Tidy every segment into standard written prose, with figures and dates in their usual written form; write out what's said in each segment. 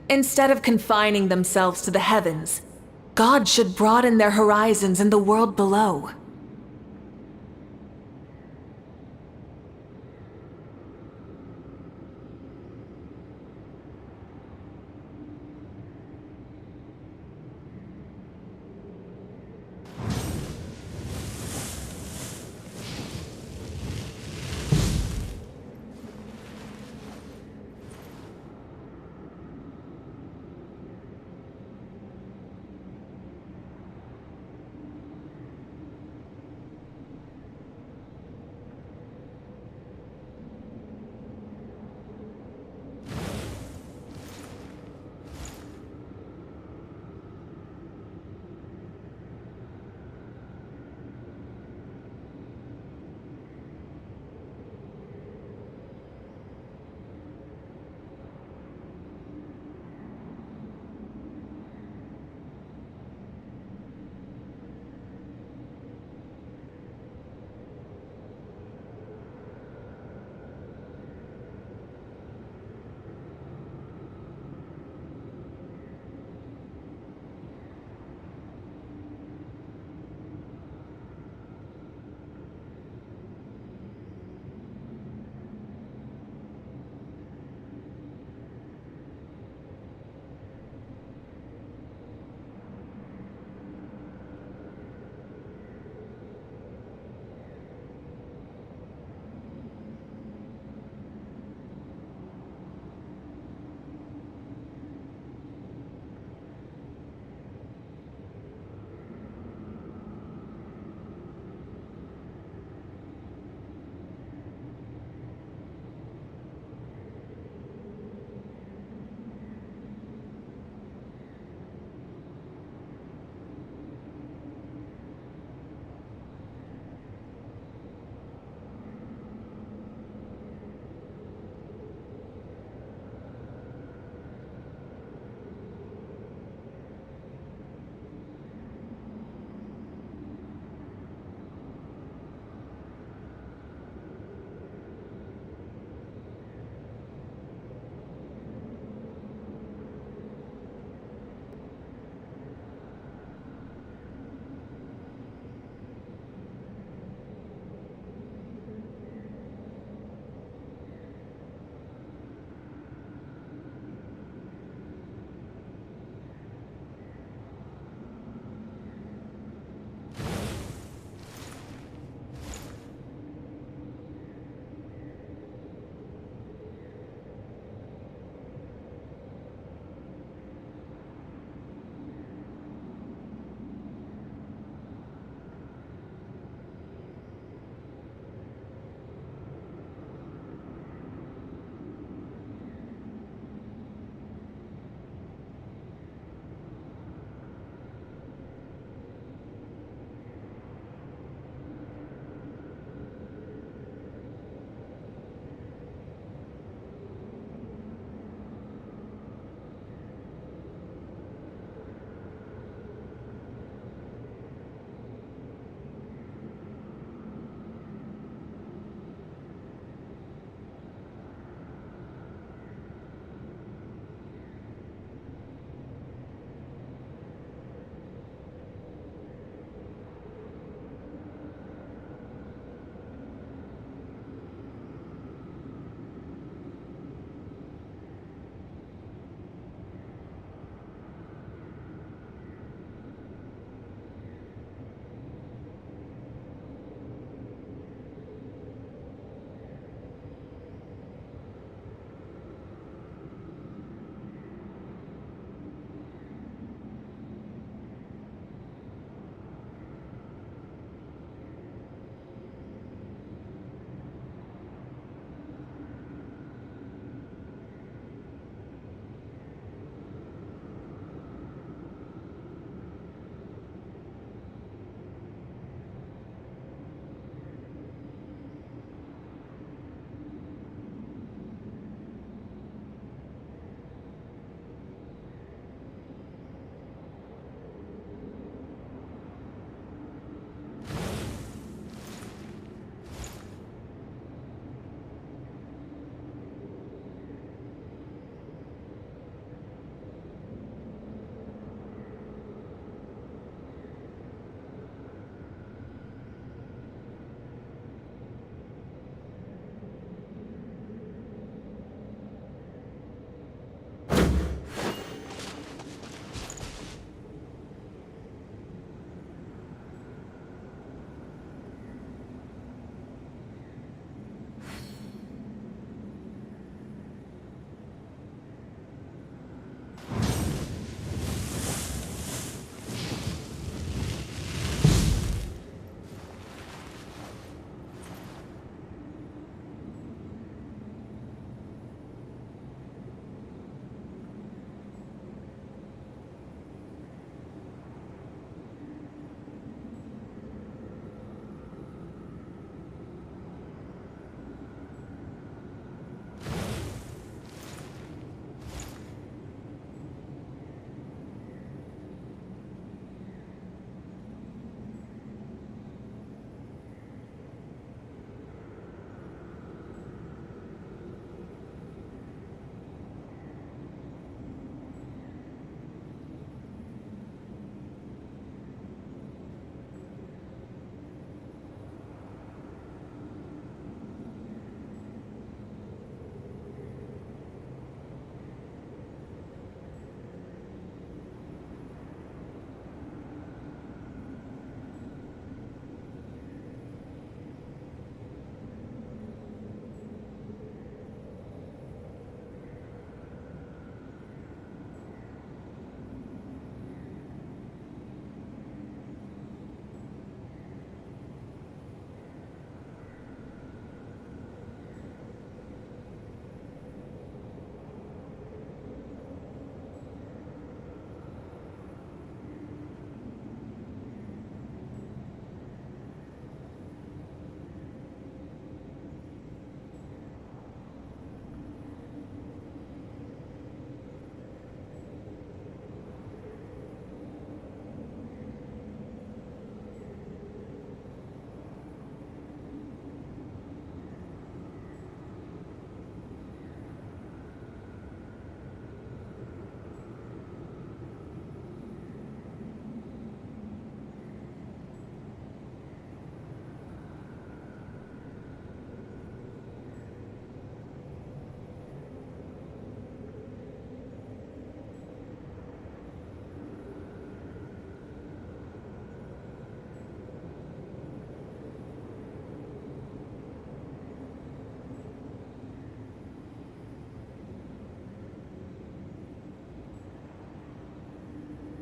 Instead of confining themselves to the heavens, God should broaden their horizons in the world below.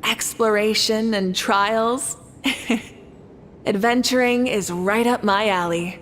exploration and trials. Adventuring is right up my alley.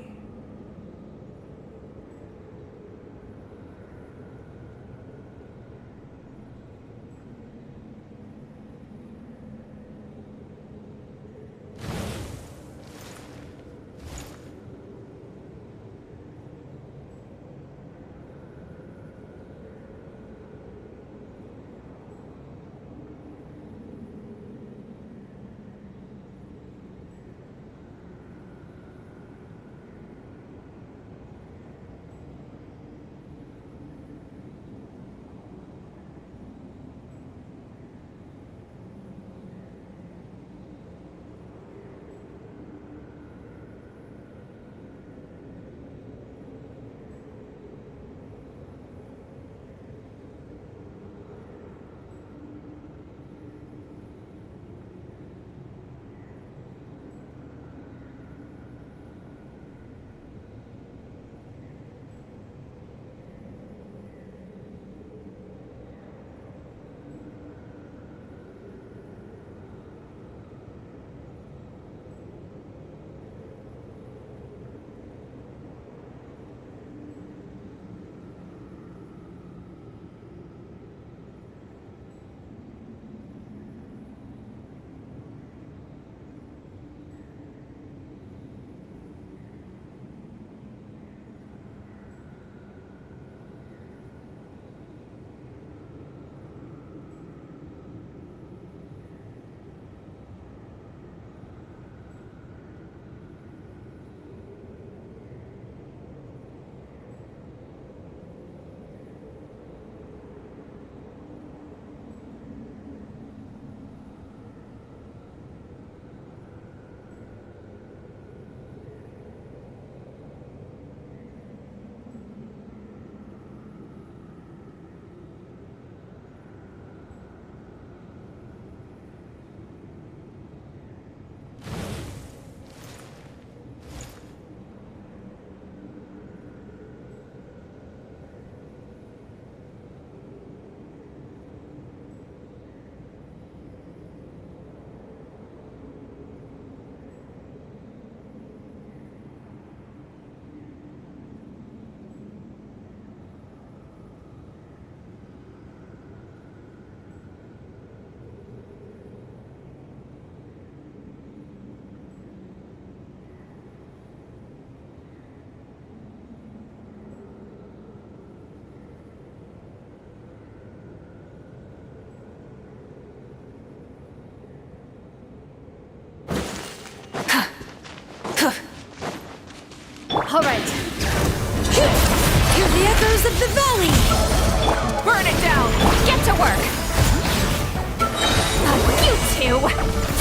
All right. Hear the echoes of the valley! Burn it down! Get to work! You two!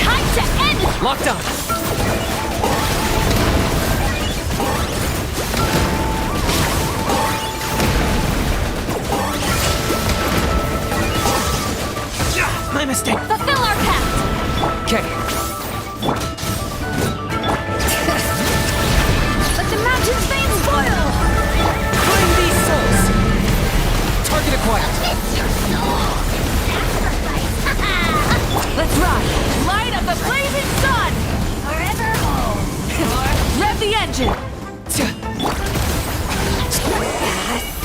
Time to end! Locked on! My mistake! Fulfill our pact! Okay. Let the mountain's veins boil! Claim these souls! Target acquired! Let's rock! Light of the blazing sun! Forever home! Rev the engine!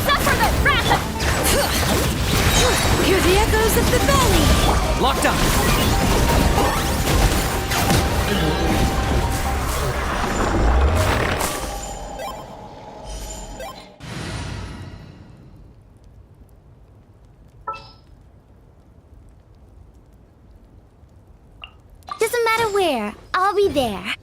Suffer the wrath of... Hear the echoes of the valley! Locked on! Doesn't matter where, I'll be there.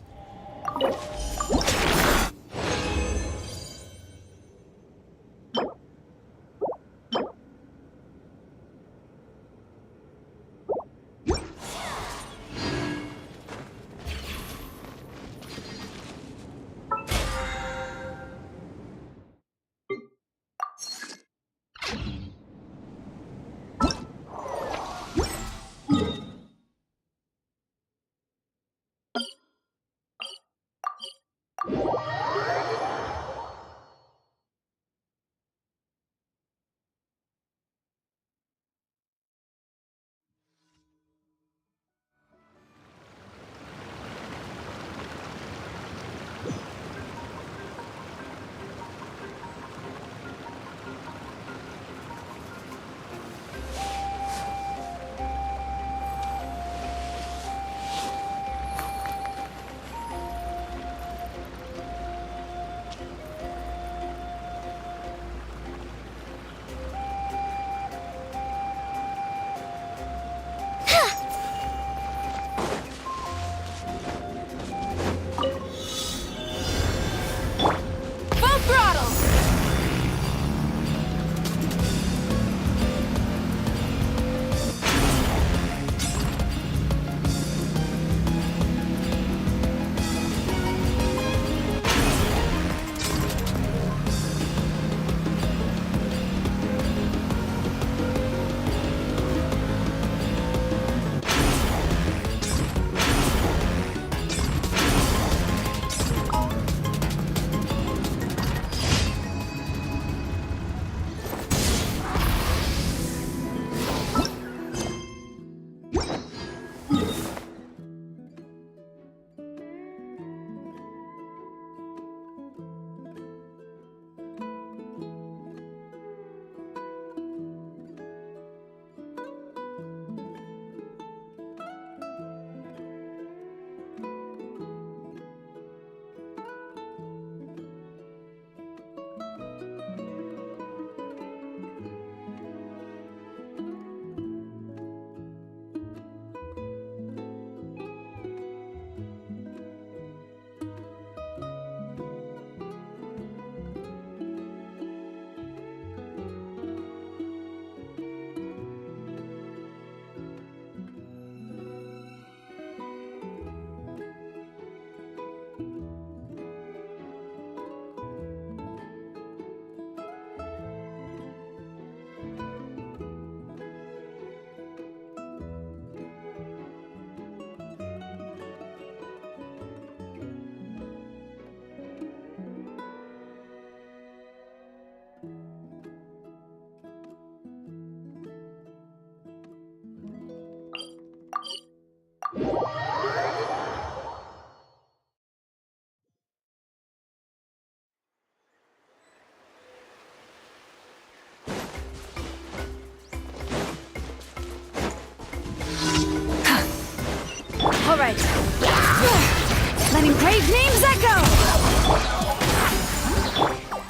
Brave names echo!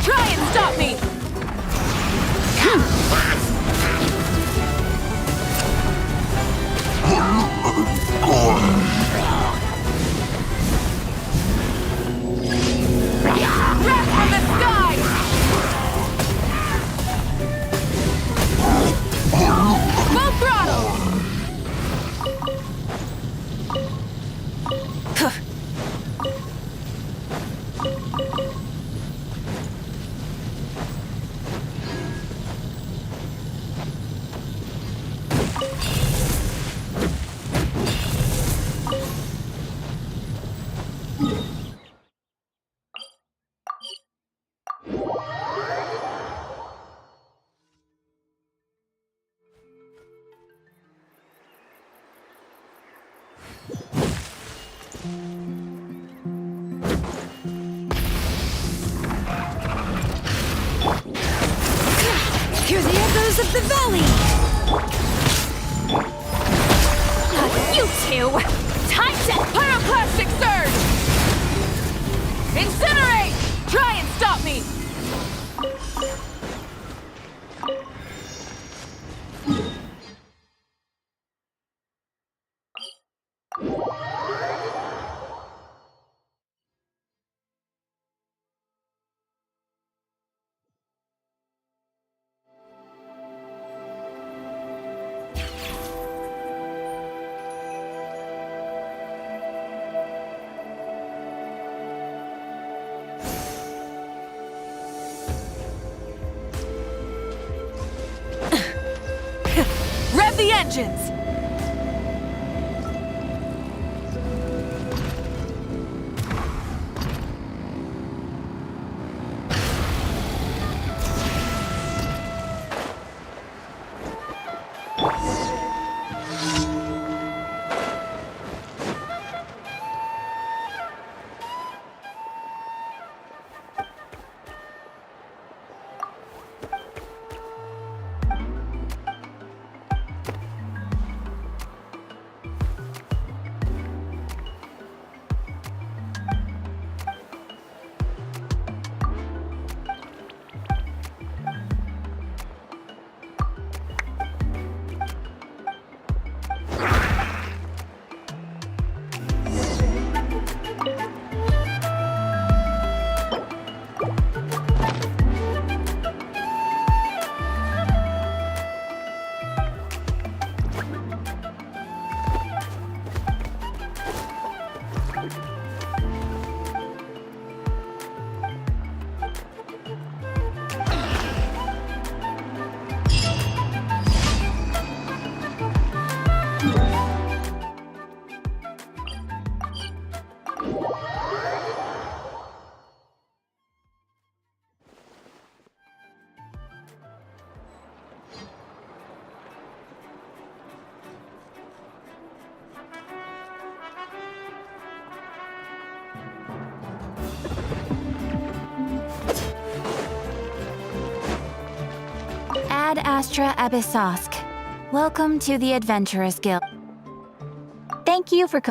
Try and stop me! Wrath from the sky! Full throttle! Hear the echoes of the valley! You two! Time to pyroclastic surge! Incinerate! Try and stop me! Rev the engines! Ad Astra Abyssosk. Welcome to the Adventurous Guild. Thank you for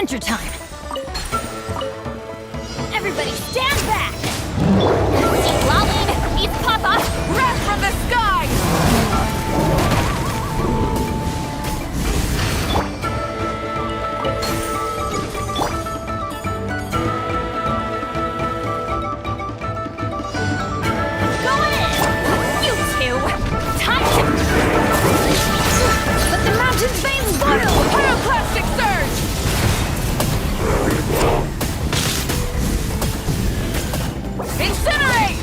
adventure time! Everybody stand back! See Lolin meets Papa! Wrath from the sky! Going in! You two! Time to... Let the mountain's veins boil! Pyroclastic surge! Incinerate!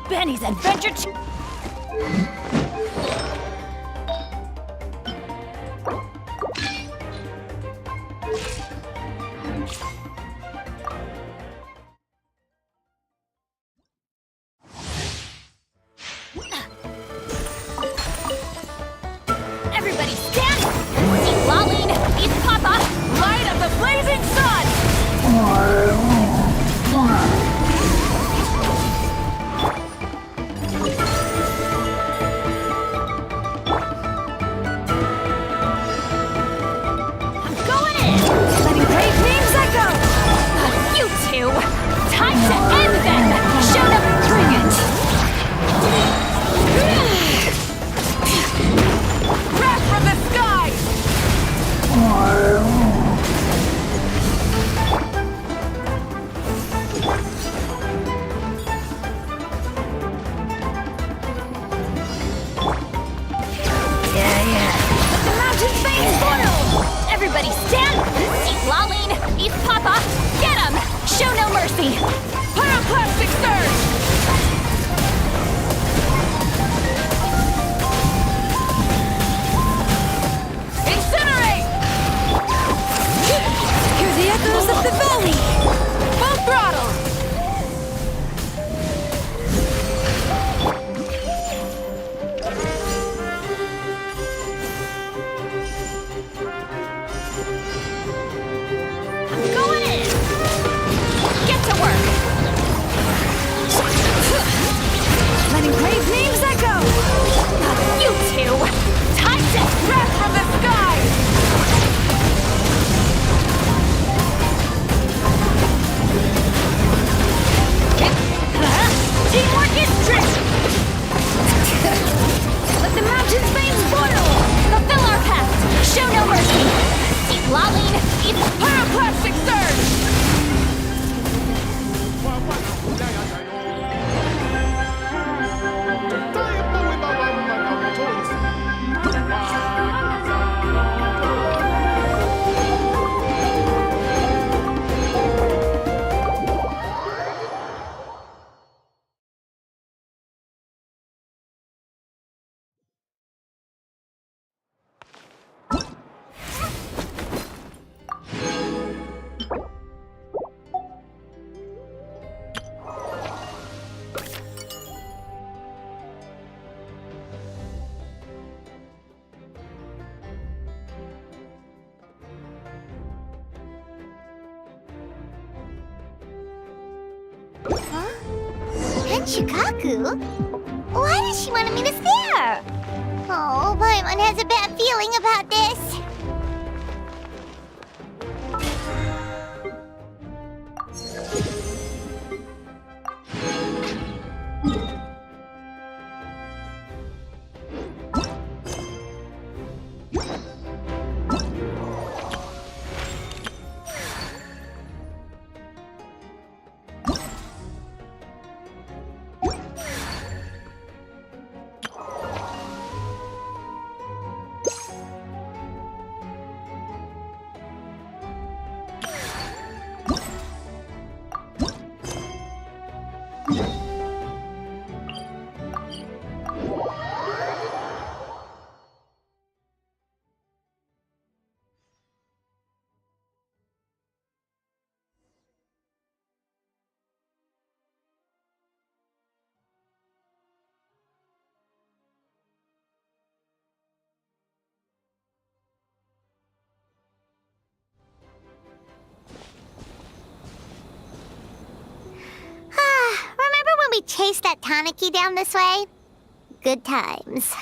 Benny's adventure Everybody stand! See Lolin meets Papa! Light of the blazing sun! I'm going in! Letting brave names echo! You two! Time to end them! Show them! Bring it! Wrath from the sky! Let the mountain's veins boil! Everybody stand! See Lolin meets Papa! Get him! Show no mercy! Pyroclastic surge! Incinerate! Hear the echoes of the valley! Full throttle! I'm going in! Get to work! Letting brave names echo! You two! Time to... Wrath from the sky! Teamwork is strength! Let the mountain's veins boil! Fulfill our pact! Show no mercy! See Lolin meets Pyroclastic surge! Shikaku? Why does she want me to stare? Oh, Paimon has a bad feeling about this. we chase that Tanuki down this way? Good times.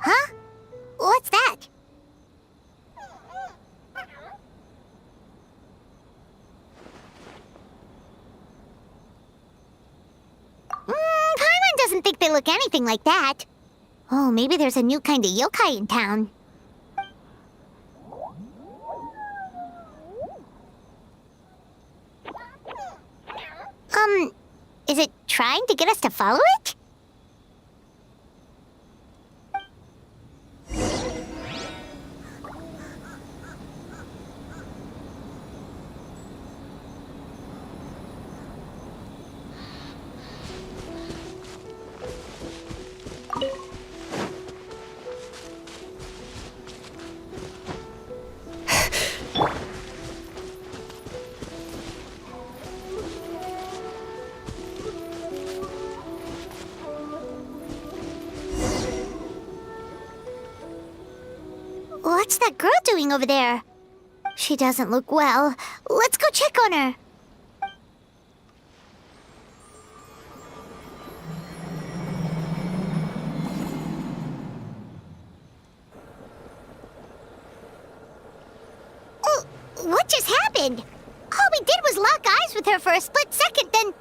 Huh? What's that? Paimon doesn't think they look anything like that. Oh, maybe there's a new kind of yokai in town. Is it trying to get us to follow it? What's that girl doing over there? She doesn't look well. Let's go check on her. Oh, what just happened? All we did was lock eyes with her for a split second, then...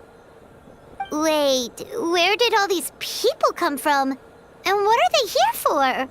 Wait, where did all these people come from? And what are they here for?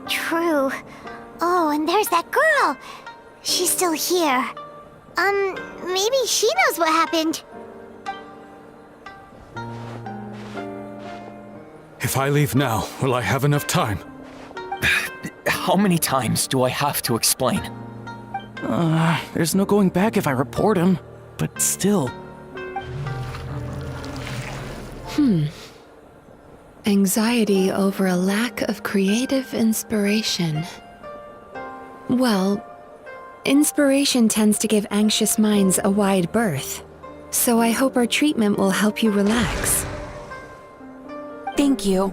True. Oh, and there's that girl. She's still here. Maybe she knows what happened. If I leave now, will I have enough time? How many times do I have to explain? There's no going back if I report him. But still. Anxiety over a lack of creative inspiration. Well, inspiration tends to give anxious minds a wide berth, so I hope our treatment will help you relax. Thank you.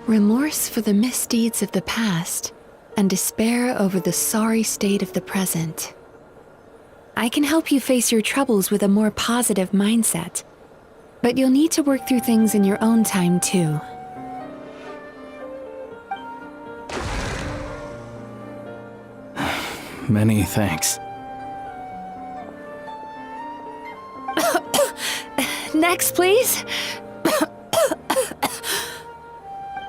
Remorse for the misdeeds of the past, and despair over the sorry state of the present. I can help you face your troubles with a more positive mindset, but you'll need to work through things in your own time too. Many thanks. Next, please.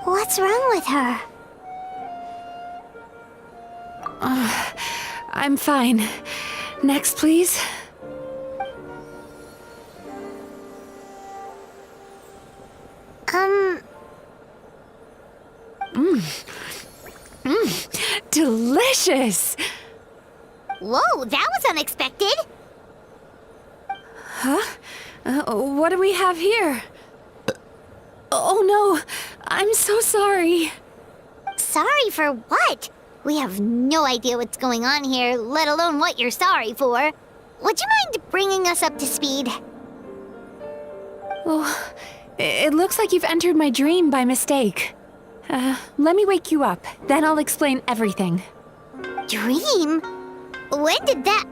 What's wrong with her? I'm fine. Next, please. Delicious! Whoa, that was unexpected. What do we have here? Oh no, I'm so sorry. Sorry for what? We have no idea what's going on here, let alone what you're sorry for. Would you mind bringing us up to speed? Oh, it looks like you've entered my dream by mistake. Let me wake you up, then I'll explain everything. Dream? When did that...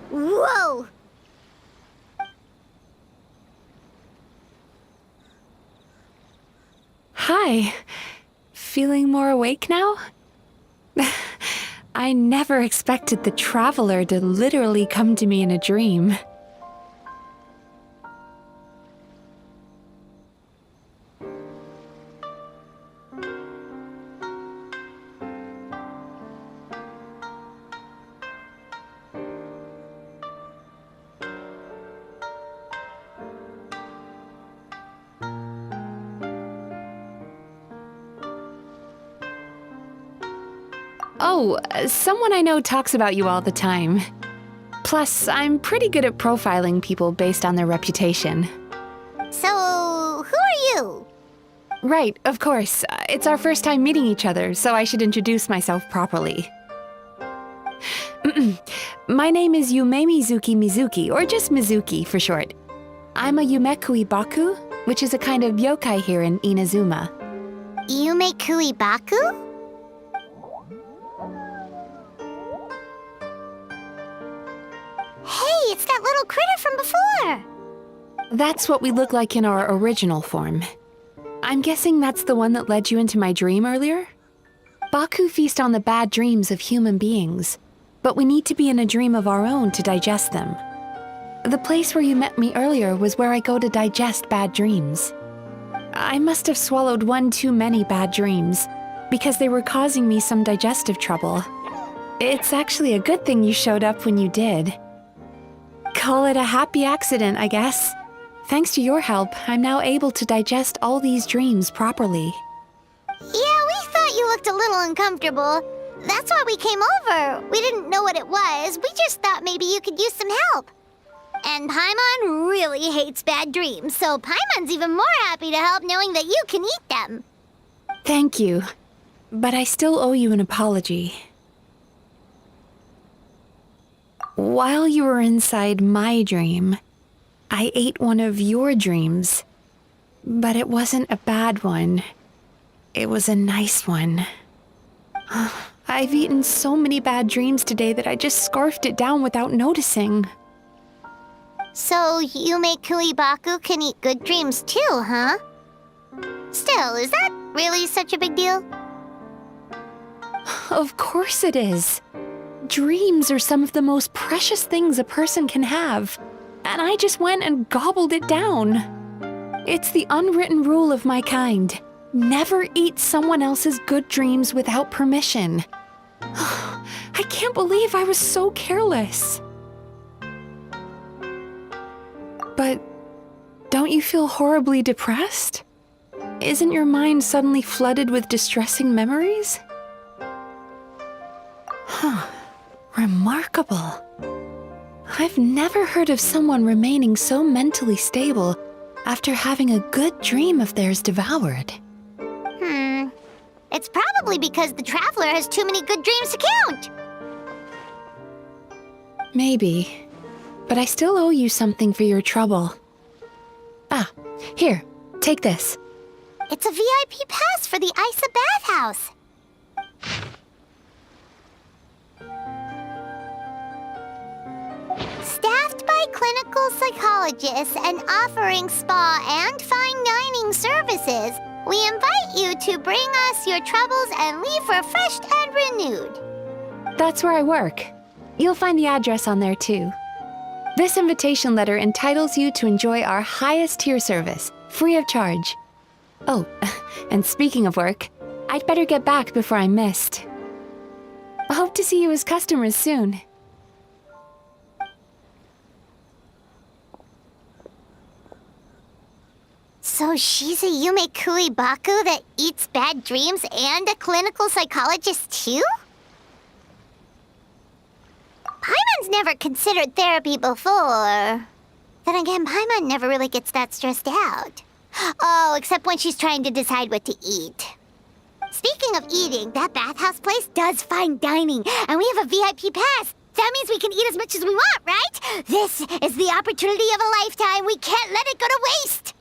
Whoa! Hi. Feeling more awake now? I never expected the Traveler to literally come to me in a dream. Oh, someone I know talks about you all the time. Plus, I'm pretty good at profiling people based on their reputation. So, who are you? Right, of course. It's our first time meeting each other, so I should introduce myself properly. My name is Yume Mizuki, or just Mizuki for short. I'm a Yumekui Baku, which is a kind of yokai here in Inazuma. Yume Kuibaku? Hey, it's that little critter from before! That's what we look like in our original form. I'm guessing that's the one that led you into my dream earlier? Baku feast on the bad dreams of human beings, but we need to be in a dream of our own to digest them. The place where you met me earlier was where I go to digest bad dreams. I must have swallowed one too many bad dreams, because they were causing me some digestive trouble. It's actually a good thing you showed up when you did. Call it a happy accident, I guess. Thanks to your help, I'm now able to digest all these dreams properly. Yeah, we thought you looked a little uncomfortable. That's why we came over. We didn't know what it was. We just thought maybe you could use some help. And Paimon really hates bad dreams, so Paimon's even more happy to help knowing that you can eat them. Thank you. But I still owe you an apology. While you were inside my dream, I ate one of your dreams. But it wasn't a bad one. It was a nice one. I've eaten so many bad dreams today that I just scarfed it down without noticing. So Yume Kuibaku can eat good dreams too, huh? Still, is that really such a big deal? Of course it is. Dreams are some of the most precious things a person can have, and I just went and gobbled it down. It's the unwritten rule of my kind. Never eat someone else's good dreams without permission. I can't believe I was so careless. But don't you feel horribly depressed? Isn't your mind suddenly flooded with distressing memories? Remarkable. I've never heard of someone remaining so mentally stable after having a good dream of theirs devoured. It's probably because the Traveler has too many good dreams to count. Maybe. But I still owe you something for your trouble. Ah, here, take this. It's a VIP pass for the Isa bathhouse. Staffed by clinical psychologists and offering spa and fine dining services, we invite you to bring us your troubles and leave refreshed and renewed. That's where I work. You'll find the address on there too. This invitation letter entitles you to enjoy our highest tier service, free of charge. Oh, and speaking of work, I'd better get back before I'm missed. I hope to see you as customers soon. So she's a Yume Baku that eats bad dreams and a clinical psychologist too? Paimon's never considered therapy before. Then again, Paimon never really gets that stressed out. Oh, except when she's trying to decide what to eat. Speaking of eating, that bathhouse place does fine dining, and we have a VIP pass. That means we can eat as much as we want, right? This is the opportunity of a lifetime. We can't let it go to waste.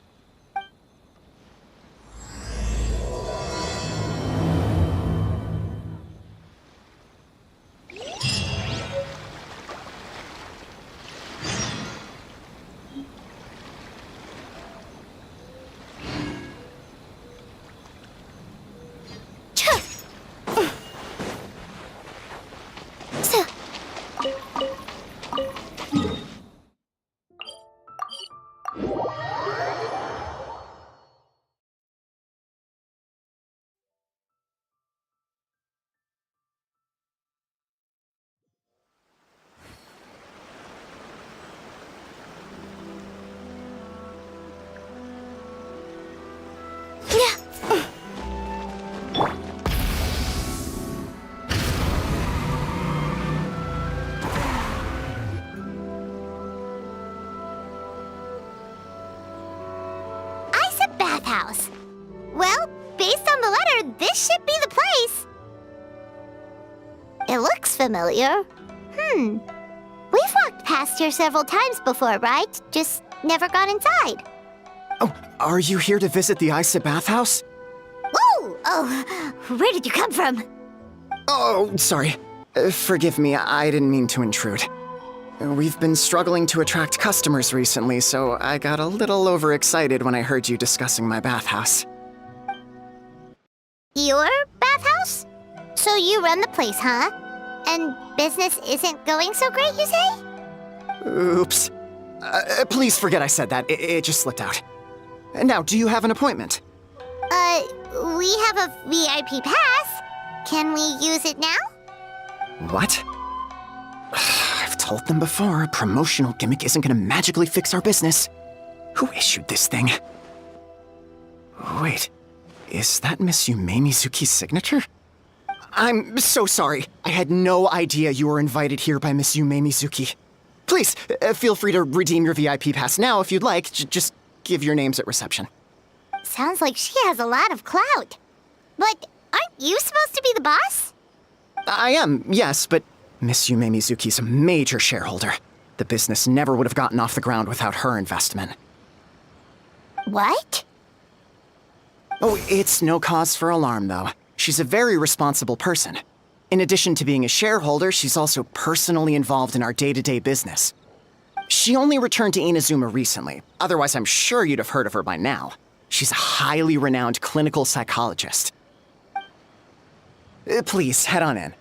Bathhouse. Well, based on the letter, this should be the place. It looks familiar. We've walked past here several times before, right? Just never gone inside. Oh, are you here to visit the Isa bathhouse? Whoa! Oh, where did you come from? Oh, sorry. Forgive me, I didn't mean to intrude. We've been struggling to attract customers recently, so I got a little overexcited when I heard you discussing my bathhouse. Your bathhouse? So you run the place, huh? And business isn't going so great, you say? Oops. Please forget I said that. It just slipped out. Now, do you have an appointment? We have a VIP pass. Can we use it now? What? I've told them before, a promotional gimmick isn't gonna magically fix our business. Who issued this thing? Wait, is that Miss Yume Mizuki's signature? I'm so sorry. I had no idea you were invited here by Miss Yume Mizuki. Please, feel free to redeem your VIP pass now if you'd like. Just give your names at reception. Sounds like she has a lot of clout. But aren't you supposed to be the boss? I am, yes, but Miss Yume Mizuki's a major shareholder. The business never would have gotten off the ground without her investment. What? Oh, it's no cause for alarm, though. She's a very responsible person. In addition to being a shareholder, she's also personally involved in our day-to-day business. She only returned to Inazuma recently. Otherwise, I'm sure you'd have heard of her by now. She's a highly renowned clinical psychologist. Please, head on in.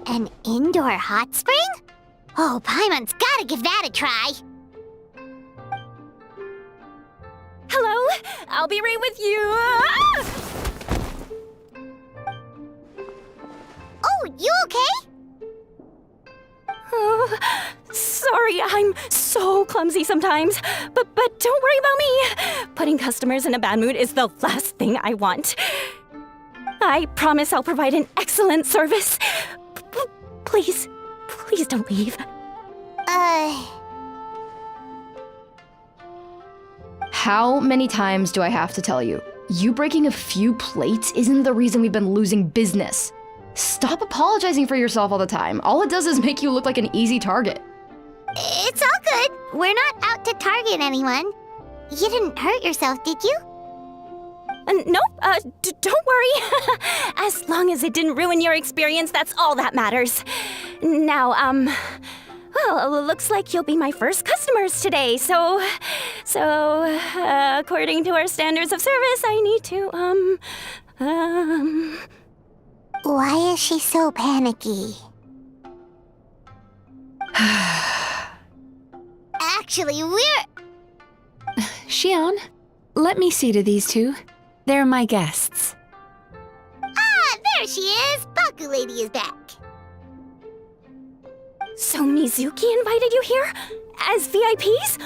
An indoor hot spring? Oh, Paimon's gotta give that a try. Hello? I'll be right with you. Ah! Oh, you okay? Oh, sorry, I'm so clumsy sometimes. But don't worry about me. Putting customers in a bad mood is the last thing I want. I promise I'll provide an excellent service. Please don't leave. How many times do I have to tell you? You breaking a few plates isn't the reason we've been losing business. Stop apologizing for yourself all the time. All it does is make you look like an easy target. It's all good. We're not out to target anyone. You didn't hurt yourself, did you? Nope, don't worry. As long as it didn't ruin your experience, that's all that matters. Now, well, looks like you'll be my first customers today, so, according to our standards of service, I need to, Why is she so panicky? Actually, we're... Xian, let me see to these two. They're my guests. Ah, there she is! Baku Lady is back. So Mizuki invited you here? As VIPs?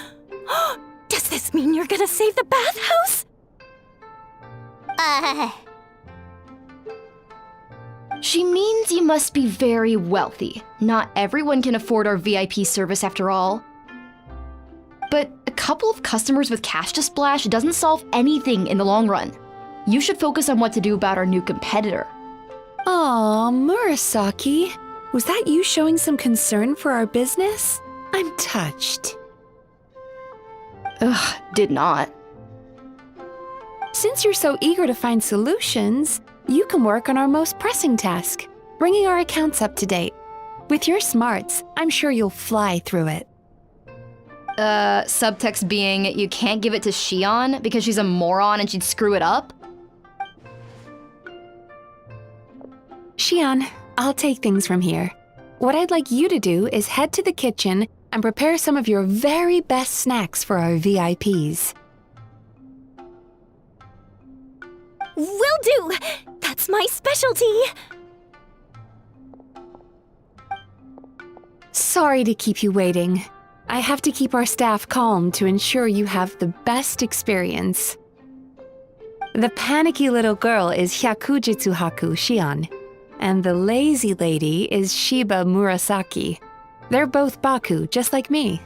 Does this mean you're gonna save the bathhouse? She means you must be very wealthy. Not everyone can afford our VIP service after all. But a couple of customers with cash to splash doesn't solve anything in the long run. You should focus on what to do about our new competitor. Aw, Murasaki. Was that you showing some concern for our business? I'm touched. Ugh, did not. Since you're so eager to find solutions, you can work on our most pressing task, bringing our accounts up to date. With your smarts, I'm sure you'll fly through it. Subtext being, you can't give it to Xian because she's a moron and she'd screw it up? Xian, I'll take things from here. What I'd like you to do is head to the kitchen and prepare some of your very best snacks for our VIPs. Will do! That's my specialty! Sorry to keep you waiting. I have to keep our staff calm to ensure you have the best experience. The panicky little girl is Hyakujitsu Haku Xian, and the lazy lady is Shiba Murasaki. They're both Baku, just like me.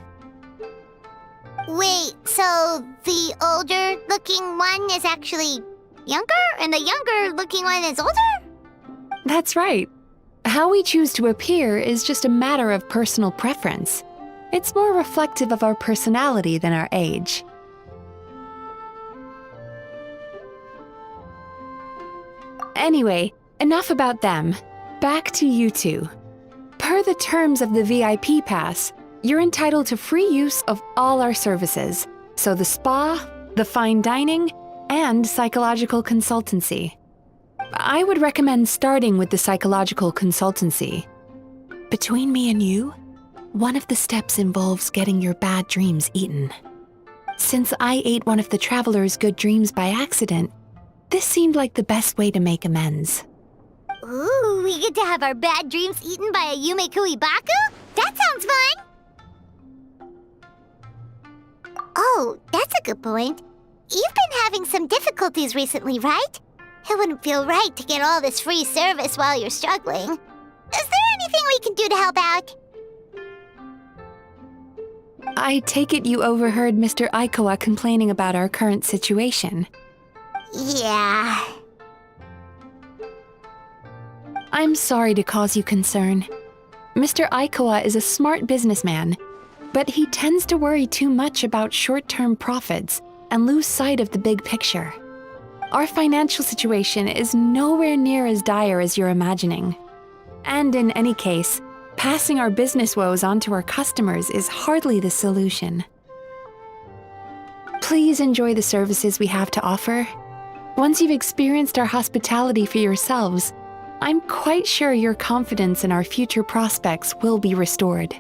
Wait, so the older-looking one is actually younger, and the younger-looking one is older? That's right. How we choose to appear is just a matter of personal preference. It's more reflective of our personality than our age. Anyway, enough about them. Back to you two. Per the terms of the VIP pass, you're entitled to free use of all our services. So the spa, the fine dining, and psychological consultancy. I would recommend starting with the psychological consultancy. Between me and you, one of the steps involves getting your bad dreams eaten. Since I ate one of the traveler's good dreams by accident, this seemed like the best way to make amends. Ooh, we get to have our bad dreams eaten by a Yume Kui Baku? That sounds fun! Oh, that's a good point. You've been having some difficulties recently, right? It wouldn't feel right to get all this free service while you're struggling. Is there anything we can do to help out? I take it you overheard Mr. Aikawa complaining about our current situation. Yeah. I'm sorry to cause you concern. Mr. Aikawa is a smart businessman, but he tends to worry too much about short-term profits and lose sight of the big picture. Our financial situation is nowhere near as dire as you're imagining. And in any case, passing our business woes on to our customers is hardly the solution. Please enjoy the services we have to offer. Once you've experienced our hospitality for yourselves, I'm quite sure your confidence in our future prospects will be restored.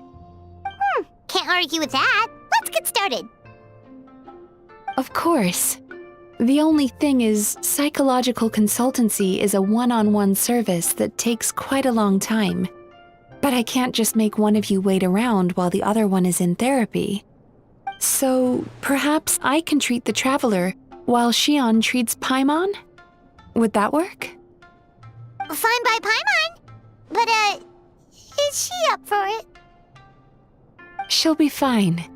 Can't argue with that. Let's get started. Of course. The only thing is, psychological consultancy is a one-on-one service that takes quite a long time. But I can't just make one of you wait around while the other one is in therapy. So, perhaps I can treat the traveler while Xion treats Paimon? Would that work? Fine by Paimon. But, is she up for it? She'll be fine.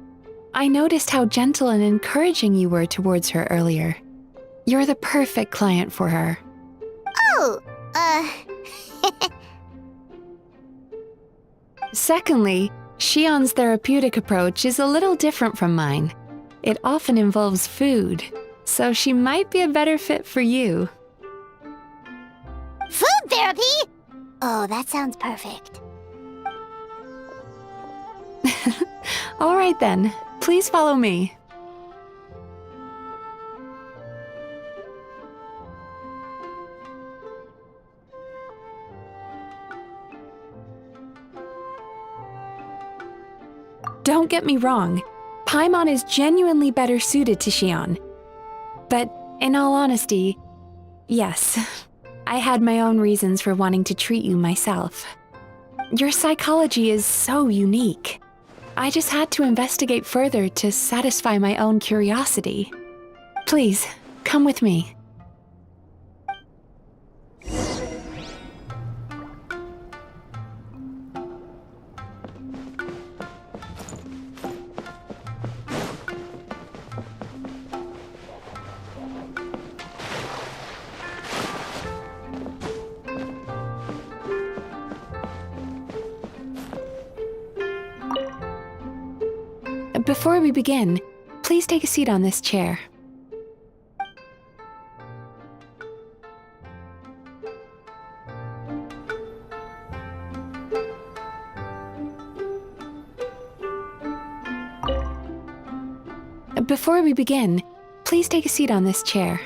I noticed how gentle and encouraging you were towards her earlier. You're the perfect client for her. Oh, Secondly, Xion's therapeutic approach is a little different from mine. It often involves food, so she might be a better fit for you. food therapy? Oh, that sounds perfect. All right then, please follow me. Don't get me wrong, Paimon is genuinely better suited to Xion. But in all honesty, yes, I had my own reasons for wanting to treat you myself. Your psychology is so unique. I just had to investigate further to satisfy my own curiosity. Please, come with me. Before we begin, please take a seat on this chair. Before we begin, please take a seat on this chair.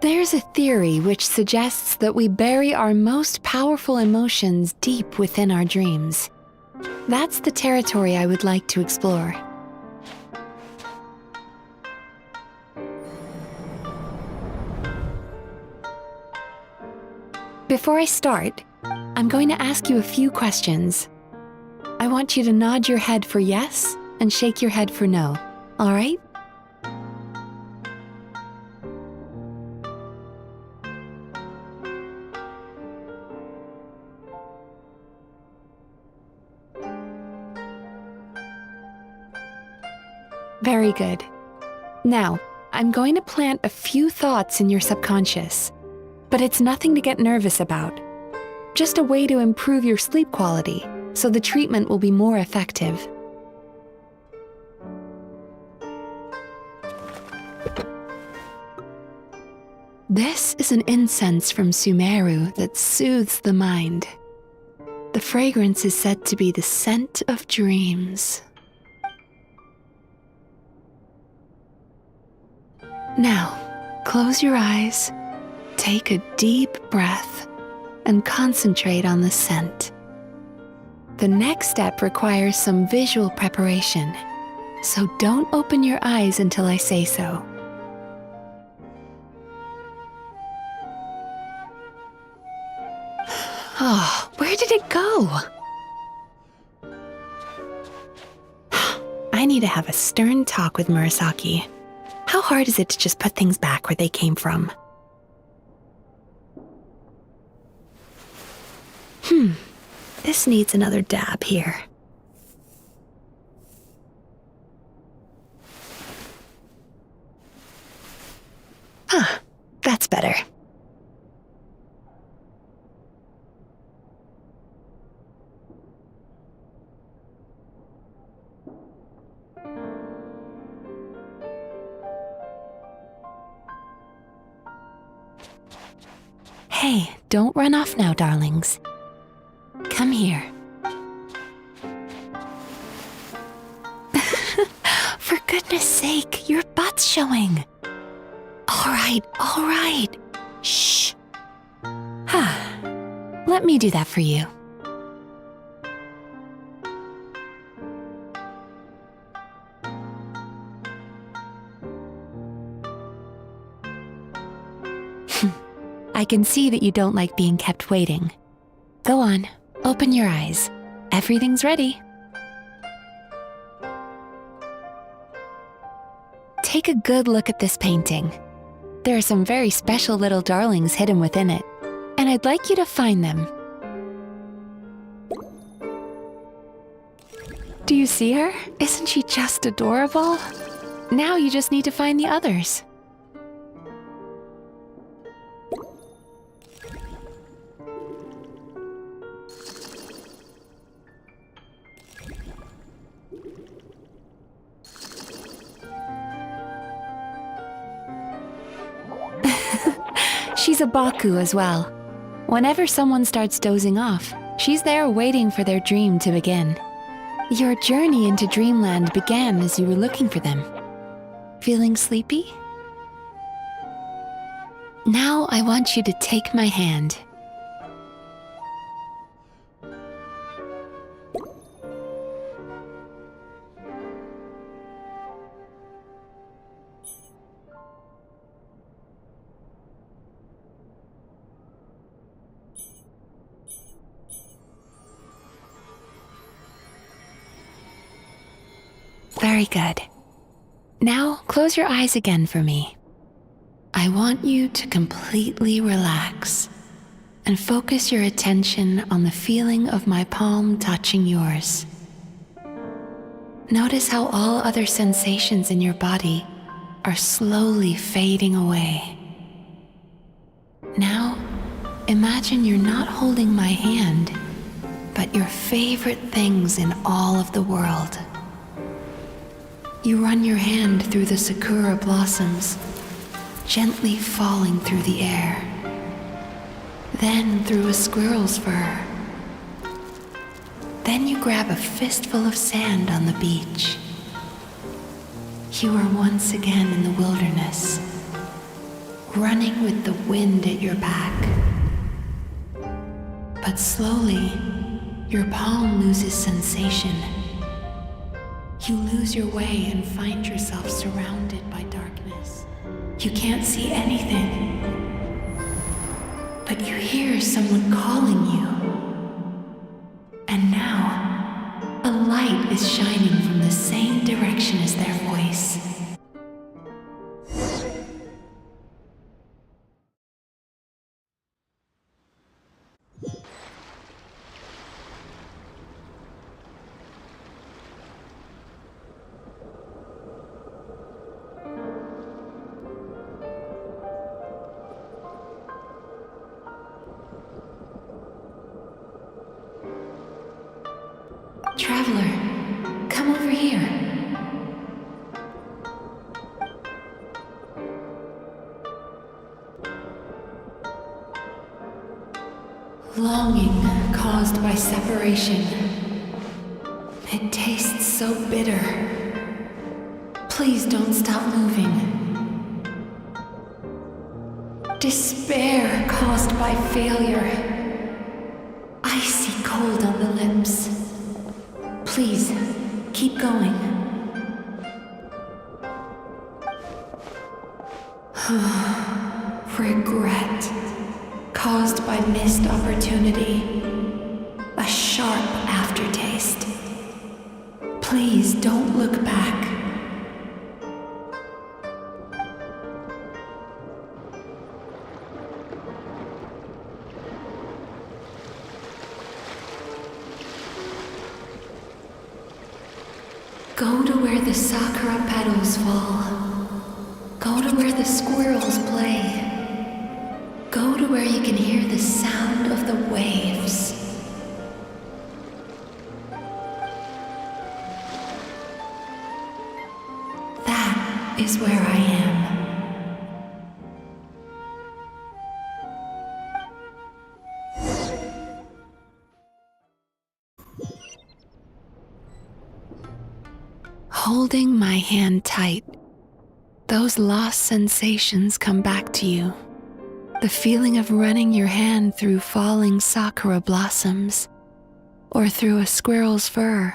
There's a theory which suggests that we bury our most powerful emotions deep within our dreams. That's the territory I would like to explore. Before I start, I'm going to ask you a few questions. I want you to nod your head for yes and shake your head for no, all right? Very good. Now, I'm going to plant a few thoughts in your subconscious, but it's nothing to get nervous about. Just a way to improve your sleep quality, so the treatment will be more effective. This is an incense from Sumeru that soothes the mind. The fragrance is said to be the scent of dreams. Now, close your eyes, take a deep breath, and concentrate on the scent. The next step requires some visual preparation, so don't open your eyes until I say so. Oh, where did it go? I need to have a stern talk with Murasaki. How hard is it to just put things back where they came from? This needs another dab here. That's better. Hey, don't run off now, darlings. Come here. For goodness sake, your butt's showing. All right. Shh. Let me do that for you. I can see that you don't like being kept waiting. Go on, open your eyes. Everything's ready. Take a good look at this painting. There are some very special little darlings hidden within it, and I'd like you to find them. Do you see her? Isn't she just adorable? Now you just need to find the others. She's a Baku as well. Whenever someone starts dozing off, she's there waiting for their dream to begin. Your journey into Dreamland began as you were looking for them. Feeling sleepy? Now I want you to take my hand. Very good. Now close your eyes again for me. I want you to completely relax and focus your attention on the feeling of my palm touching yours. Notice how all other sensations in your body are slowly fading away. Now, imagine you're not holding my hand, but your favorite things in all of the world. You run your hand through the sakura blossoms, gently falling through the air. Then through a squirrel's fur. Then you grab a fistful of sand on the beach. You are once again in the wilderness, running with the wind at your back. But slowly, your palm loses sensation. You lose your way and find yourself surrounded by darkness. You can't see anything, but you hear someone calling you. And now, a light is shining from the same direction as their voice. Traveler, come over here. Longing caused by separation. It tastes so bitter. Please don't stop moving. Despair caused by failure. Icy cold on the lips. Please, keep going. Regret, caused by missed opportunity. A sharp aftertaste. Please don't look back. Go to where the sakura petals fall. Go to where the squirrels play. Go to where you can hear the sound of the waves. That is where I am. Holding my hand tight, those lost sensations come back to you. The feeling of running your hand through falling sakura blossoms, or through a squirrel's fur,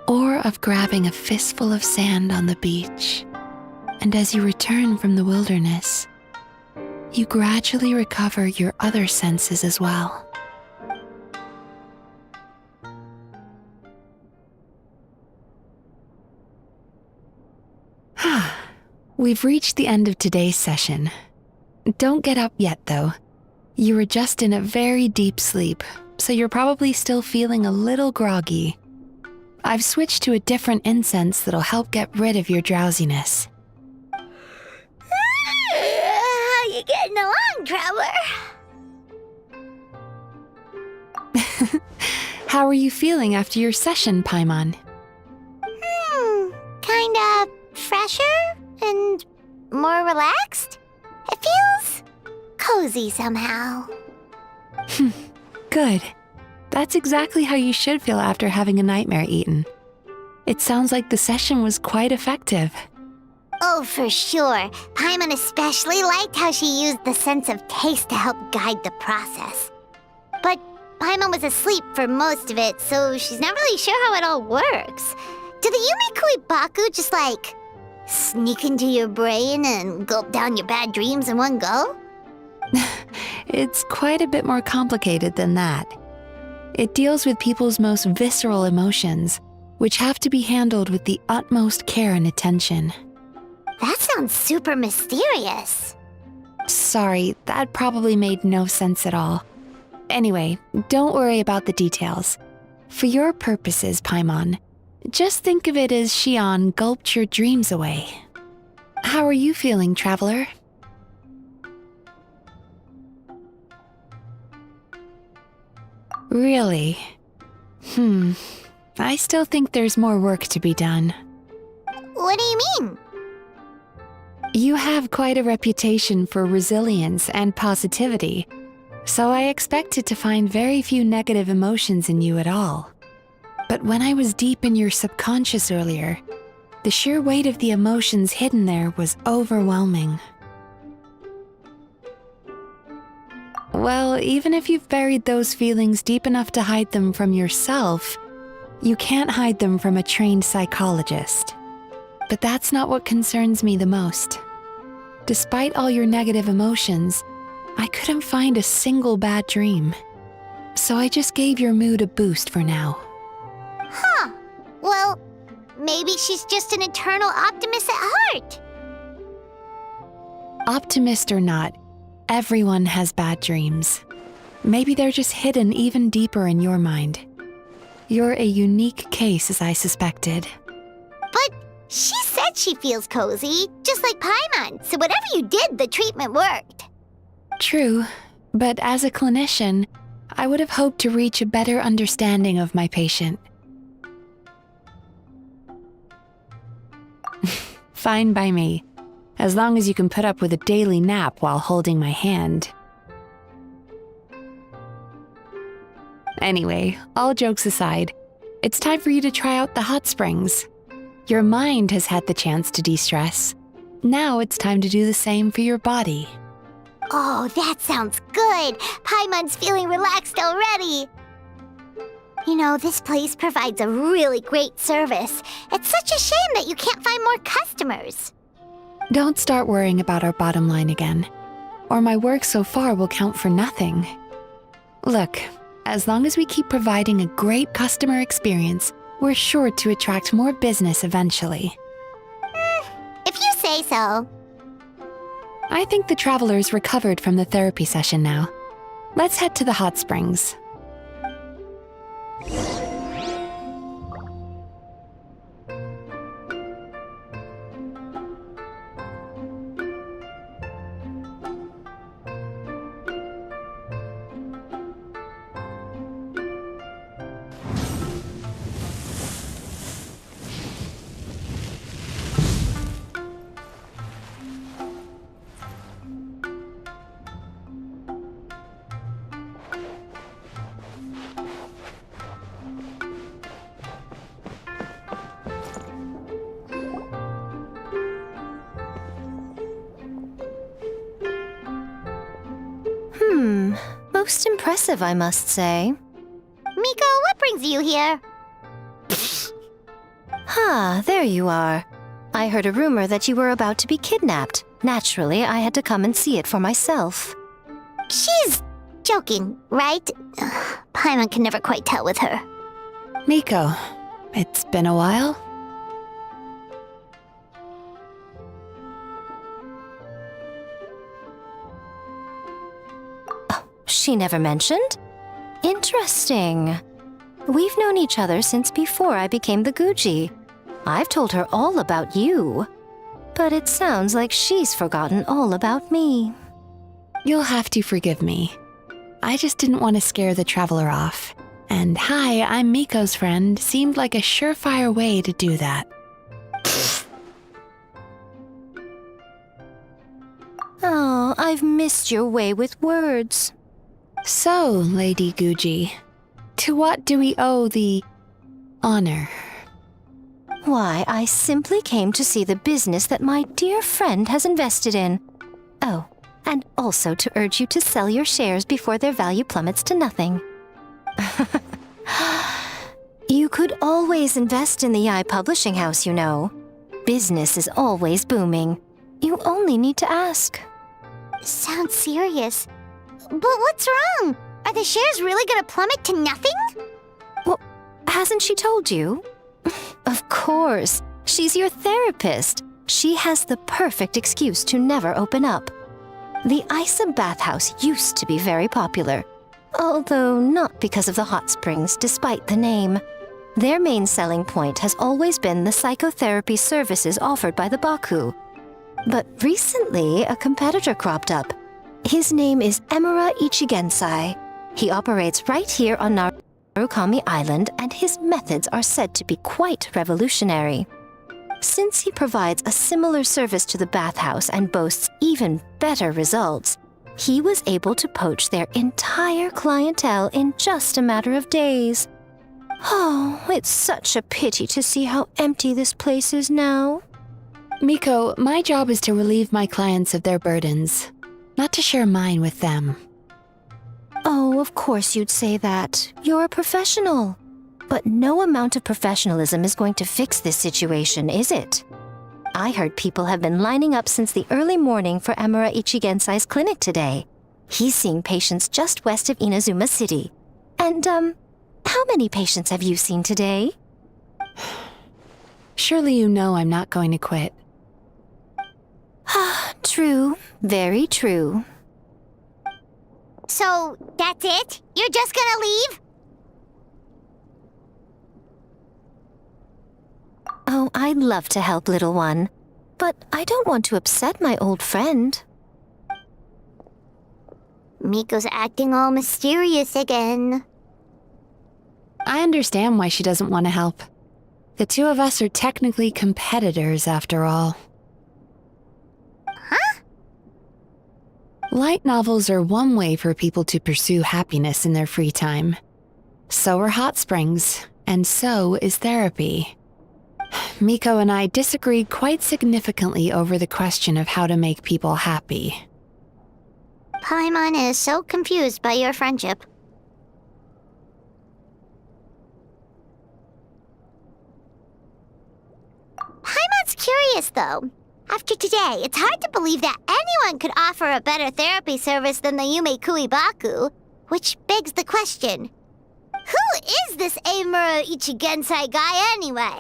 or of grabbing a fistful of sand on the beach. And as you return from the wilderness, you gradually recover your other senses as well. We've reached the end of today's session. Don't get up yet, though. You were just in a very deep sleep, so you're probably still feeling a little groggy. I've switched to a different incense that'll help get rid of your drowsiness. How you getting along, Traveler? How are you feeling after your session, Paimon? Kinda fresher and more relaxed. It feels cozy somehow. Good. That's exactly how you should feel after having a nightmare eaten. It sounds like the session was quite effective. Oh, for sure. Paimon especially liked how she used the sense of taste to help guide the process. But Paimon was asleep for most of it, so she's not really sure how it all works. Do the Yumekui Baku just sneak into your brain and gulp down your bad dreams in one go? It's quite a bit more complicated than that. It deals with people's most visceral emotions, which have to be handled with the utmost care and attention. That sounds super mysterious. Sorry, that probably made no sense at all. Anyway, don't worry about the details. For your purposes, Paimon, just think of it as Xion gulped your dreams away. How are you feeling, Traveler? Really? I still think there's more work to be done. What do you mean? You have quite a reputation for resilience and positivity, so I expected to find very few negative emotions in you at all. But when I was deep in your subconscious earlier, the sheer weight of the emotions hidden there was overwhelming. Well, even if you've buried those feelings deep enough to hide them from yourself, you can't hide them from a trained psychologist. But that's not what concerns me the most. Despite all your negative emotions, I couldn't find a single bad dream. So I just gave your mood a boost for now. Huh. Well, maybe she's just an eternal optimist at heart. Optimist or not, everyone has bad dreams. Maybe they're just hidden even deeper in your mind. You're a unique case, as I suspected. But she said she feels cozy, just like Paimon, so whatever you did, the treatment worked. True, but as a clinician, I would have hoped to reach a better understanding of my patient. Fine by me, as long as you can put up with a daily nap while holding my hand. Anyway, all jokes aside, it's time for you to try out the hot springs. Your mind has had the chance to de-stress. Now it's time to do the same for your body. Oh, that sounds good. Paimon's feeling relaxed already. You know, this place provides a really great service. It's such a shame that you can't find more customers. Don't start worrying about our bottom line again, or my work so far will count for nothing. Look, as long as we keep providing a great customer experience, we're sure to attract more business eventually. If you say so. I think the traveler's recovered from the therapy session now. Let's head to the hot springs. Most impressive, I must say. Miko, what brings you here? There you are. I heard a rumor that you were about to be kidnapped. Naturally, I had to come and see it for myself. She's joking, right? Paimon can never quite tell with her. Miko, it's been a while. She never mentioned? Interesting. We've known each other since before I became the Guji. I've told her all about you. But it sounds like she's forgotten all about me. You'll have to forgive me. I just didn't want to scare the traveler off. And hi, I'm Miko's friend seemed like a surefire way to do that. Oh, I've missed your way with words. So, Lady Guji, to what do we owe the honor? Why, I simply came to see the business that my dear friend has invested in. Oh, and also to urge you to sell your shares before their value plummets to nothing. You could always invest in the publishing house, you know. Business is always booming. You only need to ask. Sounds serious. But what's wrong? Are the shares really gonna plummet to nothing? Well, hasn't she told you? Of course. She's your therapist. She has the perfect excuse to never open up. The Isa bathhouse used to be very popular, although not because of the hot springs, despite the name. Their main selling point has always been the psychotherapy services offered by the Baku. But recently, a competitor cropped up. His name is Emura Ichigensai. He operates right here on Narukami Island, and his methods are said to be quite revolutionary. Since he provides a similar service to the bathhouse and boasts even better results, he was able to poach their entire clientele in just a matter of days. Oh, it's such a pity to see how empty this place is now. Miko, my job is to relieve my clients of their burdens, not to share mine with them. Oh, of course you'd say that. You're a professional. But no amount of professionalism is going to fix this situation, is it? I heard people have been lining up since the early morning for Emura Ichigensai's clinic today. He's seeing patients just west of Inazuma City. And, how many patients have you seen today? Surely you know I'm not going to quit. True. Very true. So, that's it? You're just gonna leave? Oh, I'd love to help, little one. But I don't want to upset my old friend. Miko's acting all mysterious again. I understand why she doesn't want to help. The two of us are technically competitors, after all. Huh? Light novels are one way for people to pursue happiness in their free time. So are hot springs, and so is therapy. Miko and I disagreed quite significantly over the question of how to make people happy. Paimon is so confused by your friendship. Paimon's curious, though. After today, it's hard to believe that anyone could offer a better therapy service than the Yume Baku, which begs the question, who is this Emura Ichigensai guy anyway?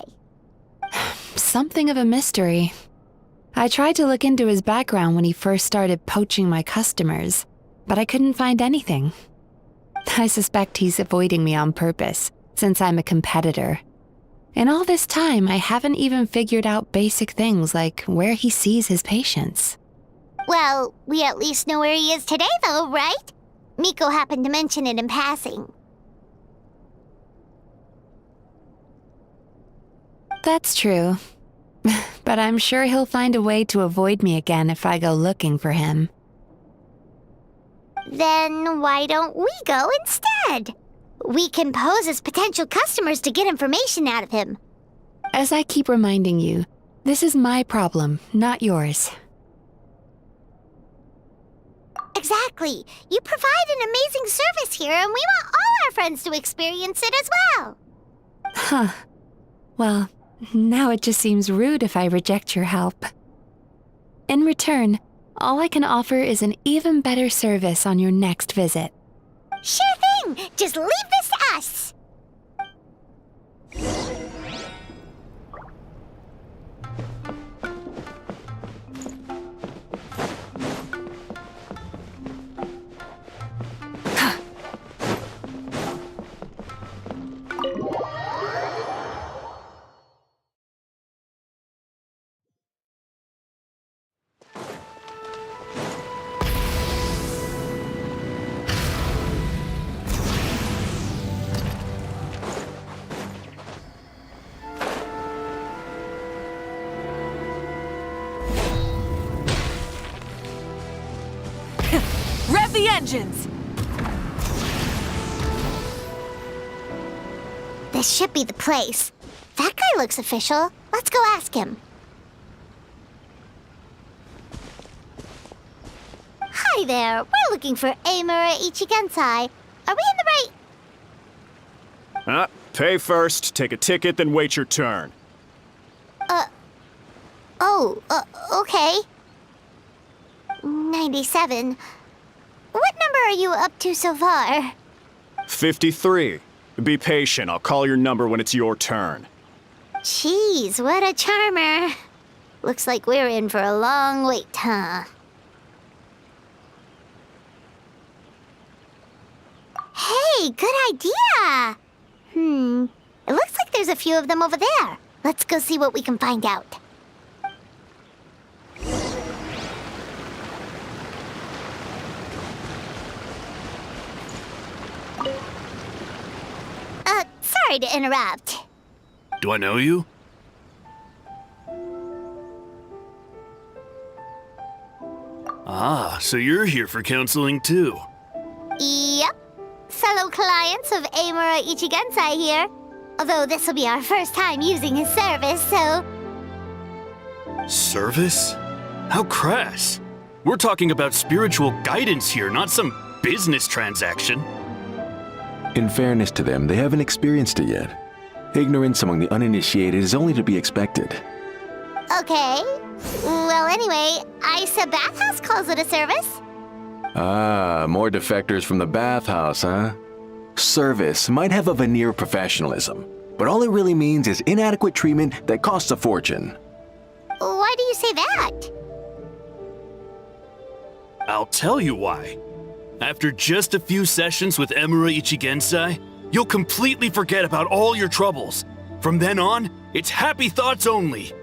Something of a mystery. I tried to look into his background when he first started poaching my customers, but I couldn't find anything. I suspect he's avoiding me on purpose, since I'm a competitor. In all this time, I haven't even figured out basic things like where he sees his patients. Well, we at least know where he is today, though, right? Miko happened to mention it in passing. That's true. But I'm sure he'll find a way to avoid me again if I go looking for him. Then why don't we go instead? We can pose as potential customers to get information out of him. As I keep reminding you, this is my problem, not yours. Exactly. You provide an amazing service here, and we want all our friends to experience it as well. Huh. Well, now it just seems rude if I reject your help. In return, all I can offer is an even better service on your next visit. Sure thing. Just leave this to us. Rev the engines! This should be the place. That guy looks official. Let's go ask him. Hi there. We're looking for Amura Ichigensai. Are we in the right... Pay first, take a ticket, then wait your turn. Okay. 97. What number are you up to so far? 53. Be patient, I'll call your number when it's your turn. Jeez, what a charmer. Looks like we're in for a long wait, huh? Hey, good idea! It looks like there's a few of them over there. Let's go see what we can find out. Sorry to interrupt. Do I know you? Ah, so you're here for counseling too. Yep. Fellow clients of Amura Ichigensai here. Although this will be our first time using his service, so... Service? How crass. We're talking about spiritual guidance here, not some business transaction. In fairness to them, they haven't experienced it yet. Ignorance among the uninitiated is only to be expected. Okay. Well, anyway, Isa Bathhouse calls it a service. Ah, more defectors from the bathhouse, huh? Service might have a veneer of professionalism, but all it really means is inadequate treatment that costs a fortune. Why do you say that? I'll tell you why. After just a few sessions with Amura Ichigensai, you'll completely forget about all your troubles. From then on, it's happy thoughts only.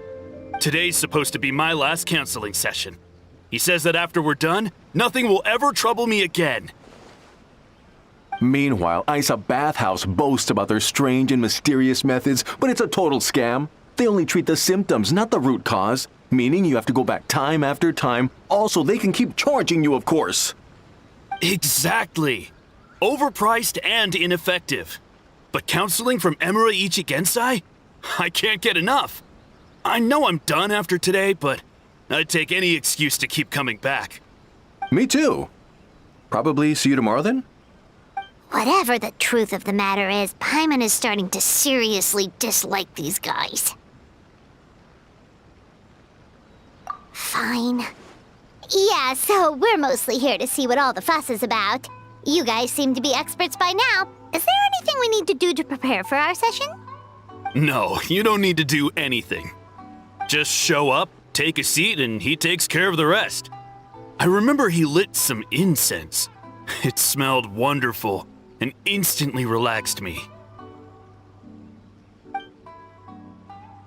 Today's supposed to be my last counseling session. He says that after we're done, nothing will ever trouble me again. Meanwhile, Isa Bathhouse boasts about their strange and mysterious methods, but it's a total scam. They only treat the symptoms, not the root cause, meaning you have to go back time after time. Also, they can keep charging you, of course. Exactly. Overpriced and ineffective. But counseling from Amura Ichigensai? I can't get enough. I know I'm done after today, but I'd take any excuse to keep coming back. Me too. Probably see you tomorrow then? Whatever the truth of the matter is, Paimon is starting to seriously dislike these guys. Fine. Yeah, so we're mostly here to see what all the fuss is about. You guys seem to be experts by now. Is there anything we need to do to prepare for our session? No, you don't need to do anything. Just show up, take a seat, and he takes care of the rest. I remember he lit some incense. It smelled wonderful and instantly relaxed me.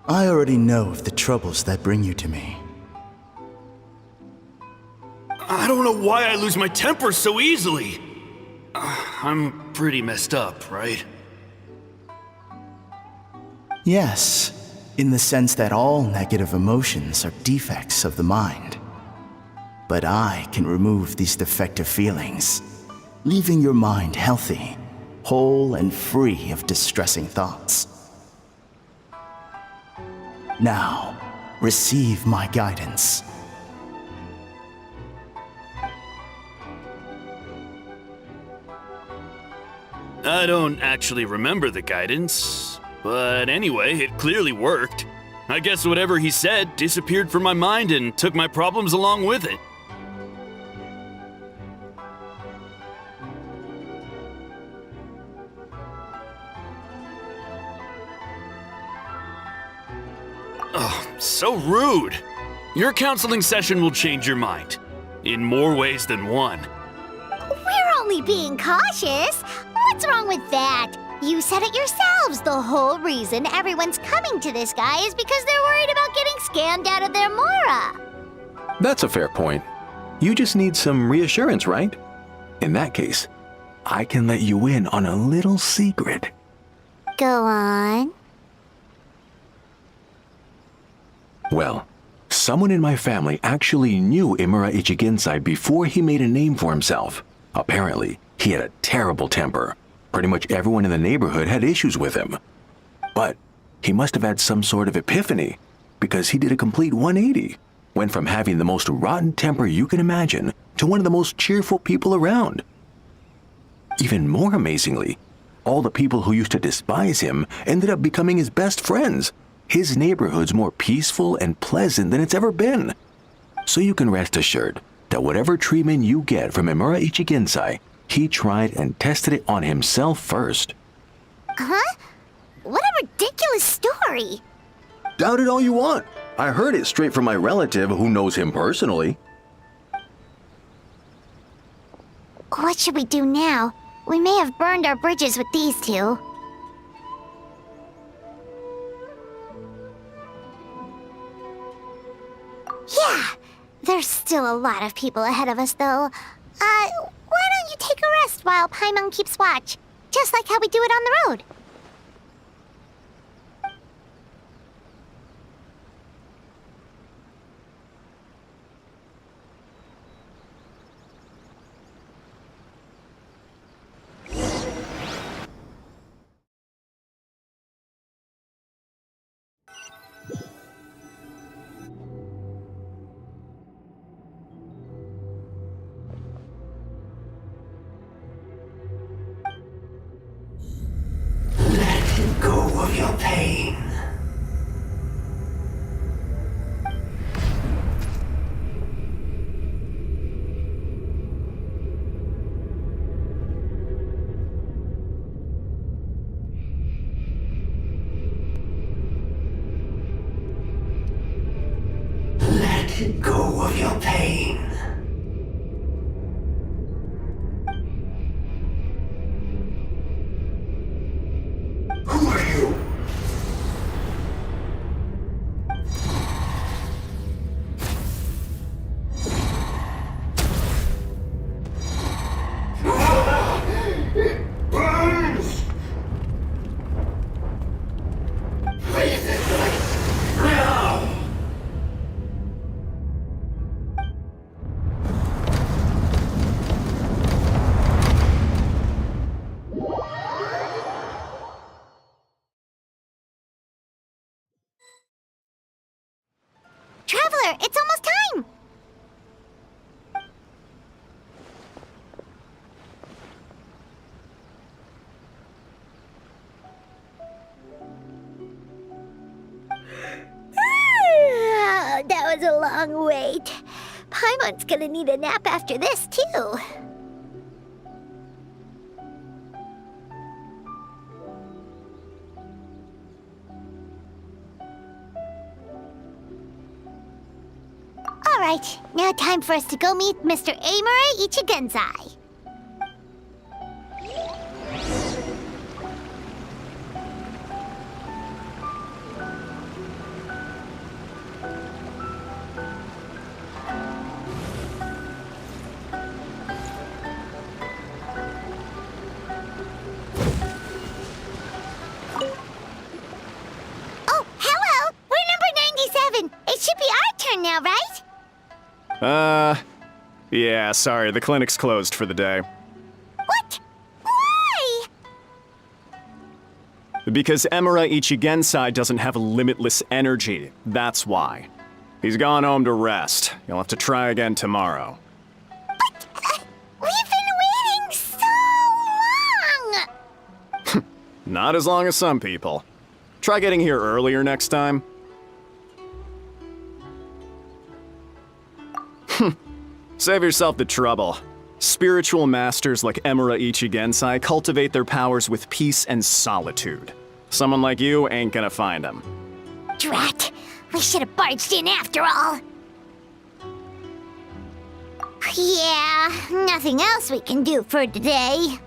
I already know of the troubles that bring you to me. I don't know why I lose my temper so easily. I'm pretty messed up, right? Yes, in the sense that all negative emotions are defects of the mind. But I can remove these defective feelings, leaving your mind healthy, whole and free of distressing thoughts. Now, receive my guidance. I don't actually remember the guidance, but anyway, it clearly worked. I guess whatever he said disappeared from my mind and took my problems along with it. Oh, so rude. Your counseling session will change your mind. In more ways than one. We're only being cautious. What's wrong with that? You said it yourselves. The whole reason everyone's coming to this guy is because they're worried about getting scammed out of their Mora. That's a fair point. You just need some reassurance, right? In that case, I can let you in on a little secret. Go on. Well, someone in my family actually knew Imura Ichigensai before he made a name for himself. Apparently, he had a terrible temper. Pretty much everyone in the neighborhood had issues with him. But he must have had some sort of epiphany, because he did a complete 180. Went from having the most rotten temper you can imagine to one of the most cheerful people around. Even more amazingly, all the people who used to despise him ended up becoming his best friends. His neighborhood's more peaceful and pleasant than it's ever been. So you can rest assured that whatever treatment you get from Imura Ichigensai, he tried and tested it on himself first. Huh? What a ridiculous story. Doubt it all you want. I heard it straight from my relative who knows him personally. What should we do now? We may have burned our bridges with these two. Yeah, there's still a lot of people ahead of us, though. Why don't you take a rest while Paimon keeps watch? Just like how we do it on the road. Go of your pain. Let go of your pain. Who are you? It burns! Raise it now! Traveler, it's almost time! That was a long wait. Paimon's gonna need a nap after this, too. Alright, now time for us to go meet Mr. Imura Ichigensai. Oh, hello! We're number 97! It should be our turn now, right? Yeah, sorry, the clinic's closed for the day. What? Why? Because Imura Ichigensai doesn't have limitless energy, that's why. He's gone home to rest. You'll have to try again tomorrow. But, we've been waiting so long! Not as long as some people. Try getting here earlier next time. Save yourself the trouble. Spiritual masters like Emura Ichigensai cultivate their powers with peace and solitude. Someone like you ain't gonna find them. Drat! We should have barged in after all. Yeah, nothing else we can do for today.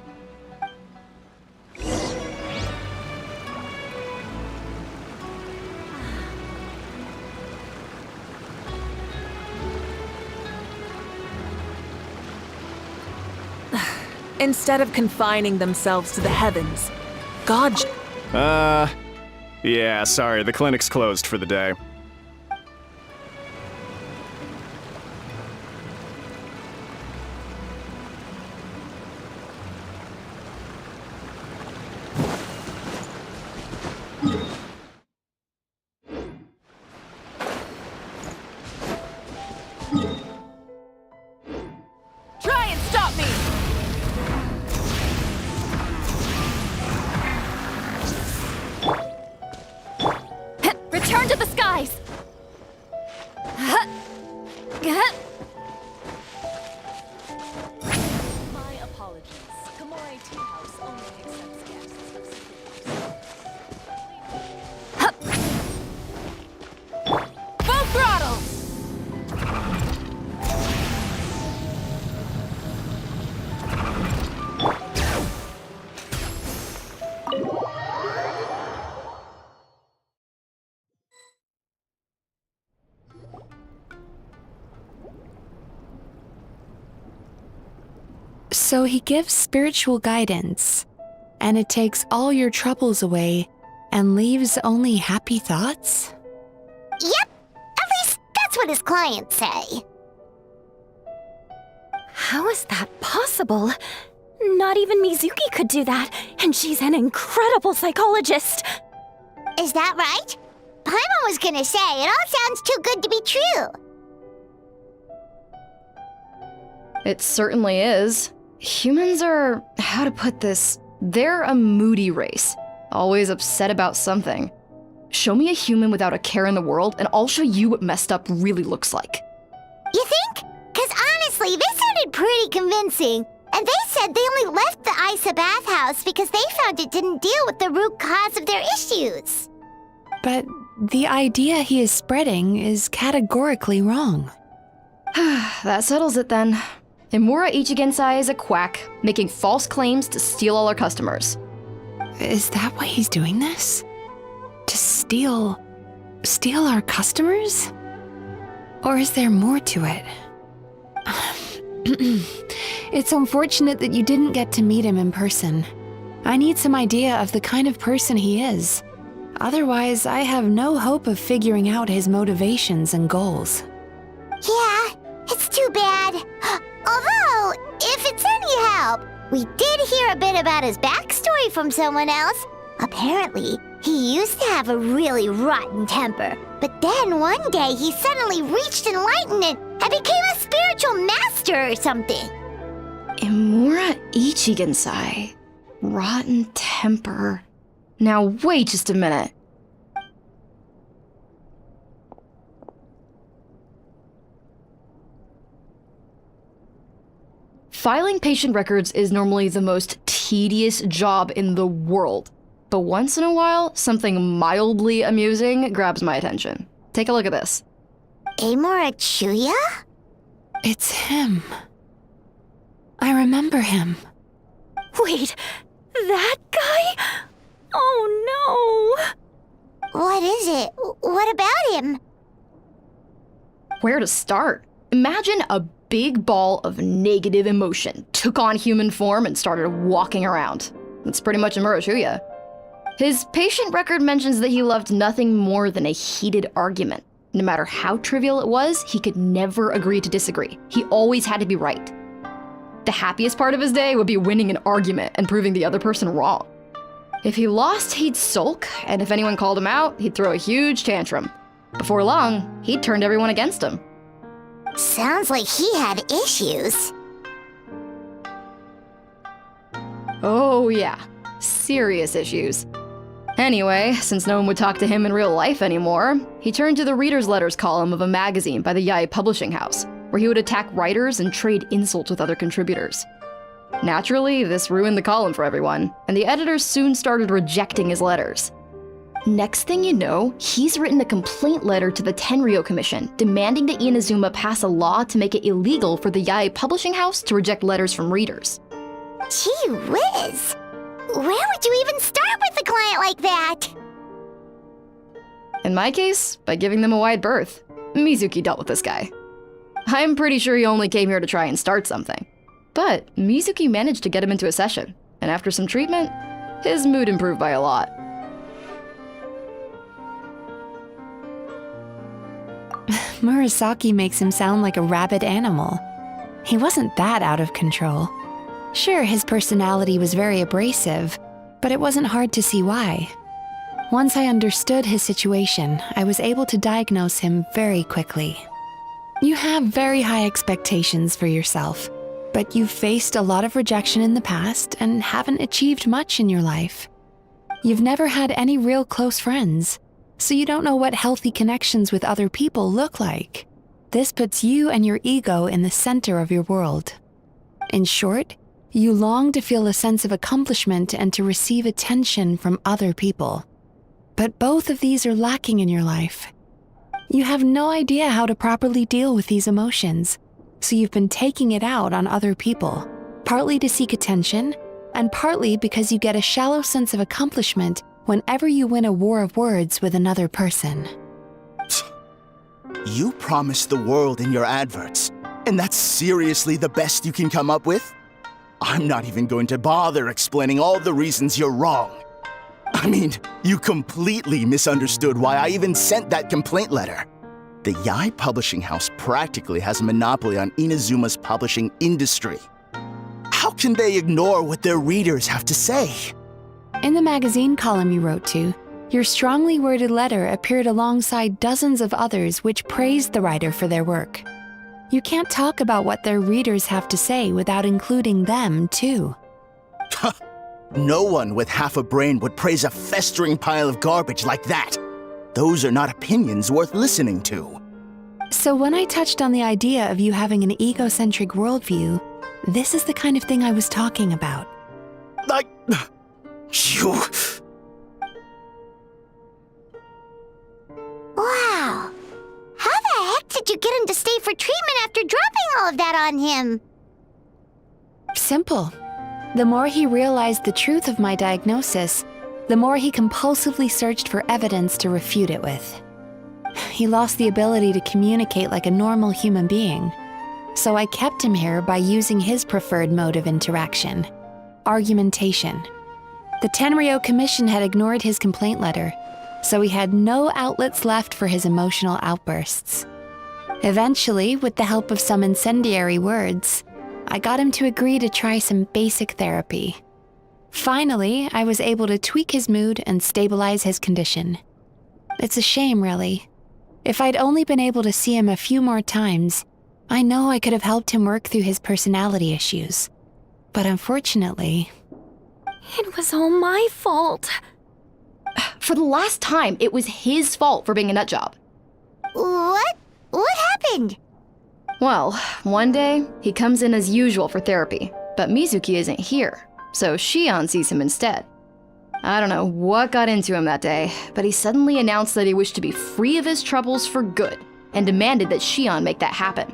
Instead of confining themselves to the heavens, God... Yeah, sorry, the clinic's closed for the day. Try and stop me! Return to the skies! My apologies. Komore Tea House only accepts guests of Full throttle! So he gives spiritual guidance, and it takes all your troubles away and leaves only happy thoughts? Yep, at least that's what his clients say. How is that possible? Not even Mizuki could do that, and she's an incredible psychologist. Is that right? Paimon was gonna say, it all sounds too good to be true. It certainly is. Humans are, how to put this, they're a moody race, always upset about something. Show me a human without a care in the world, and I'll show you what messed up really looks like. You think? Cause honestly, they sounded pretty convincing. And they said they only left the Isa bathhouse because they found it didn't deal with the root cause of their issues. But the idea he is spreading is categorically wrong. That settles it then. Emura Ichigensai is a quack, making false claims to steal all our customers. Is that why he's doing this? To steal our customers? Or is there more to it? It's unfortunate that you didn't get to meet him in person. I need some idea of the kind of person he is. Otherwise, I have no hope of figuring out his motivations and goals. Yeah, it's too bad. Although, if it's any help, we did hear a bit about his backstory from someone else. Apparently, he used to have a really rotten temper, but then one day he suddenly reached enlightenment and became a spiritual master or something. Emura Ichigensai. Rotten temper. Now wait just a minute. Filing patient records is normally the most tedious job in the world. But once in a while, something mildly amusing grabs my attention. Take a look at this. Amora Chuya? It's him. I remember him. Wait, that guy? Oh no! What is it? What about him? Where to start? Imagine a big ball of negative emotion took on human form and started walking around. That's pretty much Emura Chuya. His patient record mentions that he loved nothing more than a heated argument. No matter how trivial it was, he could never agree to disagree. He always had to be right. The happiest part of his day would be winning an argument and proving the other person wrong. If he lost, he'd sulk, and if anyone called him out, he'd throw a huge tantrum. Before long, he'd turned everyone against him. Sounds like he had issues. Oh yeah. Serious issues. Anyway, since no one would talk to him in real life anymore, he turned to the reader's letters column of a magazine by the Yae Publishing House, where he would attack writers and trade insults with other contributors. Naturally, this ruined the column for everyone, and the editors soon started rejecting his letters. Next thing you know, he's written a complaint letter to the Tenryou Commission, demanding that Inazuma pass a law to make it illegal for the Yae Publishing House to reject letters from readers. Gee whiz! Where would you even start with a client like that? In my case, by giving them a wide berth. Mizuki dealt with this guy. I'm pretty sure he only came here to try and start something. But Mizuki managed to get him into a session, and after some treatment, his mood improved by a lot. Murasaki makes him sound like a rabid animal. He wasn't that out of control. Sure, his personality was very abrasive, but it wasn't hard to see why. Once I understood his situation, I was able to diagnose him very quickly. You have very high expectations for yourself, but you've faced a lot of rejection in the past and haven't achieved much in your life. You've never had any real close friends, so you don't know what healthy connections with other people look like. This puts you and your ego in the center of your world. In short, you long to feel a sense of accomplishment and to receive attention from other people. But both of these are lacking in your life. You have no idea how to properly deal with these emotions, so you've been taking it out on other people, partly to seek attention, and partly because you get a shallow sense of accomplishment whenever you win a war of words with another person. You promised the world in your adverts, and that's seriously the best you can come up with? I'm not even going to bother explaining all the reasons you're wrong. I mean, you completely misunderstood why I even sent that complaint letter. The Yae Publishing House practically has a monopoly on Inazuma's publishing industry. How can they ignore what their readers have to say? In the magazine column you wrote to, your strongly worded letter appeared alongside dozens of others which praised the writer for their work. You can't talk about what their readers have to say without including them, too. No one with half a brain would praise a festering pile of garbage like that. Those are not opinions worth listening to. So when I touched on the idea of you having an egocentric worldview, this is the kind of thing I was talking about. You... Wow. How the heck did you get him to stay for treatment after dropping all of that on him? Simple. The more he realized the truth of my diagnosis, the more he compulsively searched for evidence to refute it with. He lost the ability to communicate like a normal human being, so I kept him here by using his preferred mode of interaction: argumentation. The Tenryou Commission had ignored his complaint letter, so he had no outlets left for his emotional outbursts. Eventually, with the help of some incendiary words, I got him to agree to try some basic therapy. Finally, I was able to tweak his mood and stabilize his condition. It's a shame, really. If I'd only been able to see him a few more times, I know I could have helped him work through his personality issues. But unfortunately... It was all my fault. For the last time, it was his fault for being a nutjob. What? What happened? Well, one day, he comes in as usual for therapy, but Mizuki isn't here, so Shion sees him instead. I don't know what got into him that day, but he suddenly announced that he wished to be free of his troubles for good, and demanded that Shion make that happen.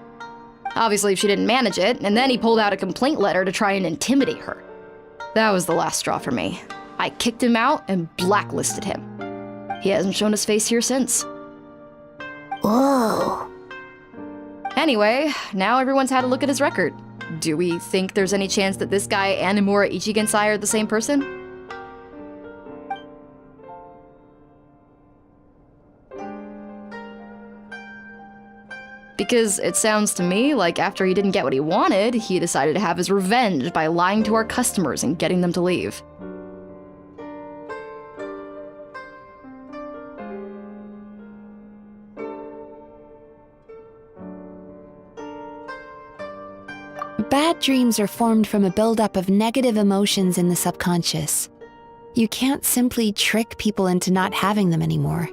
Obviously, she didn't manage it, and then he pulled out a complaint letter to try and intimidate her. That was the last straw for me. I kicked him out and blacklisted him. He hasn't shown his face here since. Whoa. Anyway, now everyone's had a look at his record. Do we think there's any chance that this guy and Nomura Ichigensai are the same person? Because it sounds to me like after he didn't get what he wanted, he decided to have his revenge by lying to our customers and getting them to leave. Bad dreams are formed from a buildup of negative emotions in the subconscious. You can't simply trick people into not having them anymore.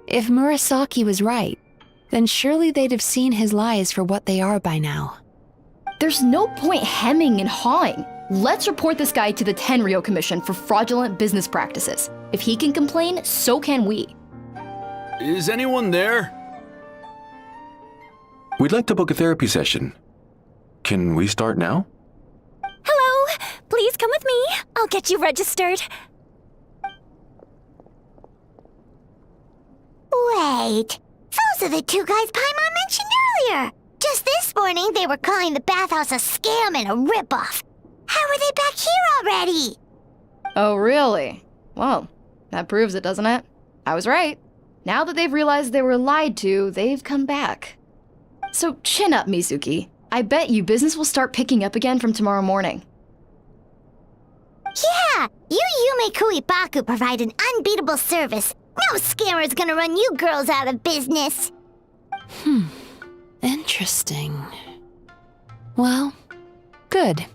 If Murasaki was right, then surely they'd have seen his lies for what they are by now. There's no point hemming and hawing. Let's report this guy to the Tenryo Commission for fraudulent business practices. If he can complain, so can we. Is anyone there? We'd like to book a therapy session. Can we start now? Hello! Please come with me. I'll get you registered. Wait, those are the two guys Paimon mentioned earlier. Just this morning, they were calling the bathhouse a scam and a ripoff. How are they back here already? Oh, really? Well, that proves it, doesn't it? I was right. Now that they've realized they were lied to, they've come back. So chin up, Mizuki. I bet you business will start picking up again from tomorrow morning. Yeah, you Yume Kuibaku provide an unbeatable service. No scammer's gonna run you girls out of business. Interesting. Well, good.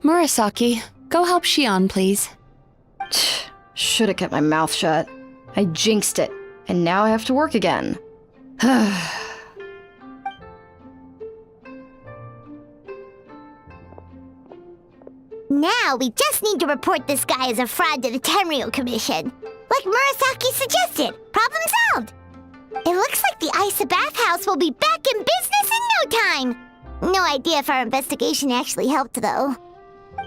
Murasaki, go help Shion, please. Should've kept my mouth shut. I jinxed it, and now I have to work again. Now we just need to report this guy as a fraud to the Tenryo Commission. Like Murasaki suggested. Problem solved. It looks like the Isa bathhouse will be back in business in no time. No idea if our investigation actually helped, though.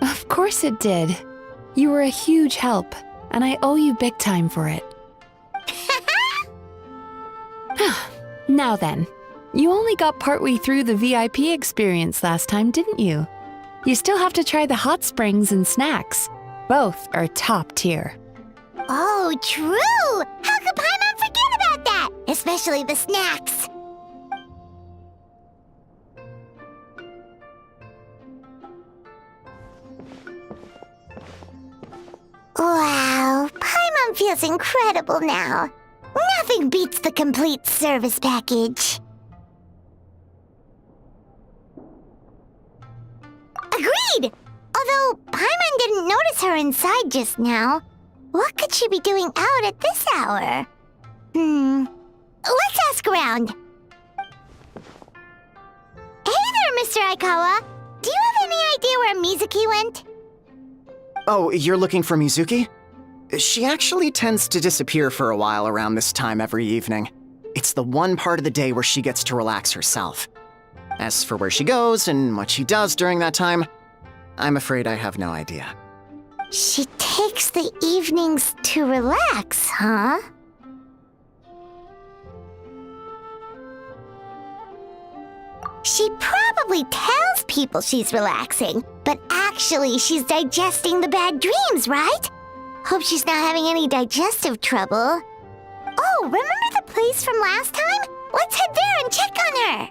Of course it did. You were a huge help, and I owe you big time for it. Now then, you only got partway through the VIP experience last time, didn't you? You still have to try the hot springs and snacks. Both are top tier. Oh, true! How could Paimon forget about that? Especially the snacks. Wow, Paimon feels incredible now. Nothing beats the complete service package. Agreed! Although Paimon didn't notice her inside just now. What could she be doing out at this hour? Let's ask around. Hey there, Mr. Aikawa. Do you have any idea where Mizuki went? Oh, you're looking for Mizuki? She actually tends to disappear for a while around this time every evening. It's the one part of the day where she gets to relax herself. As for where she goes and what she does during that time, I'm afraid I have no idea. She takes the evenings to relax, huh? She probably tells people she's relaxing, but actually she's digesting the bad dreams, right? Hope she's not having any digestive trouble. Oh, remember the place from last time? Let's head there and check on her.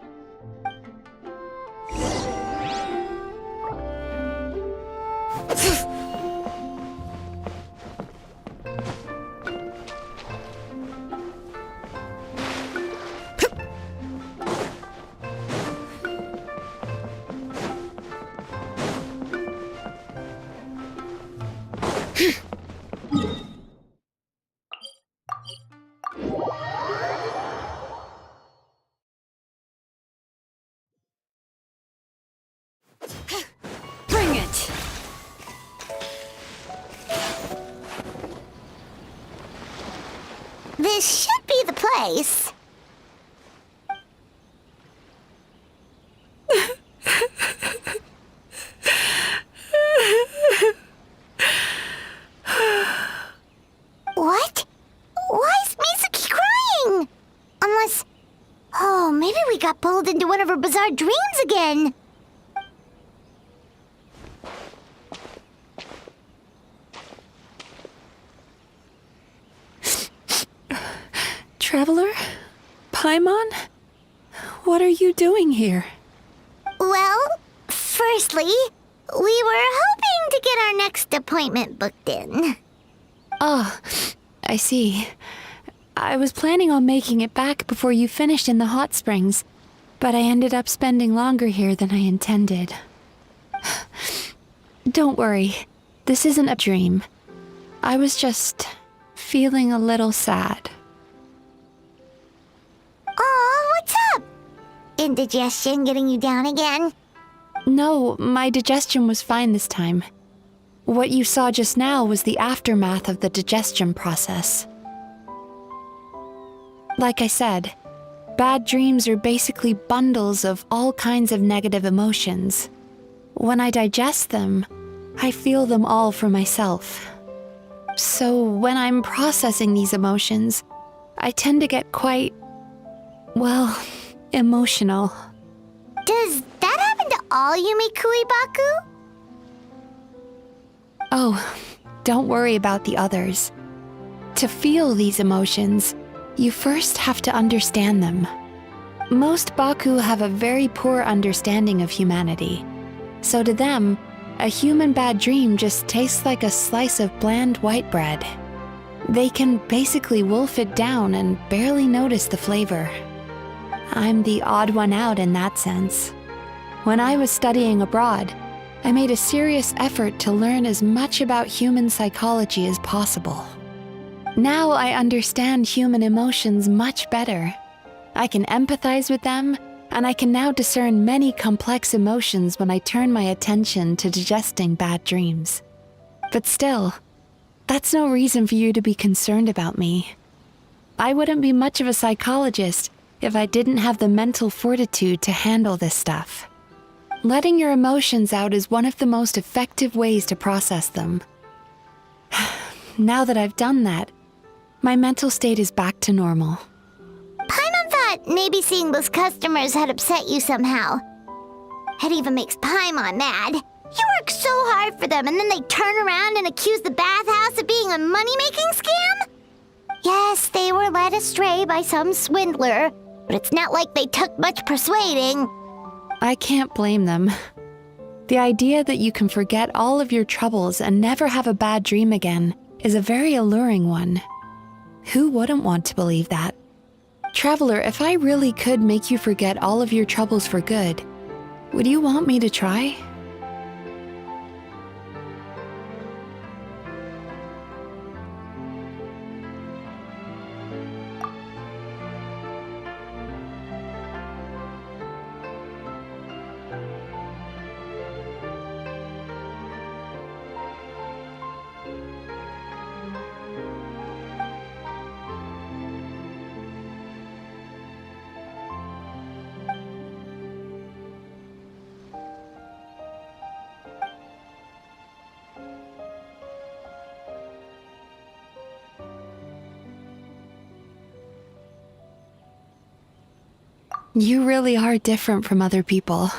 Bring it! This should be the place. What? Why is Mizuki crying? Unless... Oh, maybe we got pulled into one of her bizarre dreams again. Traveler? Paimon? What are you doing here? Well, firstly, we were hoping to get our next appointment booked in. Oh, I see. I was planning on making it back before you finished in the hot springs, but I ended up spending longer here than I intended. Don't worry, this isn't a dream. I was just feeling a little sad. Oh, what's up? Indigestion getting you down again? No, my digestion was fine this time. What you saw just now was the aftermath of the digestion process. Like I said, bad dreams are basically bundles of all kinds of negative emotions. When I digest them, I feel them all for myself. So when I'm processing these emotions, I tend to get quite, well, emotional. Does that happen to all Yumikui Baku? Oh, don't worry about the others. To feel these emotions, you first have to understand them. Most Baku have a very poor understanding of humanity. So to them, a human bad dream just tastes like a slice of bland white bread. They can basically wolf it down and barely notice the flavor. I'm the odd one out in that sense. When I was studying abroad, I made a serious effort to learn as much about human psychology as possible. Now I understand human emotions much better. I can empathize with them, and I can now discern many complex emotions when I turn my attention to digesting bad dreams. But still, that's no reason for you to be concerned about me. I wouldn't be much of a psychologist if I didn't have the mental fortitude to handle this stuff. Letting your emotions out is one of the most effective ways to process them. Now that I've done that, my mental state is back to normal. Paimon thought maybe seeing those customers had upset you somehow. It even makes Paimon mad. You work so hard for them and then they turn around and accuse the bathhouse of being a money-making scam? Yes, they were led astray by some swindler, but it's not like they took much persuading. I can't blame them. The idea that you can forget all of your troubles and never have a bad dream again is a very alluring one. Who wouldn't want to believe that? Traveler, if I really could make you forget all of your troubles for good, would you want me to try? You really are different from other people.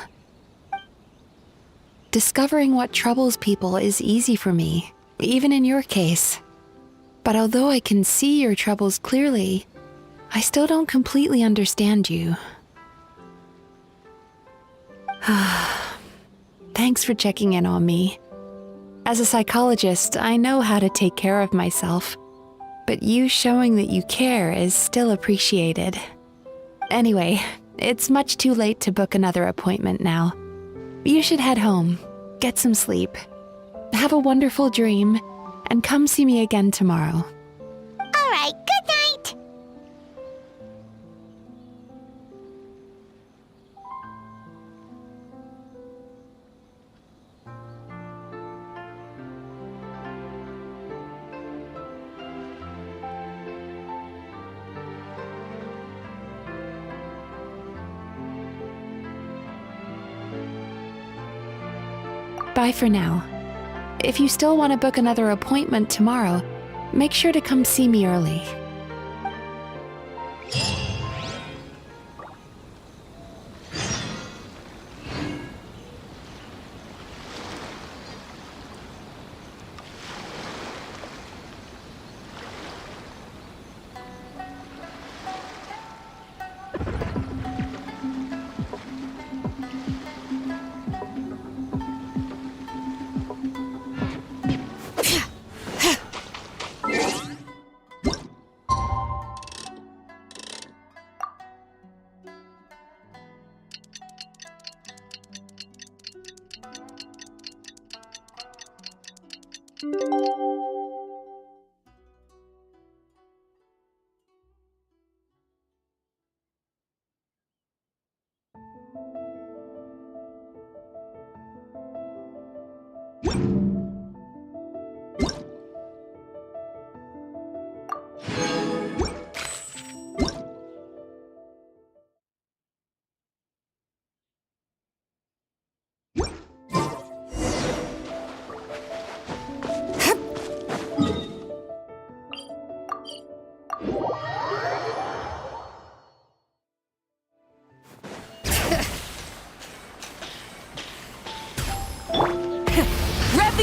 Discovering what troubles people is easy for me, even in your case. But although I can see your troubles clearly, I still don't completely understand you. Thanks for checking in on me. As a psychologist, I know how to take care of myself, but you showing that you care is still appreciated. Anyway, it's much too late to book another appointment now. You should head home, get some sleep, have a wonderful dream, and come see me again tomorrow. All right, good night. Bye for now. If you still want to book another appointment tomorrow, make sure to come see me early.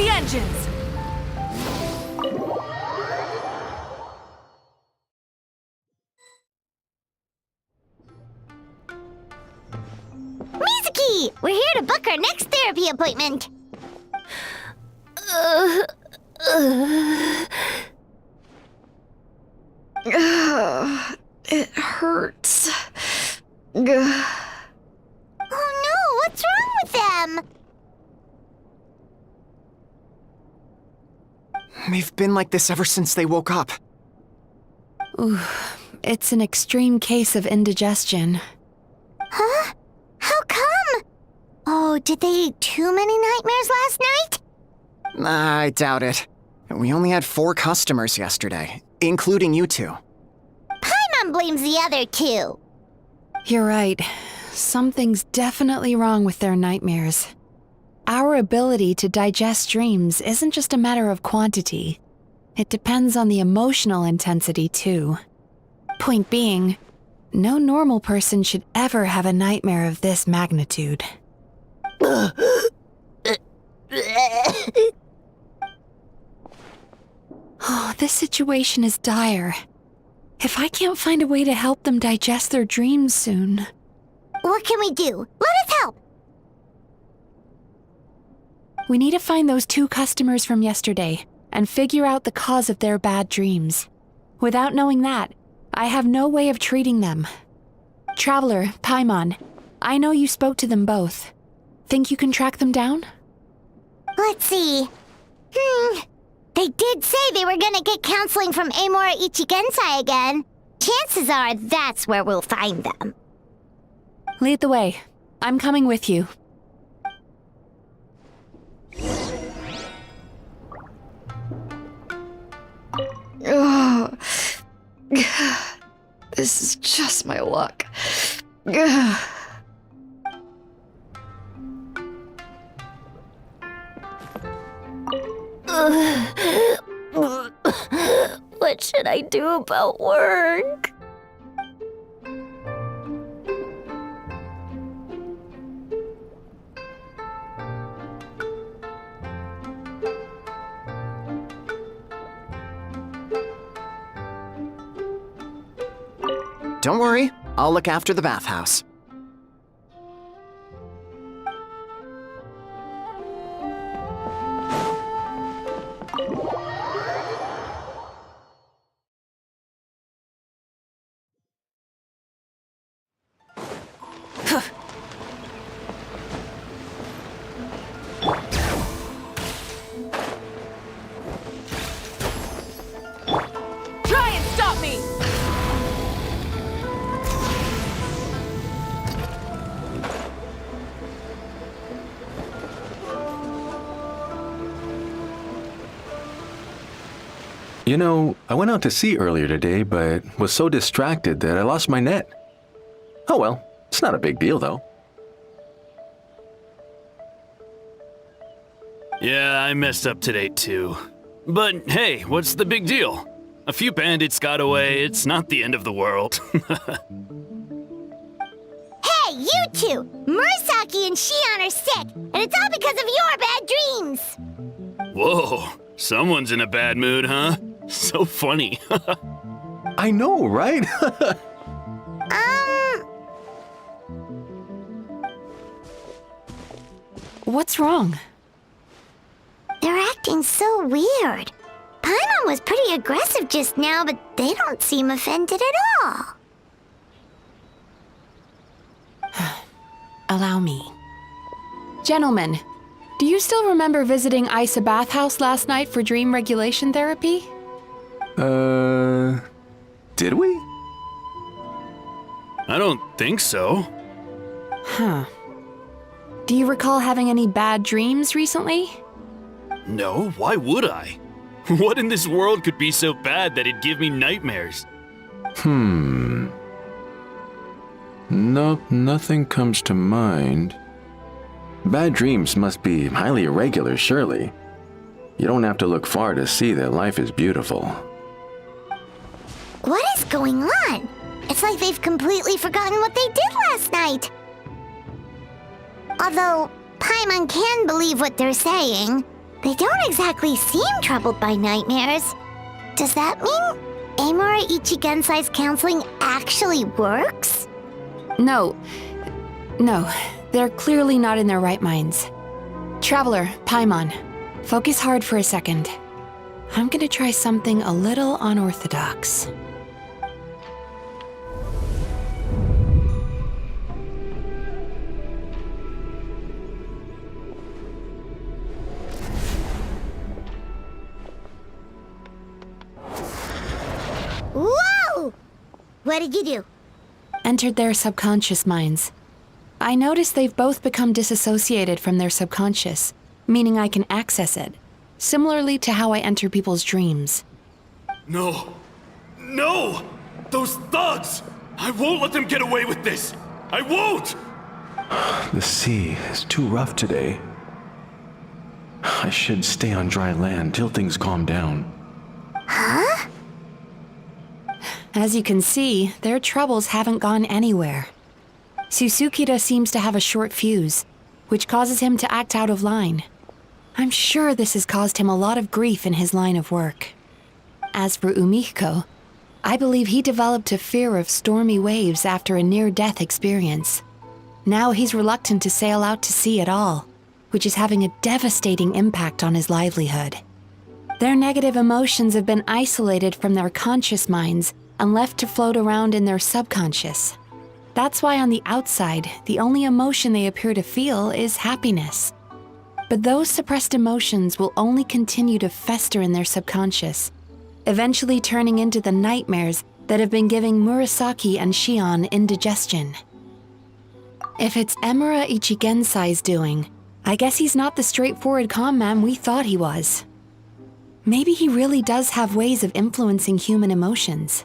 the engines! Mizuki! We're here to book our next therapy appointment. It hurts. Oh no, what's wrong with them? They've been like this ever since they woke up. Ooh, it's an extreme case of indigestion. Huh? How come? Oh, did they eat too many nightmares last night? I doubt it. We only had 4 customers yesterday, including you two. Paimon blames the other 2. You're right. Something's definitely wrong with their nightmares. Our ability to digest dreams isn't just a matter of quantity. It depends on the emotional intensity, too. Point being, no normal person should ever have a nightmare of this magnitude. Oh, this situation is dire. If I can't find a way to help them digest their dreams soon... What can we do? Let us help! We need to find those 2 customers from yesterday and figure out the cause of their bad dreams. Without knowing that, I have no way of treating them. Traveler, Paimon, I know you spoke to them both. Think you can track them down? Let's see. They did say they were gonna get counseling from Amora Ichigensai again. Chances are that's where we'll find them. Lead the way. I'm coming with you. Ugh. This is just my luck. What should I do about work? Don't worry, I'll look after the bathhouse. Try and stop me! You know, I went out to sea earlier today, but was so distracted that I lost my net. Oh well, it's not a big deal though. Yeah, I messed up today too. But hey, what's the big deal? A few bandits got away, it's not the end of the world. Hey, you 2! Murasaki and Shion are sick, and it's all because of your bad dreams! Whoa, someone's in a bad mood, huh? So funny. I know, right? What's wrong? They're acting so weird. Paimon was pretty aggressive just now, but they don't seem offended at all. Allow me. Gentlemen, do you still remember visiting Isa Bathhouse last night for dream regulation therapy? Did we? I don't think so. Huh. Do you recall having any bad dreams recently? No, why would I? What in this world could be so bad that it'd give me nightmares? Nope, nothing comes to mind. Bad dreams must be highly irregular, surely. You don't have to look far to see that life is beautiful. What is going on? It's like they've completely forgotten what they did last night. Although, Paimon can believe what they're saying. They don't exactly seem troubled by nightmares. Does that mean Amura Ichigensai's counseling actually works? No. No, they're clearly not in their right minds. Traveler, Paimon, focus hard for a second. I'm gonna try something a little unorthodox. Whoa! What did you do? Entered their subconscious minds. I noticed they've both become disassociated from their subconscious, meaning I can access it, similarly to how I enter people's dreams. No! No! Those thugs! I won't let them get away with this! I won't! The sea is too rough today. I should stay on dry land till things calm down. Huh? As you can see, their troubles haven't gone anywhere. Susukida seems to have a short fuse, which causes him to act out of line. I'm sure this has caused him a lot of grief in his line of work. As for Umiko, I believe he developed a fear of stormy waves after a near-death experience. Now he's reluctant to sail out to sea at all, which is having a devastating impact on his livelihood. Their negative emotions have been isolated from their conscious minds and left to float around in their subconscious. That's why on the outside, the only emotion they appear to feel is happiness. But those suppressed emotions will only continue to fester in their subconscious, eventually turning into the nightmares that have been giving Murasaki and Shion indigestion. If it's Emura Ichigensai's doing, I guess he's not the straightforward calm man we thought he was. Maybe he really does have ways of influencing human emotions.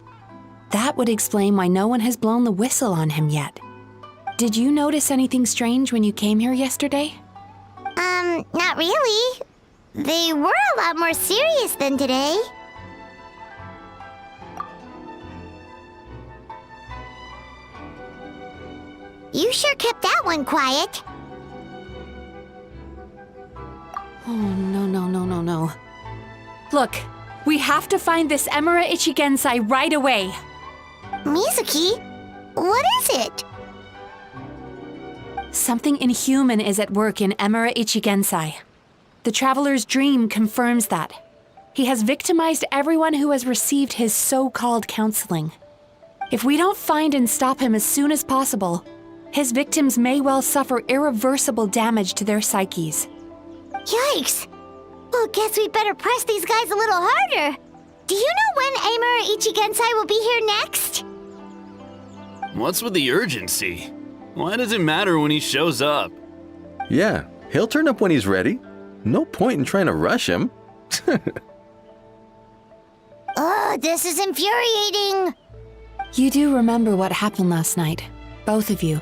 That would explain why no one has blown the whistle on him yet. Did you notice anything strange when you came here yesterday? Not really. They were a lot more serious than today. You sure kept that one quiet. Oh, no. Look, we have to find this Emura Ichigensai right away. Mizuki, what is it? Something inhuman is at work in Emura Ichigensai. The Traveler's dream confirms that. He has victimized everyone who has received his so-called counseling. If we don't find and stop him as soon as possible, his victims may well suffer irreversible damage to their psyches. Yikes! Well, guess we better press these guys a little harder. Do you know when Amura Ichigensai will be here next? What's with the urgency? Why does it matter when he shows up? Yeah, he'll turn up when he's ready. No point in trying to rush him. Ugh, this is infuriating. You do remember what happened last night, both of you.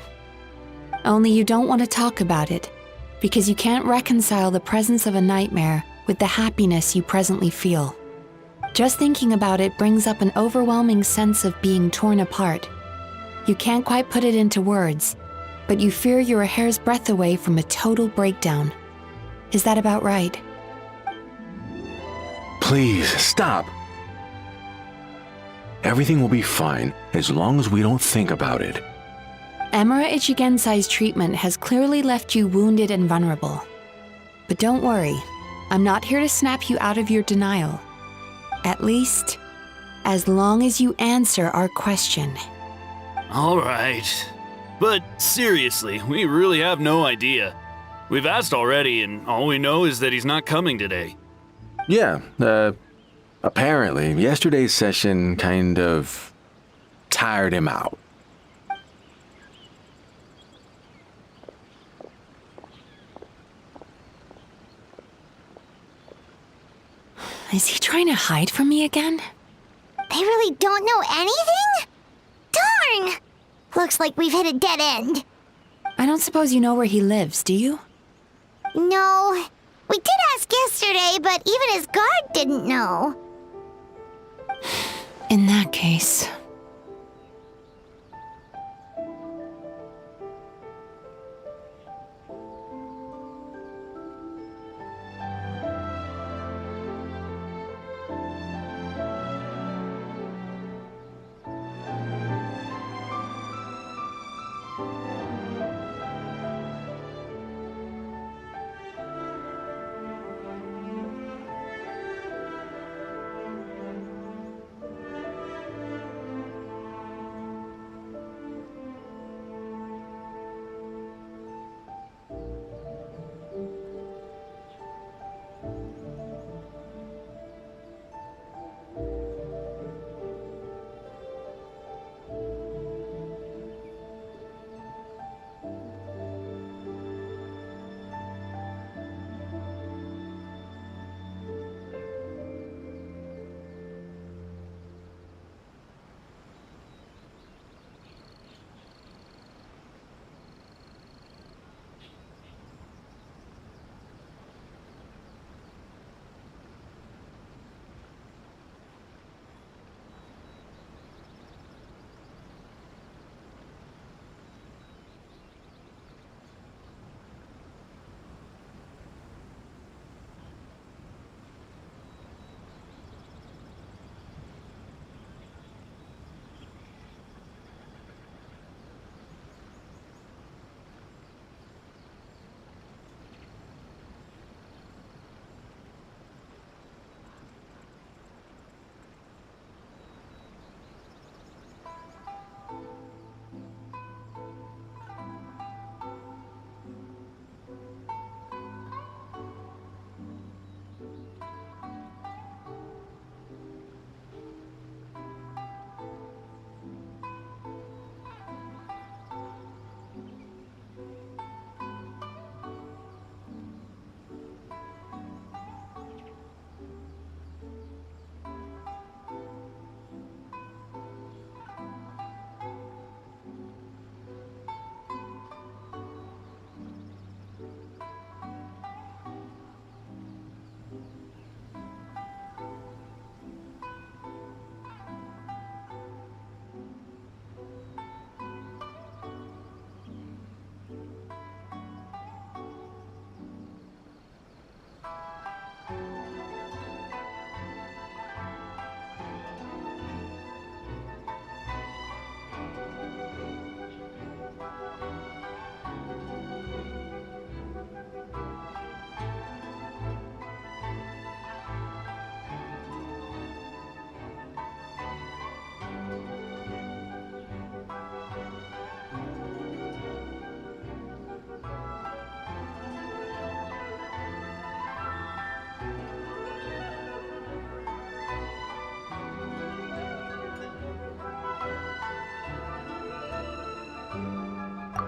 Only you don't want to talk about it, because you can't reconcile the presence of a nightmare with the happiness you presently feel. Just thinking about it brings up an overwhelming sense of being torn apart. You can't quite put it into words, but you fear you're a hair's breadth away from a total breakdown. Is that about right? Please, stop. Everything will be fine as long as we don't think about it. Emura Ichigensai's treatment has clearly left you wounded and vulnerable. But don't worry, I'm not here to snap you out of your denial. At least, as long as you answer our question. All right. But seriously, we really have no idea. We've asked already, and all we know is that he's not coming today. Yeah, apparently, yesterday's session kind of tired him out. Is he trying to hide from me again? They really don't know anything? Darn! Looks like we've hit a dead end. I don't suppose you know where he lives, do you? No. We did ask yesterday, but even his guard didn't know. In that case...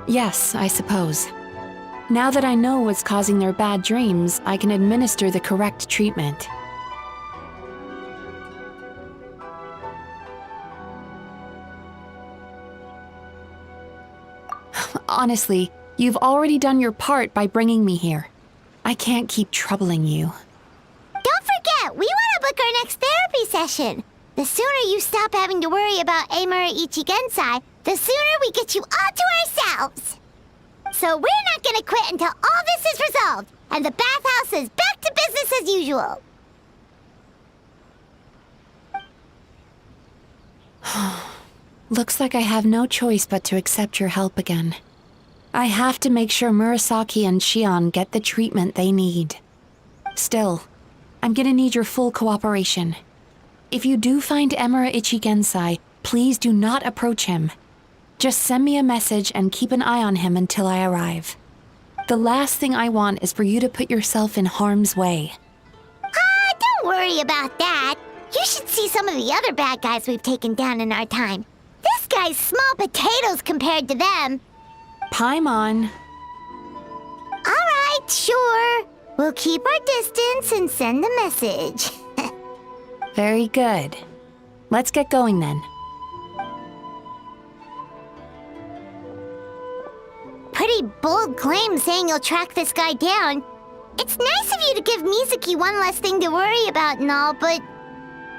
Yes, I suppose. Now that I know what's causing their bad dreams, I can administer the correct treatment. Honestly, you've already done your part by bringing me here. I can't keep troubling you. Don't forget, we want to book our next therapy session. The sooner you stop having to worry about Amura Ichigensai, the sooner we get you all to ourselves. So we're not gonna quit until all this is resolved, and the bathhouse is back to business as usual. Looks like I have no choice but to accept your help again. I have to make sure Murasaki and Shion get the treatment they need. Still, I'm gonna need your full cooperation. If you do find Emura Ichigensai, please do not approach him. Just send me a message and keep an eye on him until I arrive. The last thing I want is for you to put yourself in harm's way. Don't worry about that. You should see some of the other bad guys we've taken down in our time. This guy's small potatoes compared to them. Paimon. All right, sure. We'll keep our distance and send the message. Very good. Let's get going then. Pretty bold claim saying you'll track this guy down. It's nice of you to give Mizuki one less thing to worry about and all, but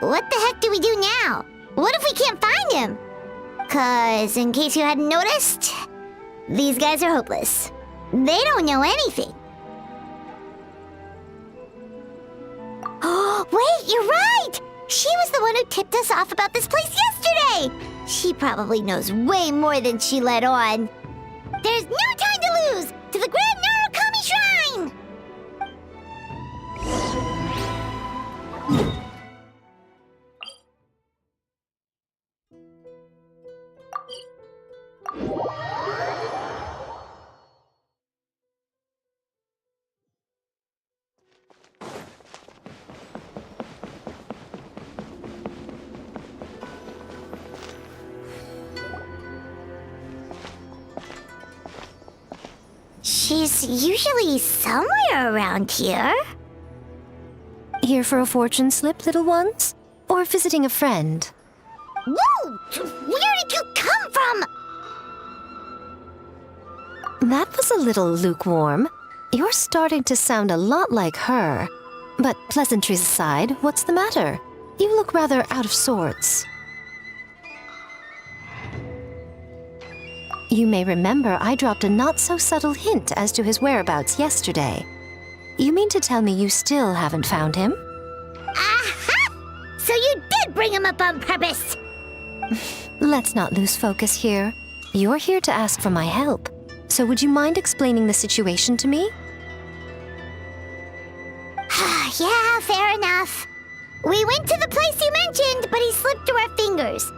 what the heck do we do now? What if we can't find him? 'Cause in case you hadn't noticed, these guys are hopeless. They don't know anything. Oh, wait, you're right! She was the one who tipped us off about this place yesterday! She probably knows way more than she let on. There's no time to lose! To the Grand Narukami Shrine! She's usually somewhere around here. Here for a fortune slip, little ones? Or visiting a friend? Whoa! Where did you come from? That was a little lukewarm. You're starting to sound a lot like her. But pleasantries aside, what's the matter? You look rather out of sorts. You may remember I dropped a not-so-subtle hint as to his whereabouts yesterday. You mean to tell me you still haven't found him? Aha! So you did bring him up on purpose! Let's not lose focus here. You're here to ask for my help. So would you mind explaining the situation to me? Yeah, fair enough. We went to the place you mentioned, but he slipped through our fingers.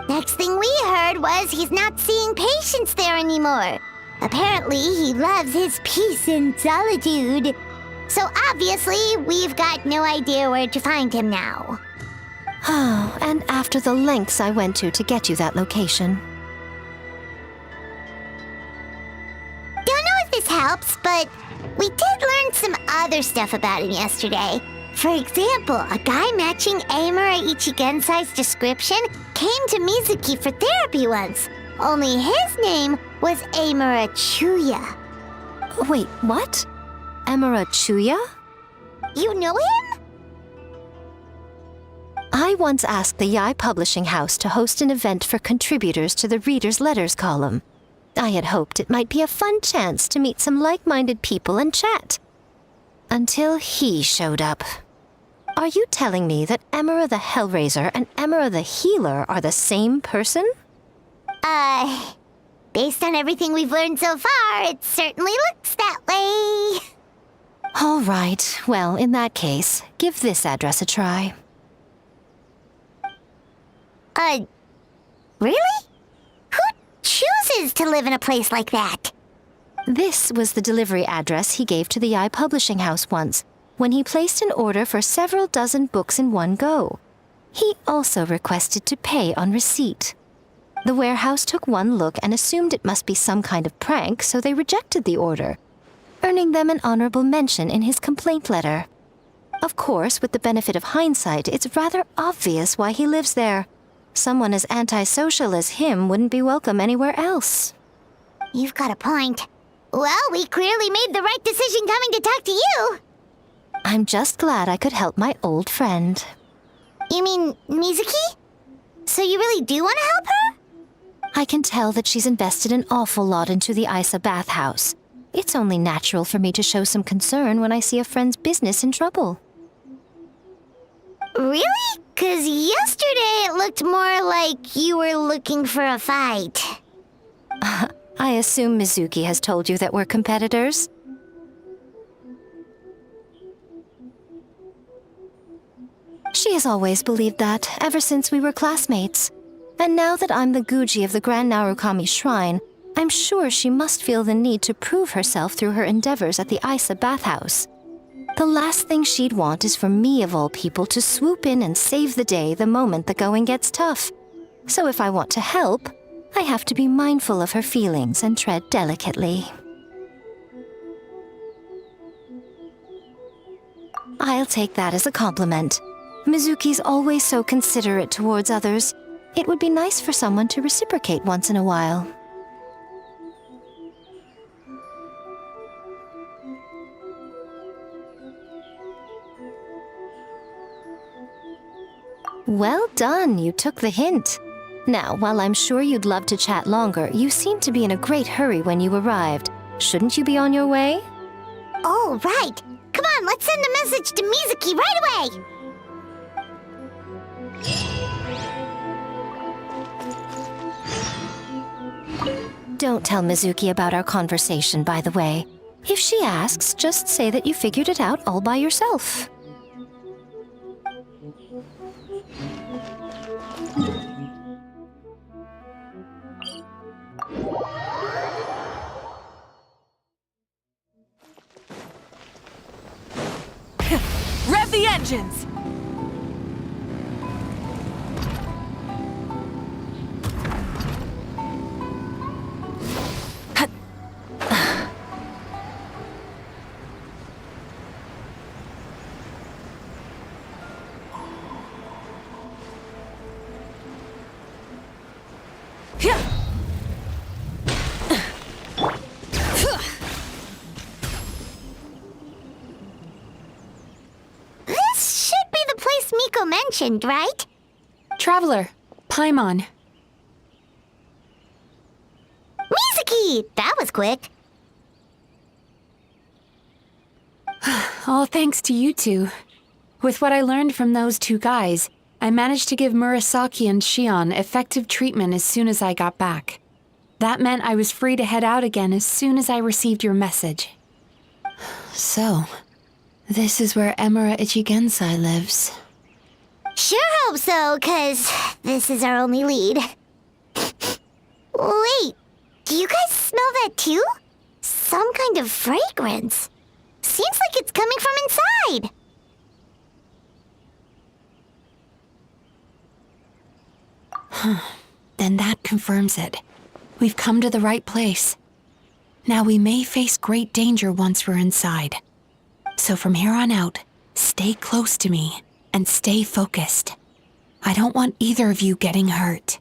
Next thing we heard was he's not seeing patients there anymore. Apparently, he loves his peace and solitude. So obviously, we've got no idea where to find him now. Oh, and after the lengths I went to get you that location. Don't know if this helps, but we did learn some other stuff about him yesterday. For example, a guy matching Amura Ichigensai's description came to Mizuki for therapy once. Only his name was Amura Chuya. Wait, what? Amura Chuya? You know him? I once asked the Yai Publishing House to host an event for contributors to the Reader's Letters column. I had hoped it might be a fun chance to meet some like-minded people and chat. Until he showed up. Are you telling me that Emura the Hellraiser and Emura the Healer are the same person? Based on everything we've learned so far, it certainly looks that way. All right, well, in that case, give this address a try. Really? Who chooses to live in a place like that? This was the delivery address he gave to the Yai Publishing House once, when he placed an order for several dozen books in one go. He also requested to pay on receipt. The warehouse took one look and assumed it must be some kind of prank, so they rejected the order, earning them an honorable mention in his complaint letter. Of course, with the benefit of hindsight, it's rather obvious why he lives there. Someone as antisocial as him wouldn't be welcome anywhere else. You've got a point. Well, we clearly made the right decision coming to talk to you. I'm just glad I could help my old friend. You mean Mizuki? So you really do want to help her? I can tell that she's invested an awful lot into the Isa bathhouse. It's only natural for me to show some concern when I see a friend's business in trouble. Really? 'Cause yesterday it looked more like you were looking for a fight. I assume Mizuki has told you that we're competitors? She has always believed that, ever since we were classmates. And now that I'm the Guji of the Grand Narukami Shrine, I'm sure she must feel the need to prove herself through her endeavors at the Isa bathhouse. The last thing she'd want is for me, of all people, to swoop in and save the day the moment the going gets tough. So if I want to help, I have to be mindful of her feelings and tread delicately. I'll take that as a compliment. Mizuki's always so considerate towards others. It would be nice for someone to reciprocate once in a while. Well done, you took the hint. Now, while I'm sure you'd love to chat longer, you seemed to be in a great hurry when you arrived. Shouldn't you be on your way? Oh, right. Come on, let's send a message to Mizuki right away. Don't tell Mizuki about our conversation, by the way. If she asks, just say that you figured it out all by yourself. Rev the engines! This should be the place Miko mentioned, right? Traveler, Paimon. Mizuki! That was quick. All thanks to you two. With what I learned from those two guys, I managed to give Murasaki and Shion effective treatment as soon as I got back. That meant I was free to head out again as soon as I received your message. So, this is where Emura Ichigensai lives. Sure hope so, 'cause this is our only lead. Wait, do you guys smell that too? Some kind of fragrance. Seems like it's coming from inside. Then that confirms it. We've come to the right place. Now we may face great danger once we're inside. So from here on out, stay close to me and stay focused. I don't want either of you getting hurt.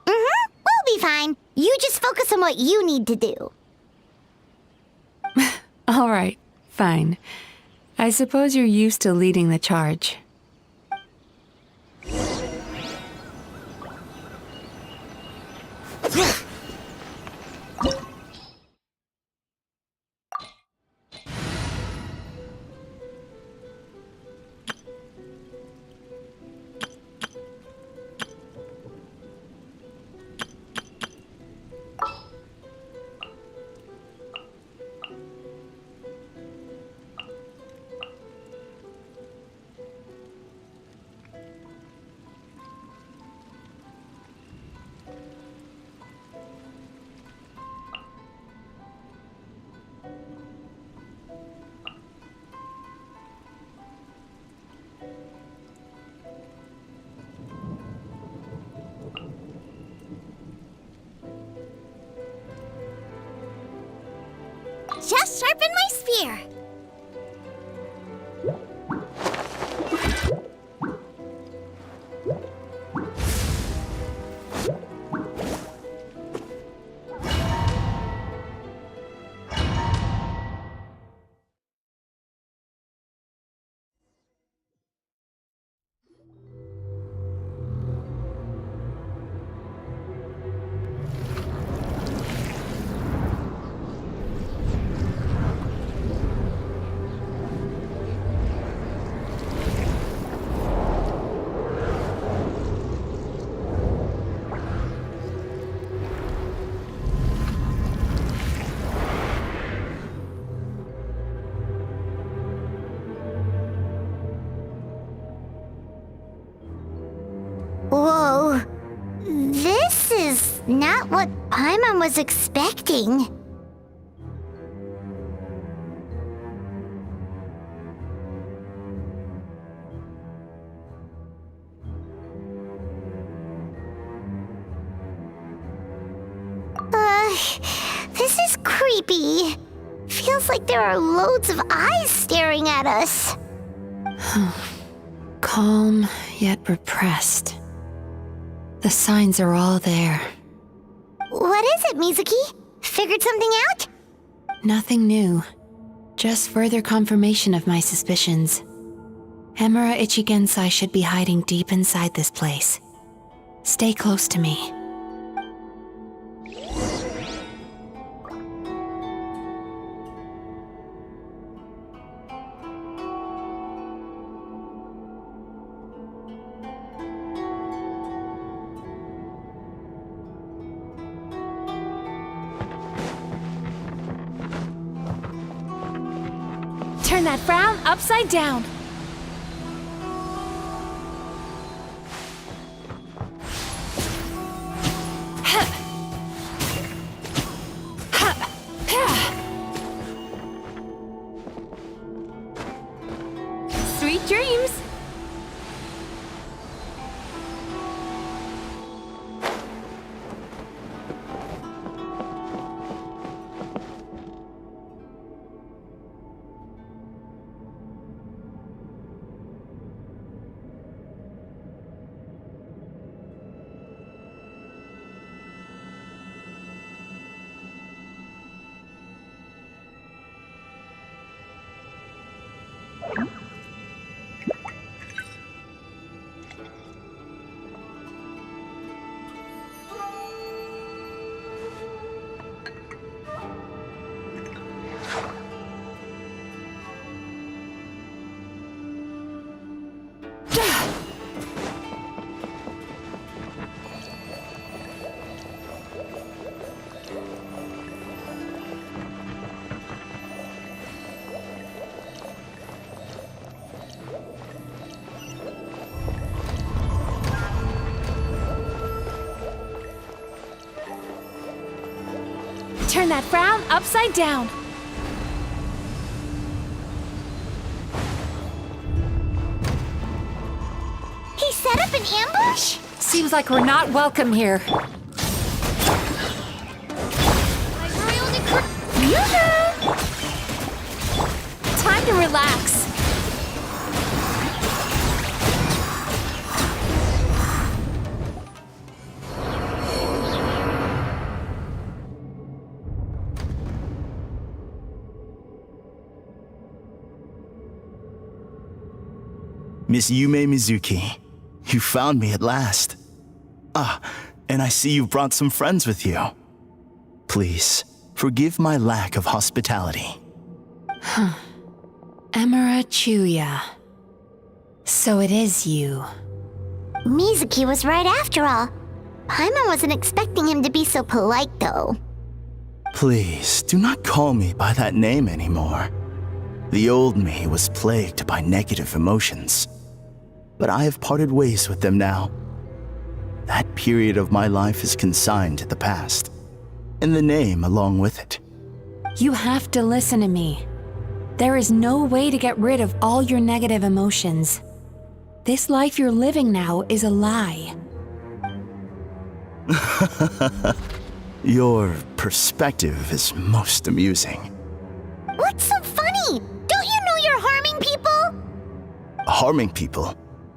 We'll be fine. You just focus on what you need to do. All right, fine. I suppose you're used to leading the charge. here. Whoa. This is not what Paimon was expecting. This is creepy. Feels like there are loads of eyes staring at us. Calm, yet repressed. The signs are all there. What is it, Mizuki? Figured something out? Nothing new. Just further confirmation of my suspicions. Emura Ichigensai should be hiding deep inside this place. Stay close to me. Turn that frown upside down. Sweet dreams. Turn that frown upside down. He set up an ambush? Seems like we're not welcome here. Time to relax. Miss Yume Mizuki, you found me at last. Ah, and I see you've brought some friends with you. Please, forgive my lack of hospitality. Emura Chuya. So it is you. Mizuki was right after all. Paimon wasn't expecting him to be so polite, though. Please, do not call me by that name anymore. The old me was plagued by negative emotions, but I have parted ways with them now. That period of my life is consigned to the past, and the name along with it. You have to listen to me. There is no way to get rid of all your negative emotions. This life you're living now is a lie. Your perspective is most amusing. What's so funny Harming people,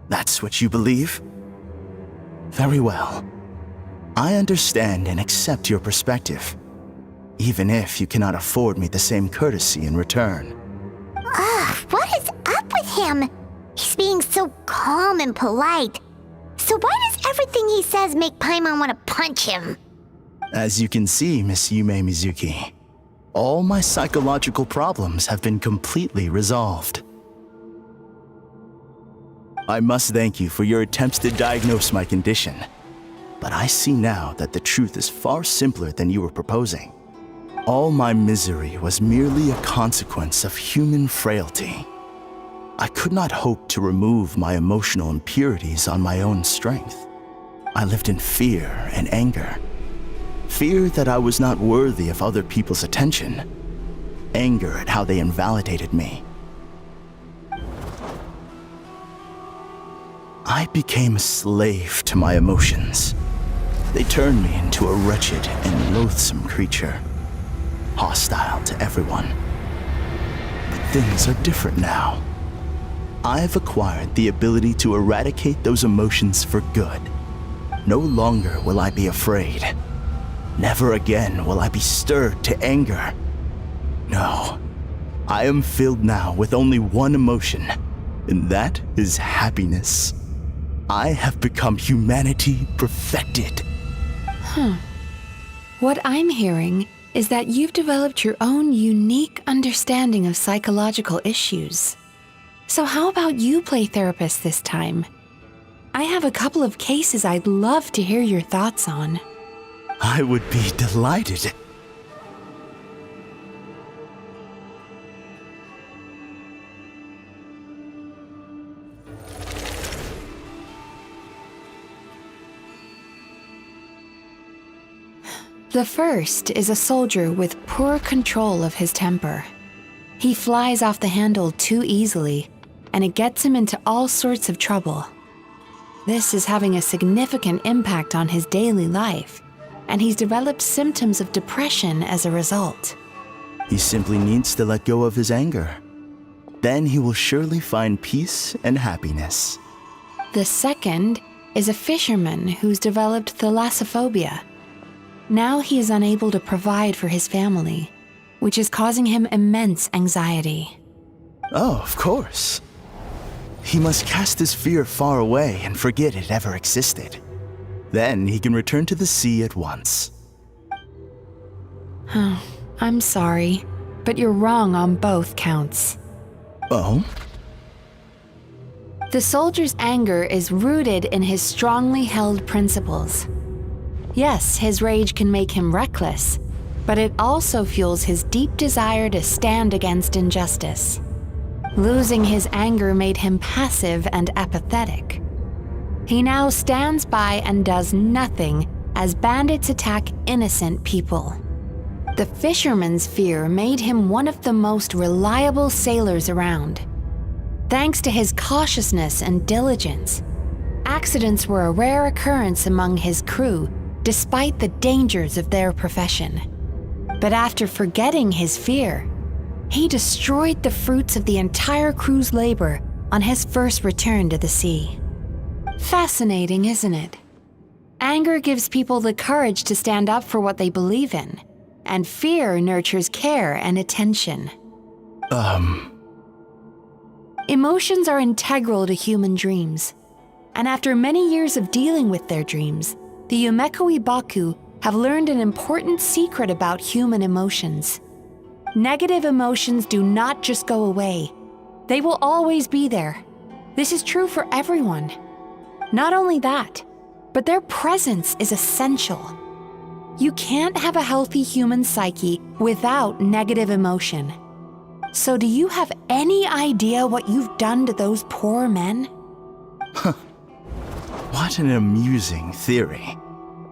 that's what you believe? Very well. I understand and accept your perspective, even if you cannot afford me the same courtesy in return. Ugh, what is up with him? He's being so calm and polite. So why does everything he says make Paimon want to punch him? As you can see, Miss Yume Mizuki, all my psychological problems have been completely resolved. I must thank you for your attempts to diagnose my condition, but I see now that the truth is far simpler than you were proposing. All my misery was merely a consequence of human frailty. I could not hope to remove my emotional impurities on my own strength. I lived in fear and anger. Fear that I was not worthy of other people's attention. Anger at how they invalidated me. I became a slave to my emotions. They turned me into a wretched and loathsome creature, hostile to everyone. But things are different now. I've acquired the ability to eradicate those emotions for good. No longer will I be afraid. Never again will I be stirred to anger. No, I am filled now with only one emotion, and that is happiness. I have become humanity perfected. What I'm hearing is that you've developed your own unique understanding of psychological issues. So how about you play therapist this time? I have a couple of cases I'd love to hear your thoughts on. I would be delighted. The first is a soldier with poor control of his temper. He flies off the handle too easily, and it gets him into all sorts of trouble. This is having a significant impact on his daily life, and he's developed symptoms of depression as a result. He simply needs to let go of his anger. Then he will surely find peace and happiness. The second is a fisherman who's developed thalassophobia. Now he is unable to provide for his family, which is causing him immense anxiety. Oh, of course. He must cast his fear far away and forget it ever existed. Then he can return to the sea at once. Oh, I'm sorry, but you're wrong on both counts. Oh? The soldier's anger is rooted in his strongly held principles. Yes, his rage can make him reckless, but it also fuels his deep desire to stand against injustice. Losing his anger made him passive and apathetic. He now stands by and does nothing as bandits attack innocent people. The fisherman's fear made him one of the most reliable sailors around. Thanks to his cautiousness and diligence, accidents were a rare occurrence among his crew despite the dangers of their profession. But after forgetting his fear, he destroyed the fruits of the entire crew's labor on his first return to the sea. Fascinating, isn't it? Anger gives people the courage to stand up for what they believe in, and fear nurtures care and attention. Emotions are integral to human dreams, and after many years of dealing with their dreams, the Yumekoi Baku have learned an important secret about human emotions. Negative emotions do not just go away. They will always be there. This is true for everyone. Not only that, but their presence is essential. You can't have a healthy human psyche without negative emotion. So do you have any idea what you've done to those poor men? What an amusing theory.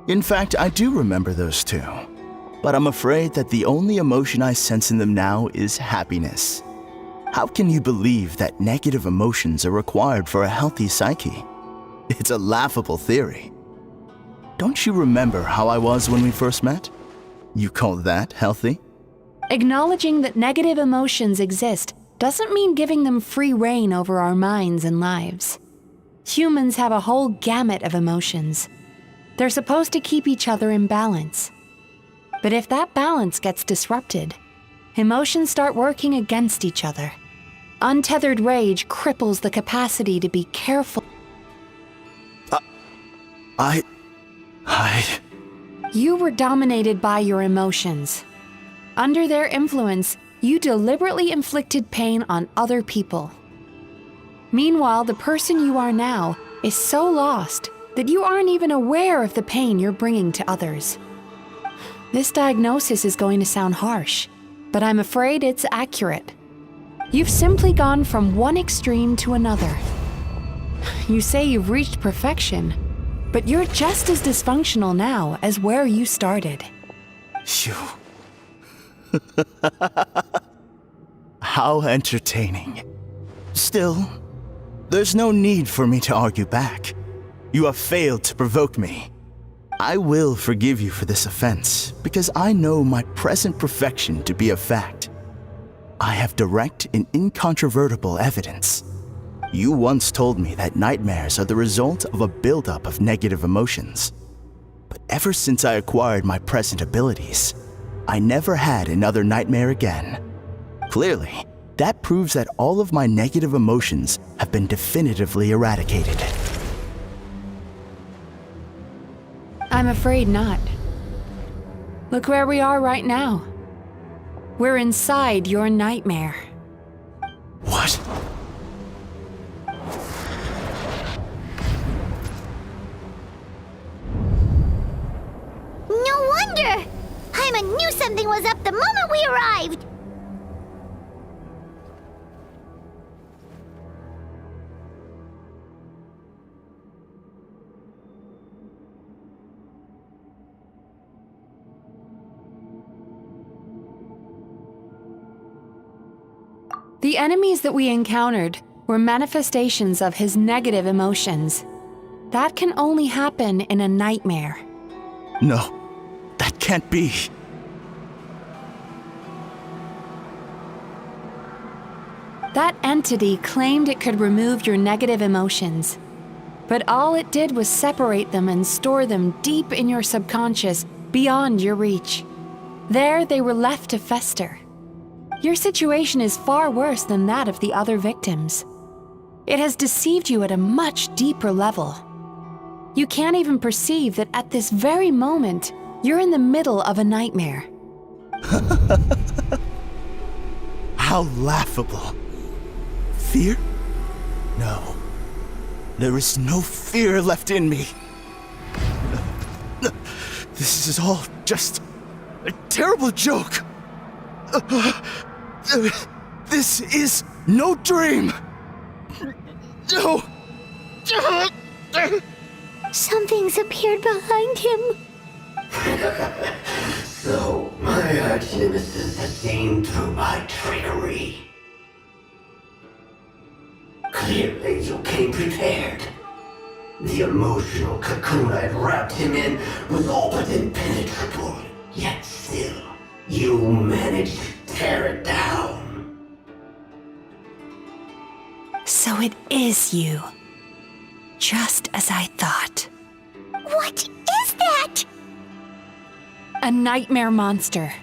In fact, I do remember those two. But I'm afraid that the only emotion I sense in them now is happiness. How can you believe that negative emotions are required for a healthy psyche? It's a laughable theory. Don't you remember how I was when we first met? You call that healthy? Acknowledging that negative emotions exist doesn't mean giving them free rein over our minds and lives. Humans have a whole gamut of emotions. They're supposed to keep each other in balance. But if that balance gets disrupted, emotions start working against each other. Untethered rage cripples the capacity to be careful. You were dominated by your emotions. Under their influence, you deliberately inflicted pain on other people. Meanwhile, the person you are now is so lost that you aren't even aware of the pain you're bringing to others. This diagnosis is going to sound harsh, but I'm afraid it's accurate. You've simply gone from one extreme to another. You say you've reached perfection, but you're just as dysfunctional now as where you started. You... How entertaining. Still, there's no need for me to argue back. You have failed to provoke me. I will forgive you for this offense, because I know my present perfection to be a fact. I have direct and incontrovertible evidence. You once told me that nightmares are the result of a buildup of negative emotions. But ever since I acquired my present abilities, I never had another nightmare again. Clearly, that proves that all of my negative emotions have been definitively eradicated. I'm afraid not. Look where we are right now. We're inside your nightmare. What? No wonder! Hyman knew something was up the moment we arrived! The enemies that we encountered were manifestations of his negative emotions. That can only happen in a nightmare. No, that can't be. That entity claimed it could remove your negative emotions, but all it did was separate them and store them deep in your subconscious, beyond your reach. There they were left to fester. Your situation is far worse than that of the other victims. It has deceived you at a much deeper level. You can't even perceive that at this very moment, you're in the middle of a nightmare. How laughable. Fear? No. There is no fear left in me. This is all just a terrible joke. This is no dream! No! Something's appeared behind him. So, my arch-nemesis has seen through my trickery. Clearly, you came prepared. The emotional cocoon I'd wrapped him in was all but impenetrable, yet still, you managed to tear it down. So it is you. Just as I thought. What is that? A nightmare monster.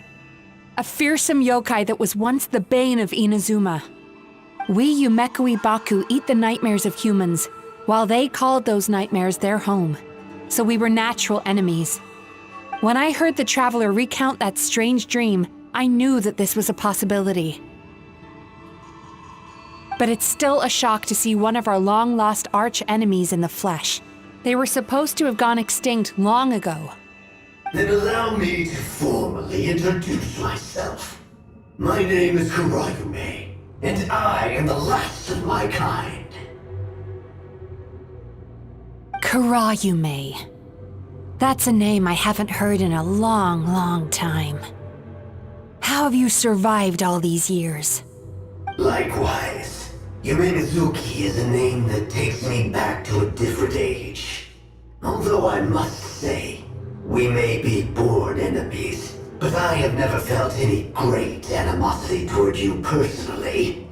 A fearsome yokai that was once the bane of Inazuma. We Yumekui Baku eat the nightmares of humans, while they called those nightmares their home. So we were natural enemies. When I heard the traveler recount that strange dream, I knew that this was a possibility. But it's still a shock to see one of our long-lost arch-enemies in the flesh. They were supposed to have gone extinct long ago. Then allow me to formally introduce myself. My name is Kurayume, and I am the last of my kind. Kurayume. That's a name I haven't heard in a long, long time. How have you survived all these years? Likewise. Yume Mizuki is a name that takes me back to a different age. Although I must say, we may be born enemies, but I have never felt any great animosity toward you personally.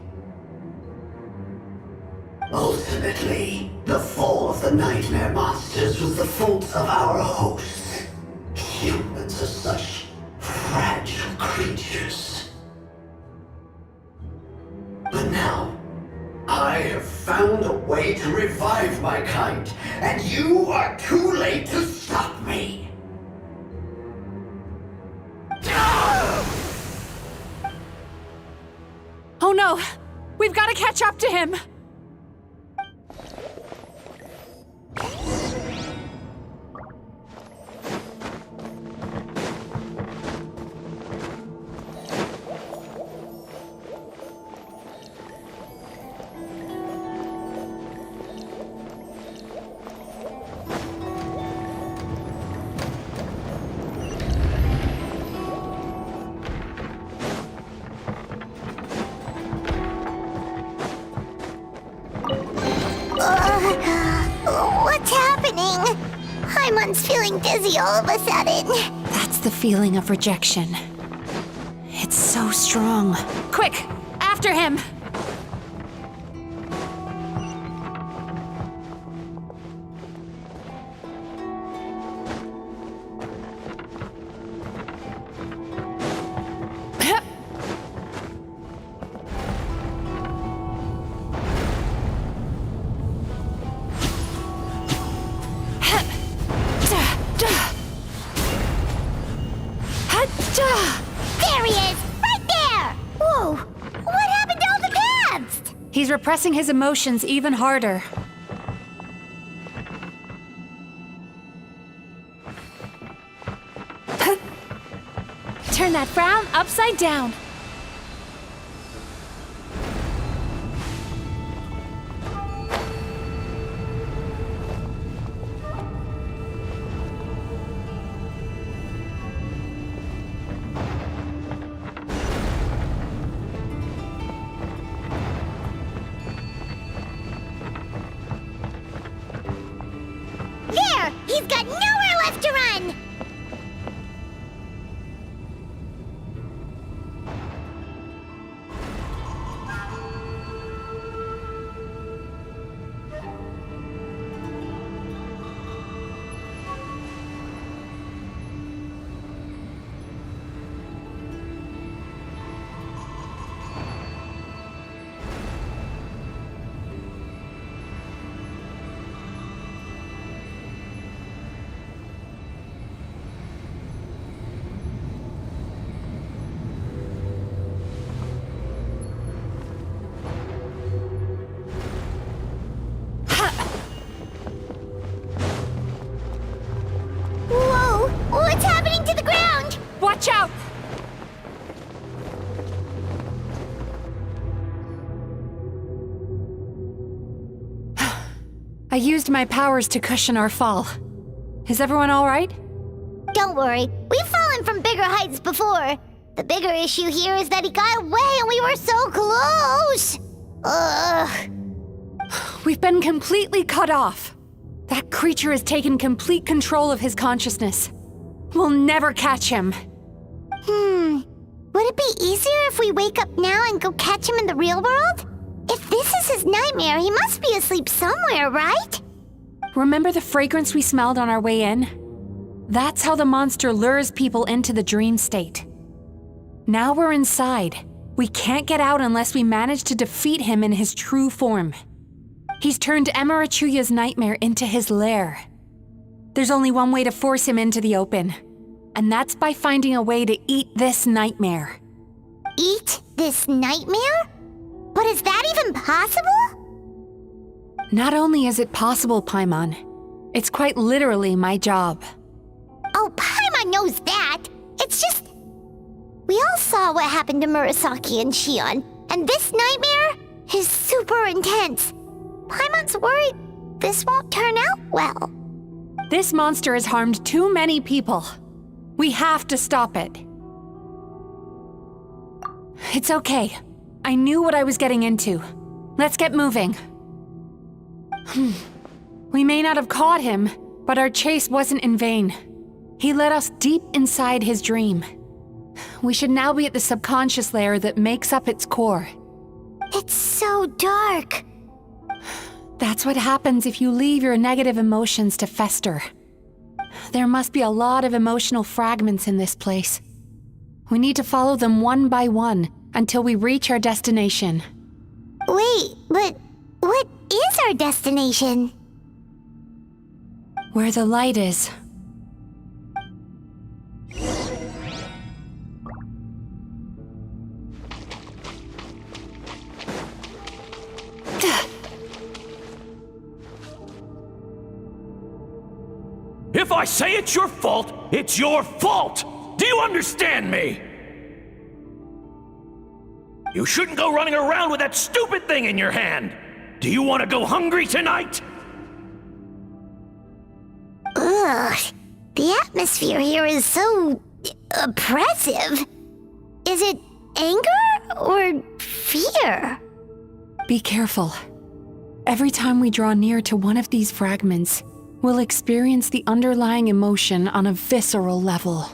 Ultimately, the fall of the nightmare monsters was the fault of our hosts. Humans are such fragile creatures. But now, I have found a way to revive my kind, and you are too late to stop me. Oh no! We've got to catch up to him! What's happening? Paimon's feeling dizzy all of a sudden. That's the feeling of rejection. It's so strong. Quick! After him! There he is! Right there! Whoa! What happened to all the paths? He's repressing his emotions even harder. Turn that frown upside down. There! He's got nowhere left to run! Whoa! What's happening to the ground? Watch out! I used my powers to cushion our fall. Is everyone all right? Don't worry, we've fallen from bigger heights before. The bigger issue here is that he got away and we were so close! Ugh. We've been completely cut off. That creature has taken complete control of his consciousness. We'll never catch him. Would it be easier if we wake up now and go catch him in the real world? If this is his nightmare, he must be asleep somewhere, right? Remember the fragrance we smelled on our way in? That's how the monster lures people into the dream state. Now we're inside. We can't get out unless we manage to defeat him in his true form. He's turned Emarachuya's nightmare into his lair. There's only one way to force him into the open, and that's by finding a way to eat this nightmare. Eat this nightmare? But is that even possible? Not only is it possible, Paimon, it's quite literally my job. Oh, Paimon knows that. It's just... We all saw what happened to Murasaki and Shion, and this nightmare is super intense. Paimon's worried this won't turn out well. This monster has harmed too many people. We have to stop it. It's okay. I knew what I was getting into. Let's get moving. We may not have caught him, but our chase wasn't in vain. He led us deep inside his dream. We should now be at the subconscious layer that makes up its core. It's so dark. That's what happens if you leave your negative emotions to fester. There must be a lot of emotional fragments in this place. We need to follow them one by one until we reach our destination. Wait, but what is our destination? Where the light is. If I say it's your fault, it's your fault! Do you understand me? You shouldn't go running around with that stupid thing in your hand! Do you want to go hungry tonight? Ugh, the atmosphere here is so oppressive. Is it anger or fear? Be careful. Every time we draw near to one of these fragments, we'll experience the underlying emotion on a visceral level.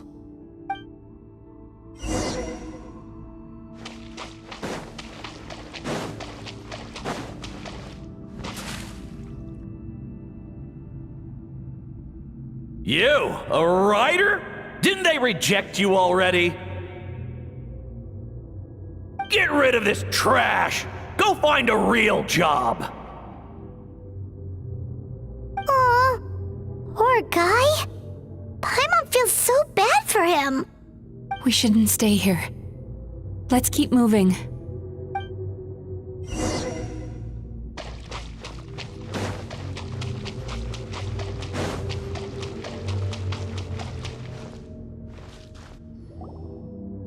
You, a writer? Didn't they reject you already? Get rid of this trash! Go find a real job! Aw, poor guy. Paimon feels so bad for him. We shouldn't stay here. Let's keep moving.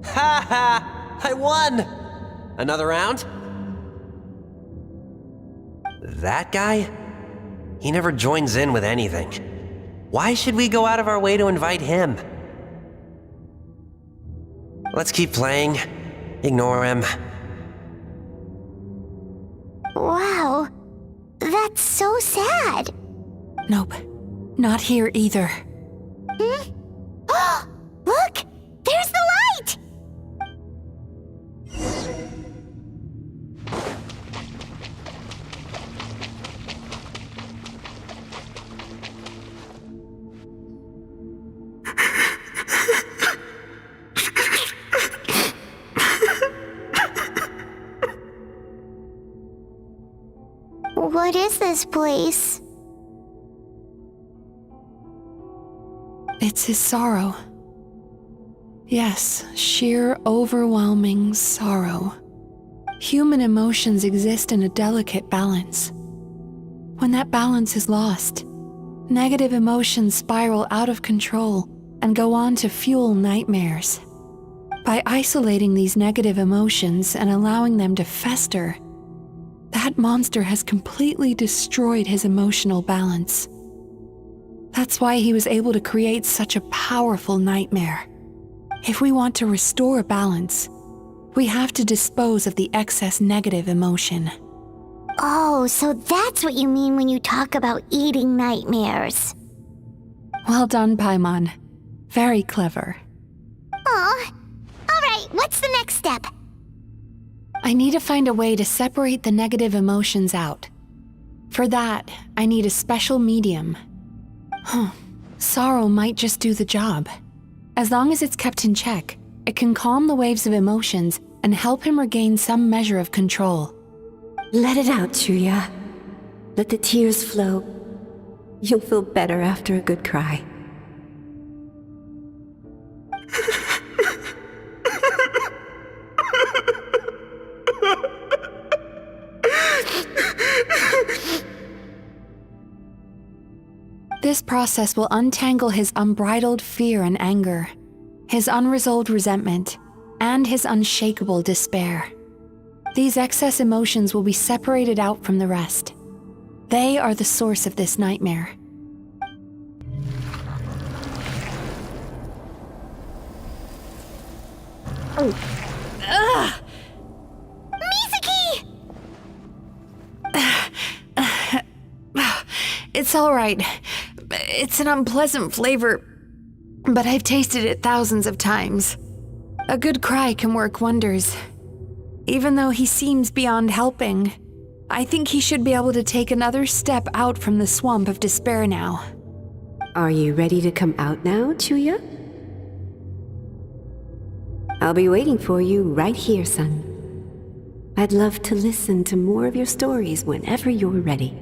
Ha ha! I won! Another round? That guy? He never joins in with anything. Why should we go out of our way to invite him? Let's keep playing. Ignore him. Wow, that's so sad. Nope, not here either. Hmm? Look! There's the light! What is this place? It's his sorrow. Yes, sheer overwhelming sorrow. Human emotions exist in a delicate balance. When that balance is lost, negative emotions spiral out of control and go on to fuel nightmares. By isolating these negative emotions and allowing them to fester, that monster has completely destroyed his emotional balance. That's why he was able to create such a powerful nightmare. If we want to restore balance, we have to dispose of the excess negative emotion. Oh, so that's what you mean when you talk about eating nightmares. Well done, Paimon. Very clever. Aw. Alright, what's the next step? I need to find a way to separate the negative emotions out. For that, I need a special medium. Sorrow might just do the job. As long as it's kept in check, it can calm the waves of emotions and help him regain some measure of control. Let it out, Chuya. Let the tears flow. You'll feel better after a good cry. This process will untangle his unbridled fear and anger, his unresolved resentment, and his unshakable despair. These excess emotions will be separated out from the rest. They are the source of this nightmare. It's all right. It's an unpleasant flavor, but I've tasted it thousands of times. A good cry can work wonders. Even though he seems beyond helping, I think he should be able to take another step out from the swamp of despair now. Are you ready to come out now, Chuya? I'll be waiting for you right here, son. I'd love to listen to more of your stories whenever you're ready.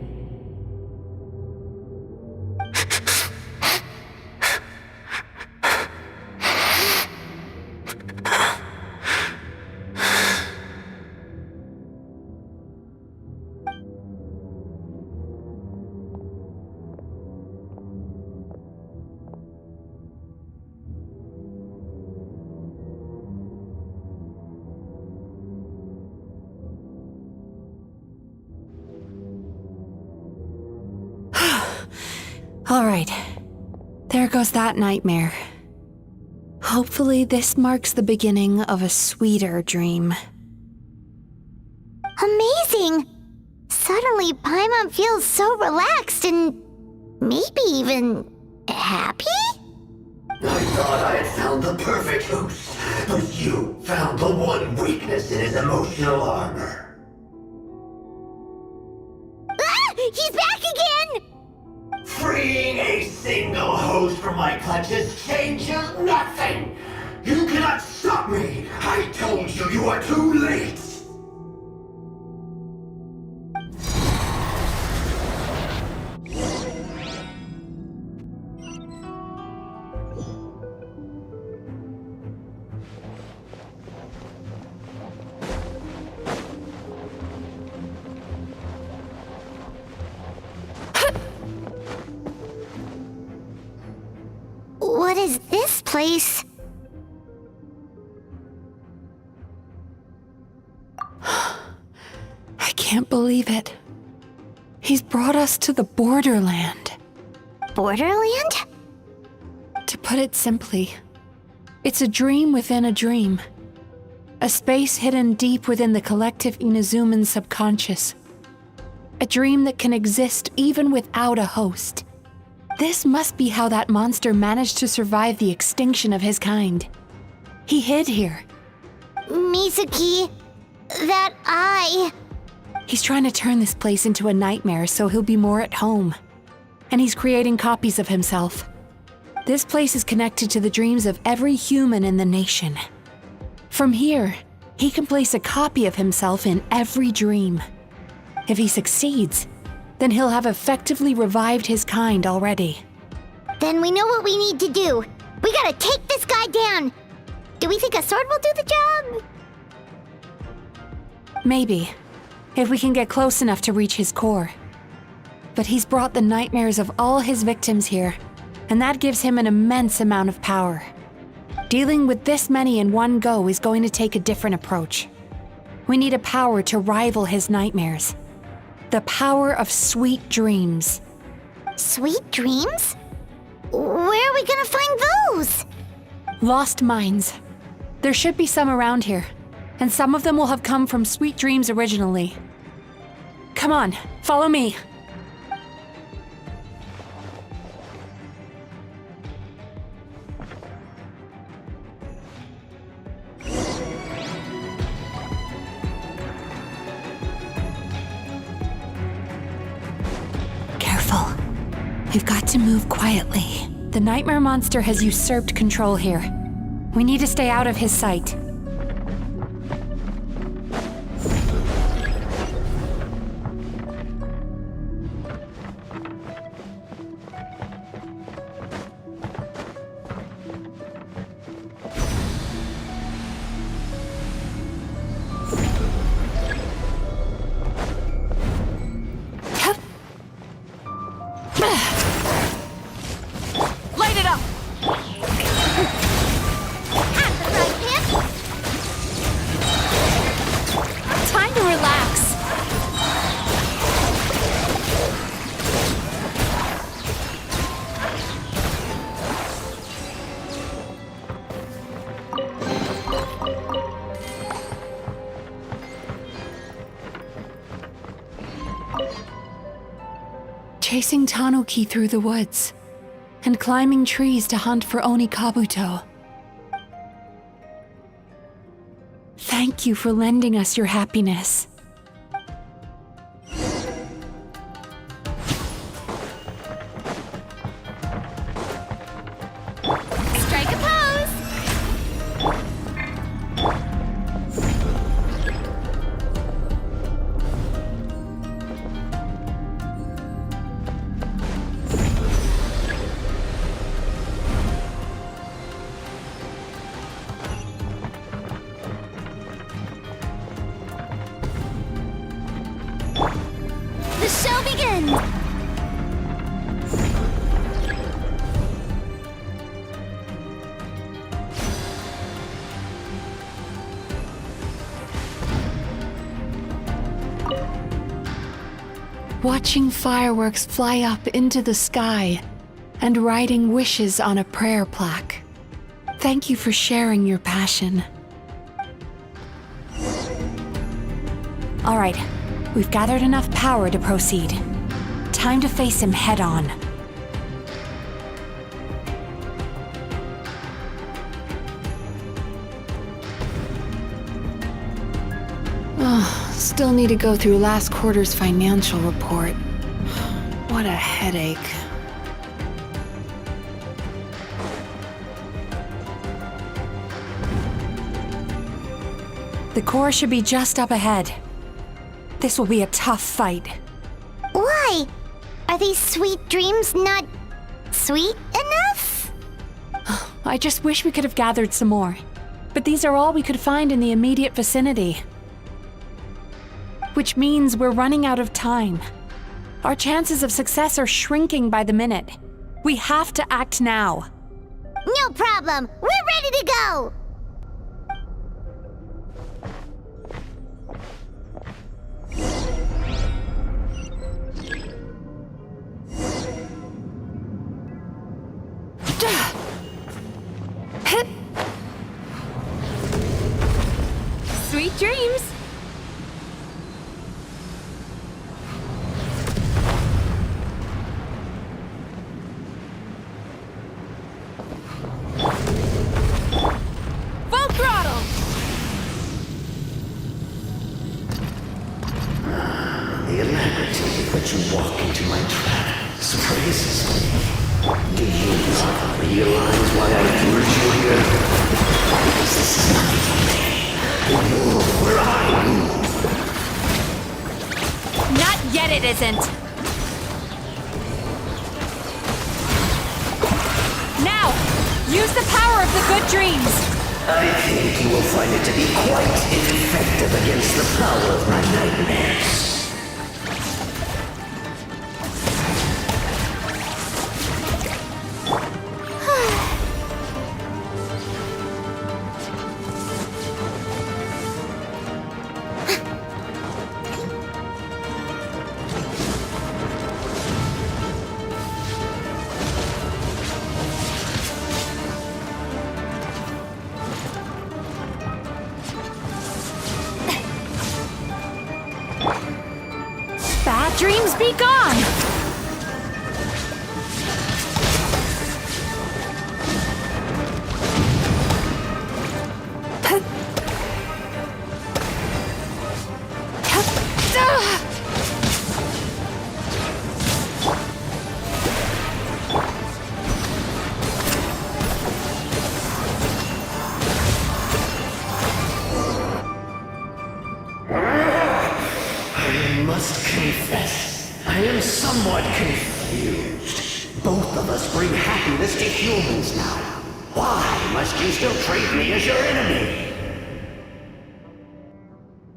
All right. There goes that nightmare. Hopefully this marks the beginning of a sweeter dream. Amazing! Suddenly, Paimon feels so relaxed and maybe even happy? I thought I had found the perfect host, but you found the one weakness in his emotional armor. Ah! He's back again! Freeing a single host from my clutches changes nothing! You cannot stop me! I told you you are too late! What is this place? I can't believe it. He's brought us to the borderland. Borderland? To put it simply, it's a dream within a dream. A space hidden deep within the collective Inazuman subconscious. A dream that can exist even without a host. This must be how that monster managed to survive the extinction of his kind. He hid here. Mizuki, that eye. He's trying to turn this place into a nightmare so he'll be more at home. And he's creating copies of himself. This place is connected to the dreams of every human in the nation. From here, he can place a copy of himself in every dream. If he succeeds, then he'll have effectively revived his kind already. Then we know what we need to do. We gotta take this guy down. Do we think a sword will do the job? Maybe, if we can get close enough to reach his core. But he's brought the nightmares of all his victims here, and that gives him an immense amount of power. Dealing with this many in one go is going to take a different approach. We need a power to rival his nightmares. The power of sweet dreams. Sweet dreams? Where are we gonna find those? Lost minds. There should be some around here, and some of them will have come from sweet dreams originally. Come on, follow me. We've got to move quietly. The nightmare monster has usurped control here. We need to stay out of his sight. Chasing Tanuki through the woods, and climbing trees to hunt for Oni Kabuto. Thank you for lending us your happiness. Watching fireworks fly up into the sky and writing wishes on a prayer plaque. Thank you for sharing your passion. All right, we've gathered enough power to proceed. Time to face him head on. Still need to go through last quarter's financial report. What a headache. The core should be just up ahead. This will be a tough fight. Why? Are these sweet dreams not sweet enough? I just wish we could have gathered some more. But these are all we could find in the immediate vicinity. Which means we're running out of time. Our chances of success are shrinking by the minute. We have to act now. No problem. We're ready to go. Sweet dreams! Full throttle! The alacrity with which you walk into my trap surprises me. Do you not realize why I lured you here? Because this is nothing for me. Move where I move. Not yet it isn't. Now, use the power of the good dreams. I think you will find it to be quite ineffective against the power of my nightmares. Bad dreams be gone! I must confess, I am somewhat confused. Both of us bring happiness to humans now. Why must you still treat me as your enemy?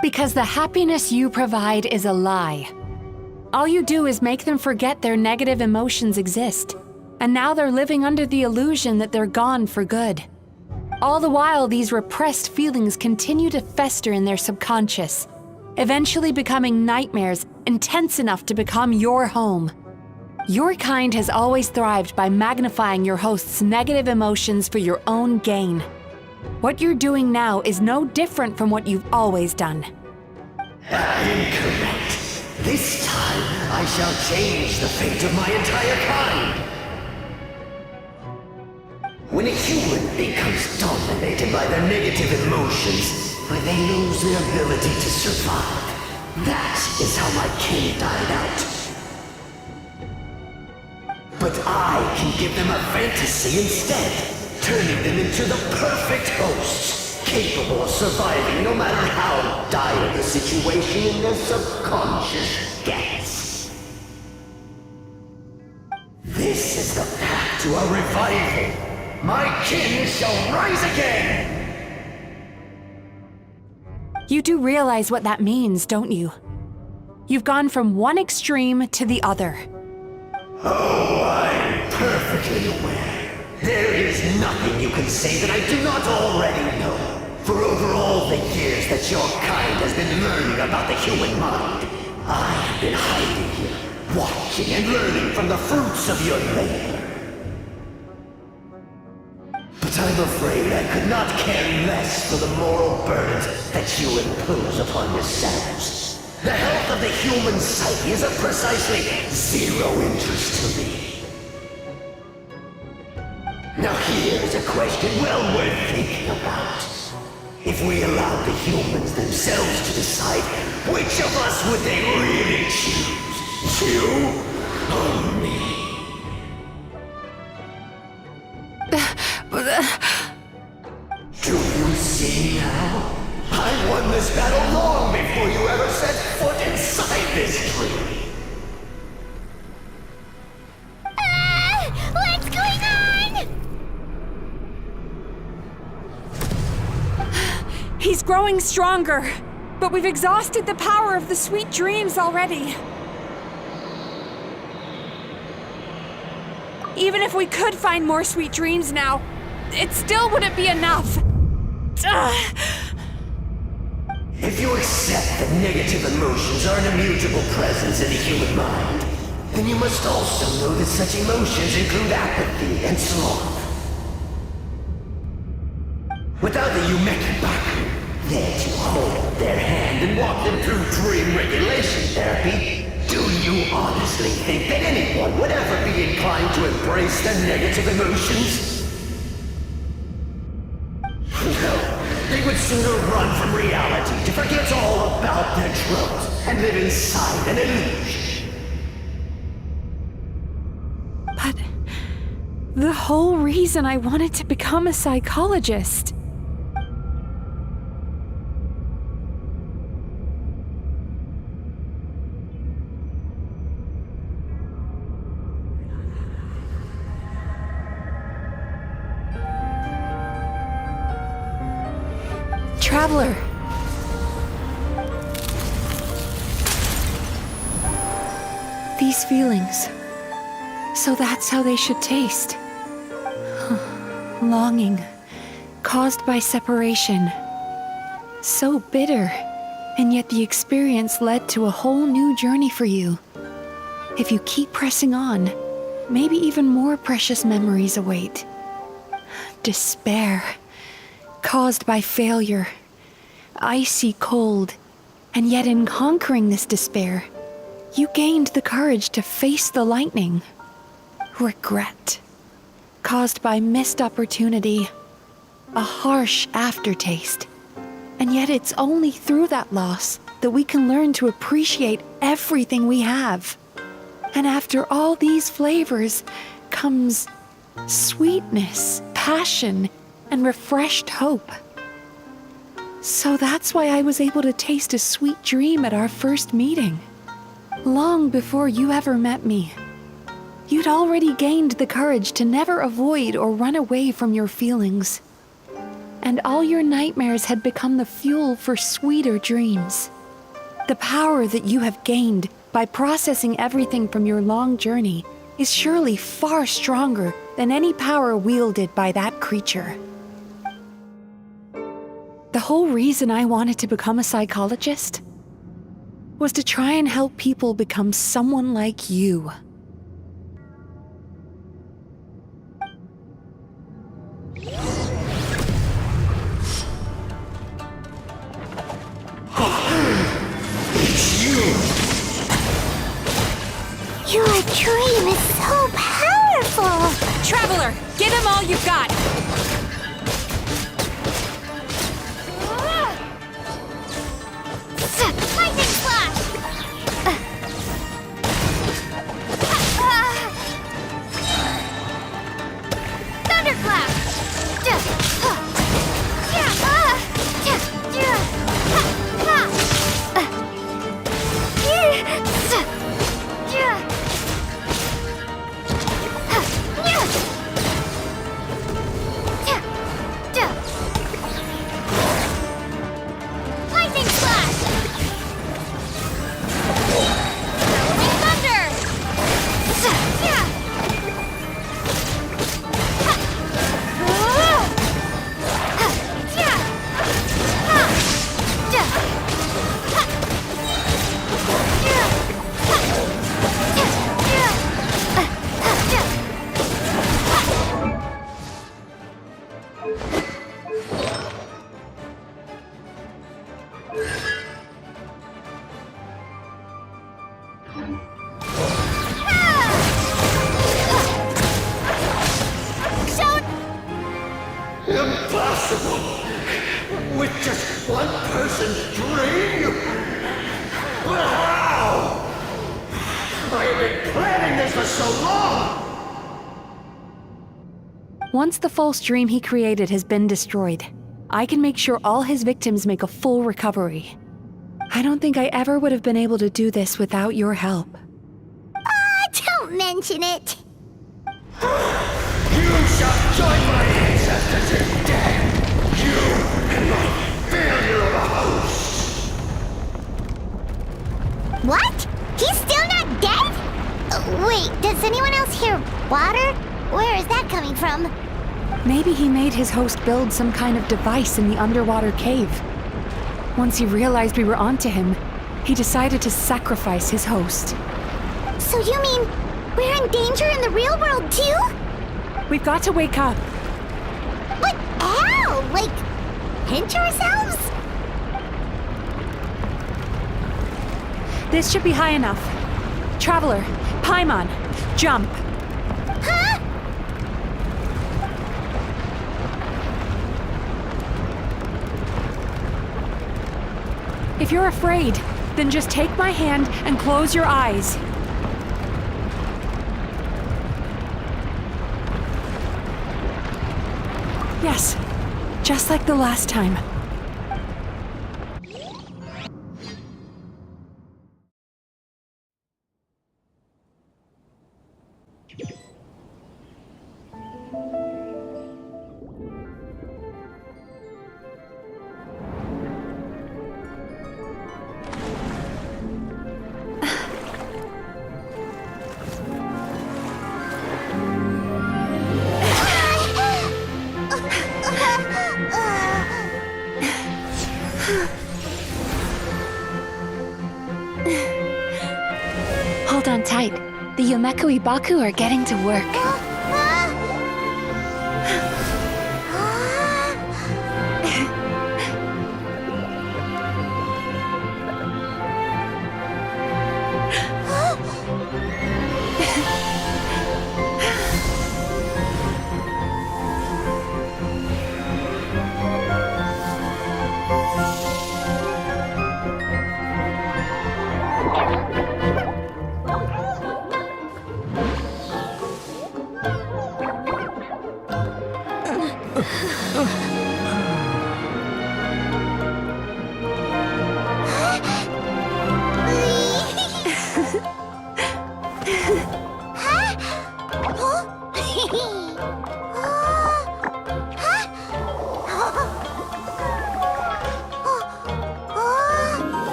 Because the happiness you provide is a lie. All you do is make them forget their negative emotions exist. And now they're living under the illusion that they're gone for good. All the while, these repressed feelings continue to fester in their subconscious, eventually becoming nightmares intense enough to become your home. Your kind has always thrived by magnifying your host's negative emotions for your own gain. What you're doing now is no different from what you've always done. Incorrect. This time, I shall change the fate of my entire kind. When a human becomes dominated by their negative emotions, when they lose their ability to survive, that is how my kin died out. But I can give them a fantasy instead, turning them into the perfect hosts, capable of surviving no matter how dire the situation in their subconscious gets. This is the path to a revival. My kin shall rise again! You do realize what that means, don't you? You've gone from one extreme to the other. Oh, I'm perfectly aware. There is nothing you can say that I do not already know. For over all the years that your kind has been learning about the human mind, I've been hiding here, watching and learning from the fruits of your labor. But I'm afraid I could not care less for the moral burdens that you impose upon yourselves. The health of the human psyche is of precisely zero interest to me. Now here is a question well worth thinking about. If we allowed the humans themselves to decide, which of us would they really choose? You or me? Do you see now? I won this battle long before you ever set foot inside this tree. What's going on? He's growing stronger, but we've exhausted the power of the sweet dreams already. Even if we could find more sweet dreams now, it still wouldn't be enough. If you accept that negative emotions are an immutable presence in the human mind, then you must also know that such emotions include apathy and sloth. Without the Yumeki Baku there to hold their hand and walk them through dream regulation therapy, do you honestly think that anyone would ever be inclined to embrace their negative emotions? No, they would sooner run from reality to forget all about their troubles and live inside an illusion. But the whole reason I wanted to become a psychologist. Traveler. These feelings. So that's how they should taste. Longing, caused by separation. So bitter, and yet the experience led to a whole new journey for you. If you keep pressing on, maybe even more precious memories await. Despair, caused by failure. Icy cold, and yet in conquering this despair, you gained the courage to face the lightning. Regret, caused by missed opportunity, a harsh aftertaste. And yet it's only through that loss that we can learn to appreciate everything we have. And after all these flavors comes sweetness, passion, and refreshed hope. So that's why I was able to taste a sweet dream at our first meeting. Long before you ever met me. You'd already gained the courage to never avoid or run away from your feelings. And all your nightmares had become the fuel for sweeter dreams. The power that you have gained by processing everything from your long journey is surely far stronger than any power wielded by that creature. The whole reason I wanted to become a psychologist was to try and help people become someone like you. It's you! Your dream is so powerful! Traveler, give him all you've got! Lightning Flash! Thunderclap! possible? With just one person's dream? But how? I have been planning this for so long! Once the false dream he created has been destroyed, I can make sure all his victims make a full recovery. I don't think I ever would have been able to do this without your help. Don't mention it. You shall join my ancestors in death! You and my failure of a host! What? He's still not dead? Wait, does anyone else hear water? Where is that coming from? Maybe he made his host build some kind of device in the underwater cave. Once he realized we were onto him, he decided to sacrifice his host. So you mean we're in danger in the real world too? We've got to wake up. But how? Like, pinch ourselves? This should be high enough. Traveler, Paimon, jump. Huh? If you're afraid, then just take my hand and close your eyes. Yes, just like the last time. Hold on tight. The Yomeku Ibaku are getting to work.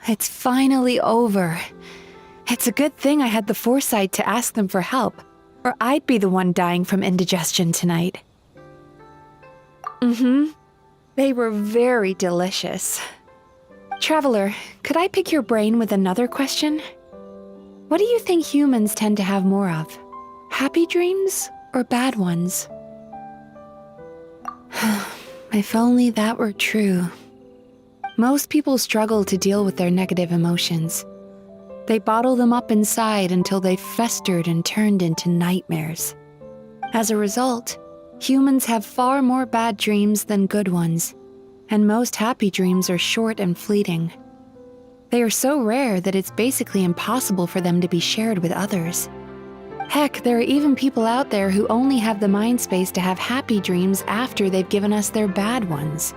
It's finally over. It's a good thing I had the foresight to ask them for help, or I'd be the one dying from indigestion tonight. They were very delicious. Traveler, could I pick your brain with another question? What do you think humans tend to have more of? Happy dreams or bad ones? If only that were true. Most people struggle to deal with their negative emotions. They bottle them up inside until they've festered and turned into nightmares. As a result, humans have far more bad dreams than good ones, and most happy dreams are short and fleeting. They are so rare that it's basically impossible for them to be shared with others. Heck, there are even people out there who only have the mind space to have happy dreams after they've given us their bad ones.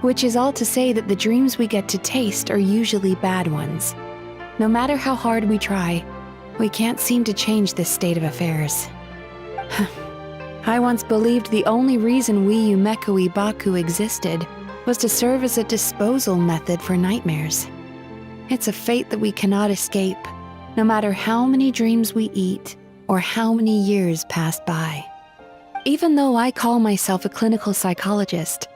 Which is all to say that the dreams we get to taste are usually bad ones. No matter how hard we try, we can't seem to change this state of affairs. I once believed the only reason we Yumeko Baku existed was to serve as a disposal method for nightmares. It's a fate that we cannot escape, no matter how many dreams we eat or how many years pass by. Even though I call myself a clinical psychologist,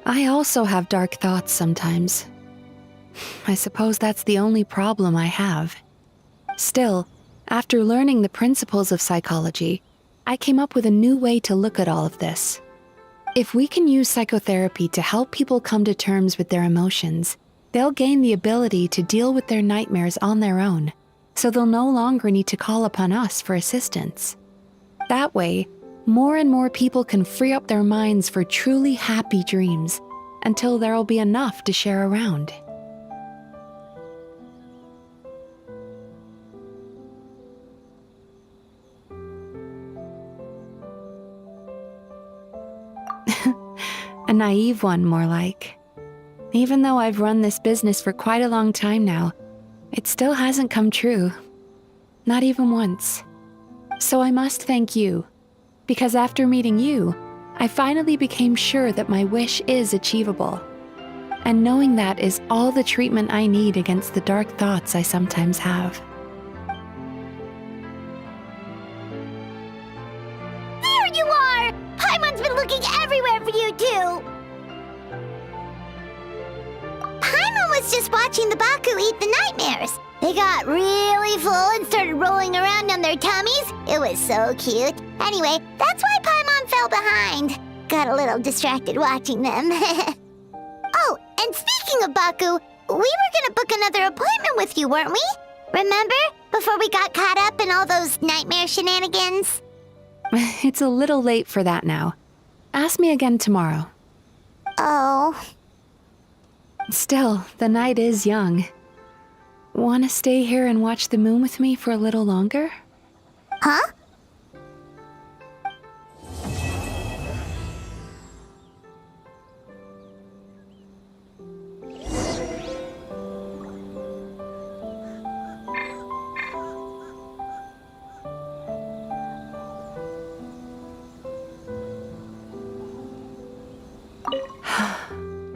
I also have dark thoughts sometimes. I suppose that's the only problem I have. Still, after learning the principles of psychology, I came up with a new way to look at all of this. If we can use psychotherapy to help people come to terms with their emotions, they'll gain the ability to deal with their nightmares on their own, so they'll no longer need to call upon us for assistance. That way, more and more people can free up their minds for truly happy dreams until there'll be enough to share around. A naive one, more like. Even though I've run this business for quite a long time now, it still hasn't come true. Not even once. So I must thank you, because after meeting you, I finally became sure that my wish is achievable. And knowing that is all the treatment I need against the dark thoughts I sometimes have. There you are! Paimon's been looking everywhere for you, too! Paimon was just watching the Baku eat the nightmares. They got really full and started rolling around on their tummies. It was so cute. Anyway, that's why Paimon fell behind. Got a little distracted watching them. Oh, and speaking of Baku, we were gonna book another appointment with you, weren't we? Remember? Before we got caught up in all those nightmare shenanigans? It's a little late for that now. Ask me again tomorrow. Oh. Still, the night is young. Want to stay here and watch the moon with me for a little longer? Huh?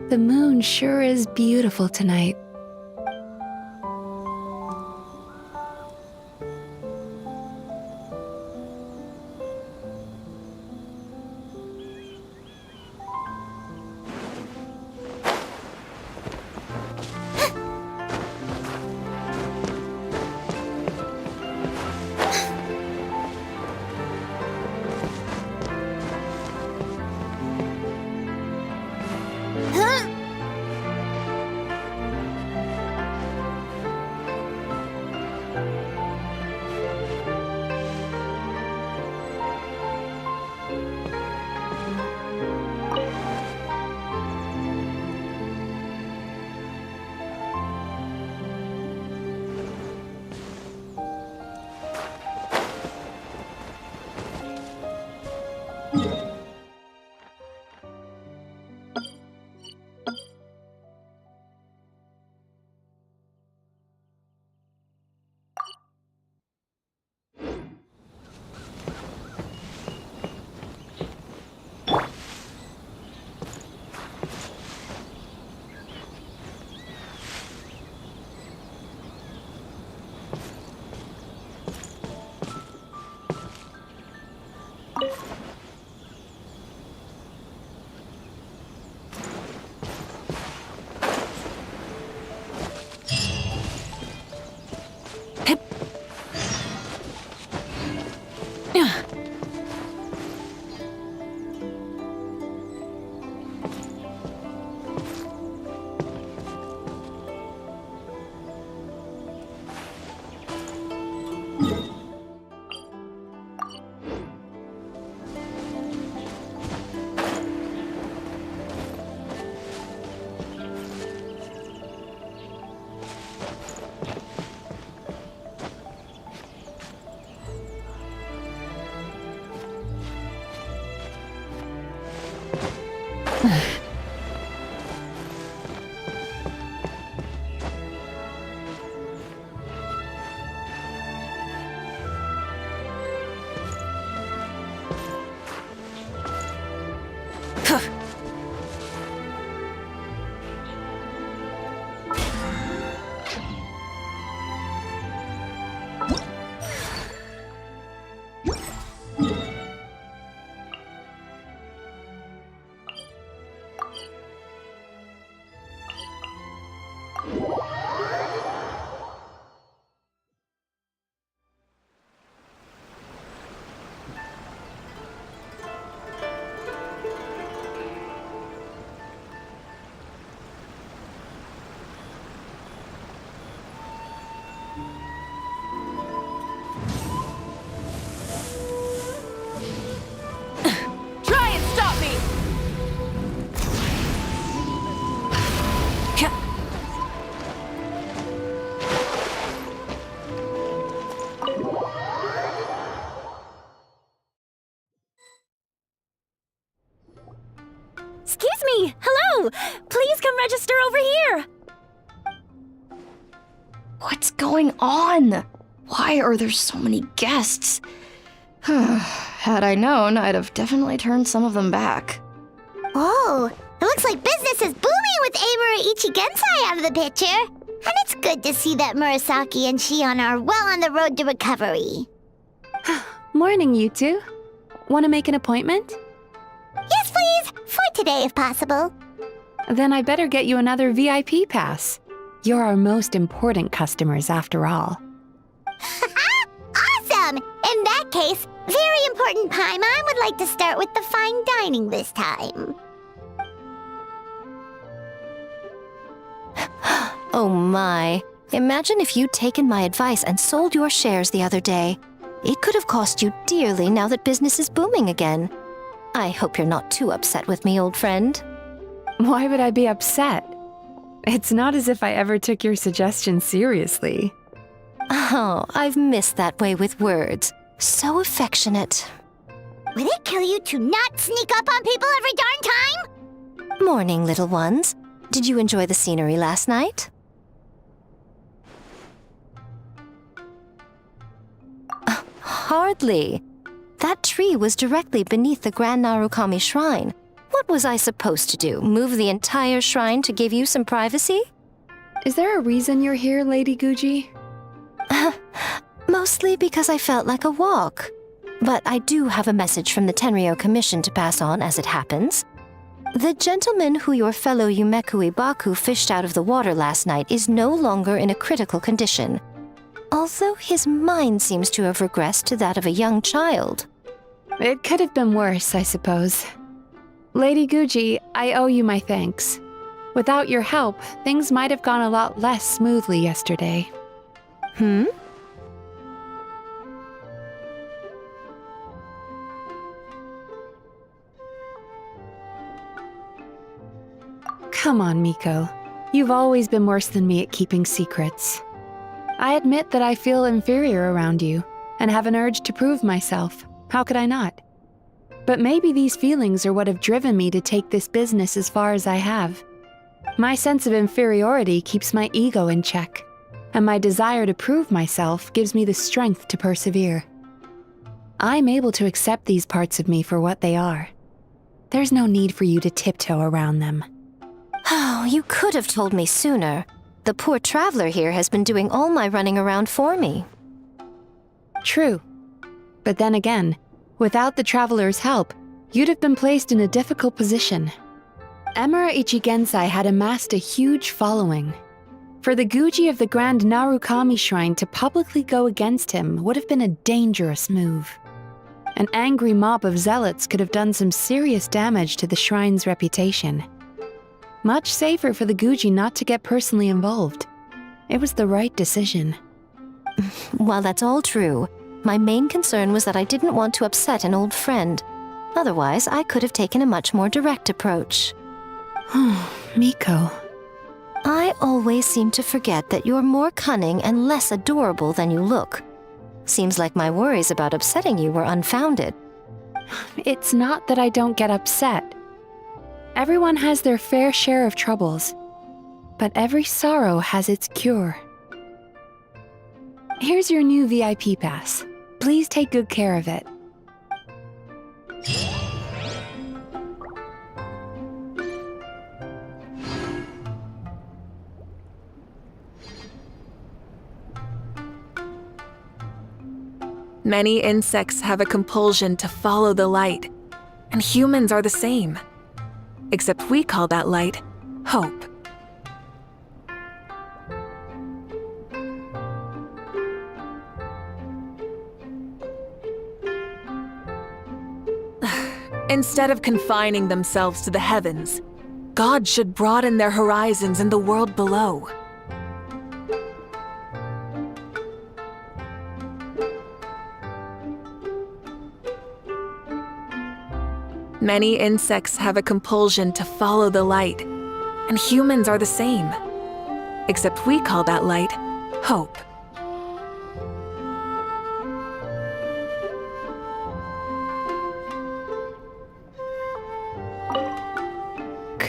The moon sure is beautiful tonight. Please come register over here! What's going on? Why are there so many guests? Had I known, I'd have definitely turned some of them back. Oh, it looks like business is booming with Amura Ichigensai out of the picture. And it's good to see that Murasaki and Shion are well on the road to recovery. Morning, you two. Want to make an appointment? Yes, please. For today, if possible. Then I better get you another VIP pass. You're our most important customers, after all. Awesome! In that case, very important Paimon would like to start with the fine dining this time. Oh my. Imagine if you'd taken my advice and sold your shares the other day. It could have cost you dearly now that business is booming again. I hope you're not too upset with me, old friend. Why would I be upset? It's not as if I ever took your suggestion seriously. Oh, I've missed that way with words. So affectionate. Would it kill you to not sneak up on people every darn time? Morning, little ones. Did you enjoy the scenery last night? Hardly. That tree was directly beneath the Grand Narukami Shrine. What was I supposed to do? Move the entire shrine to give you some privacy? Is there a reason you're here, Lady Guji? Mostly because I felt like a walk. But I do have a message from the Tenryo Commission to pass on as it happens. The gentleman who your fellow Yumeku Ibaku fished out of the water last night is no longer in a critical condition, although his mind seems to have regressed to that of a young child. It could have been worse, I suppose. Lady Guji, I owe you my thanks. Without your help, things might have gone a lot less smoothly yesterday. Come on, Miko. You've always been worse than me at keeping secrets. I admit that I feel inferior around you, and have an urge to prove myself. How could I not? But maybe these feelings are what have driven me to take this business as far as I have. My sense of inferiority keeps my ego in check, and my desire to prove myself gives me the strength to persevere. I'm able to accept these parts of me for what they are. There's no need for you to tiptoe around them. Oh, you could have told me sooner. The poor traveler here has been doing all my running around for me. True. But then again, without the traveler's help, you'd have been placed in a difficult position. Emura Ichigensai had amassed a huge following. For the Guji of the Grand Narukami Shrine to publicly go against him would have been a dangerous move. An angry mob of zealots could have done some serious damage to the shrine's reputation. Much safer for the Guji not to get personally involved. It was the right decision. While that's all true, my main concern was that I didn't want to upset an old friend. Otherwise, I could have taken a much more direct approach. Miko. I always seem to forget that you're more cunning and less adorable than you look. Seems like my worries about upsetting you were unfounded. It's not that I don't get upset. Everyone has their fair share of troubles, but every sorrow has its cure. Here's your new VIP pass. Please take good care of it. Many insects have a compulsion to follow the light, and humans are the same. Except we call that light hope. Instead of confining themselves to the heavens, God should broaden their horizons in the world below. Many insects have a compulsion to follow the light, and humans are the same. Except we call that light hope.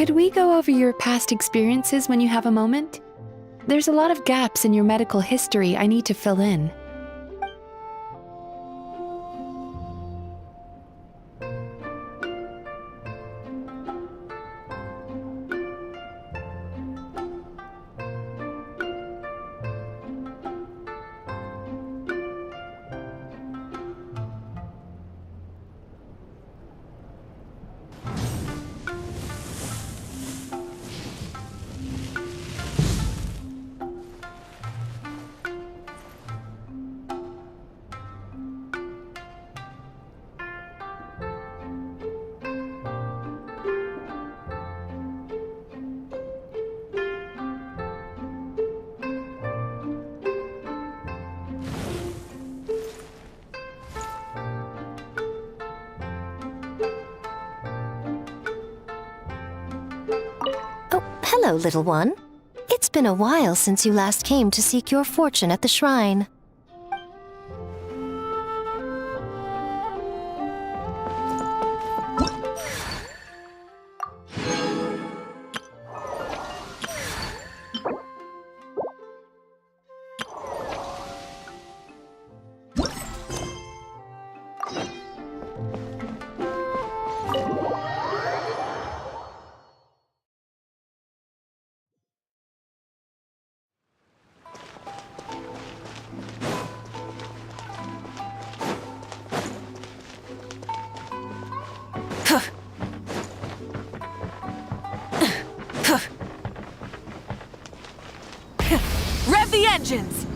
Could we go over your past experiences when you have a moment? There's a lot of gaps in your medical history I need to fill in. Hello, little one. It's been a while since you last came to seek your fortune at the shrine. Rev the engines!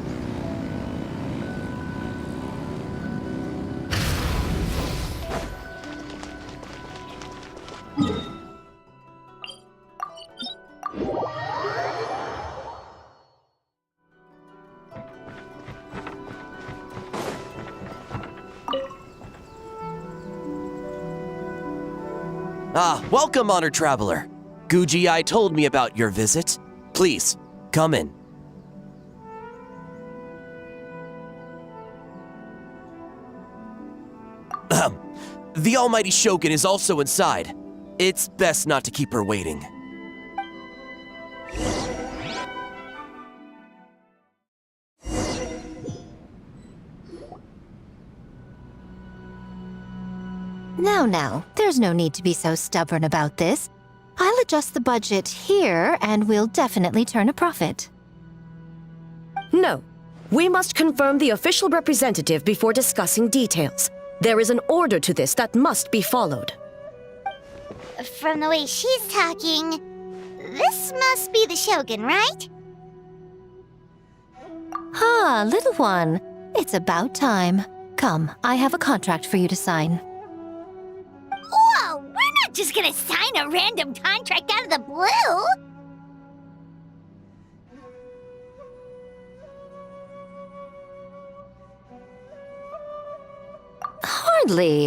Welcome, honored traveler. Guji told me about your visit. Please, come in. The almighty Shogun is also inside. It's best not to keep her waiting. Now, there's no need to be so stubborn about this. I'll adjust the budget here, and we'll definitely turn a profit. No. We must confirm the official representative before discussing details. There is an order to this that must be followed. From the way she's talking, this must be the Shogun, right? Ah, little one. It's about time. Come, I have a contract for you to sign. Whoa, we're not just gonna sign a random contract out of the blue!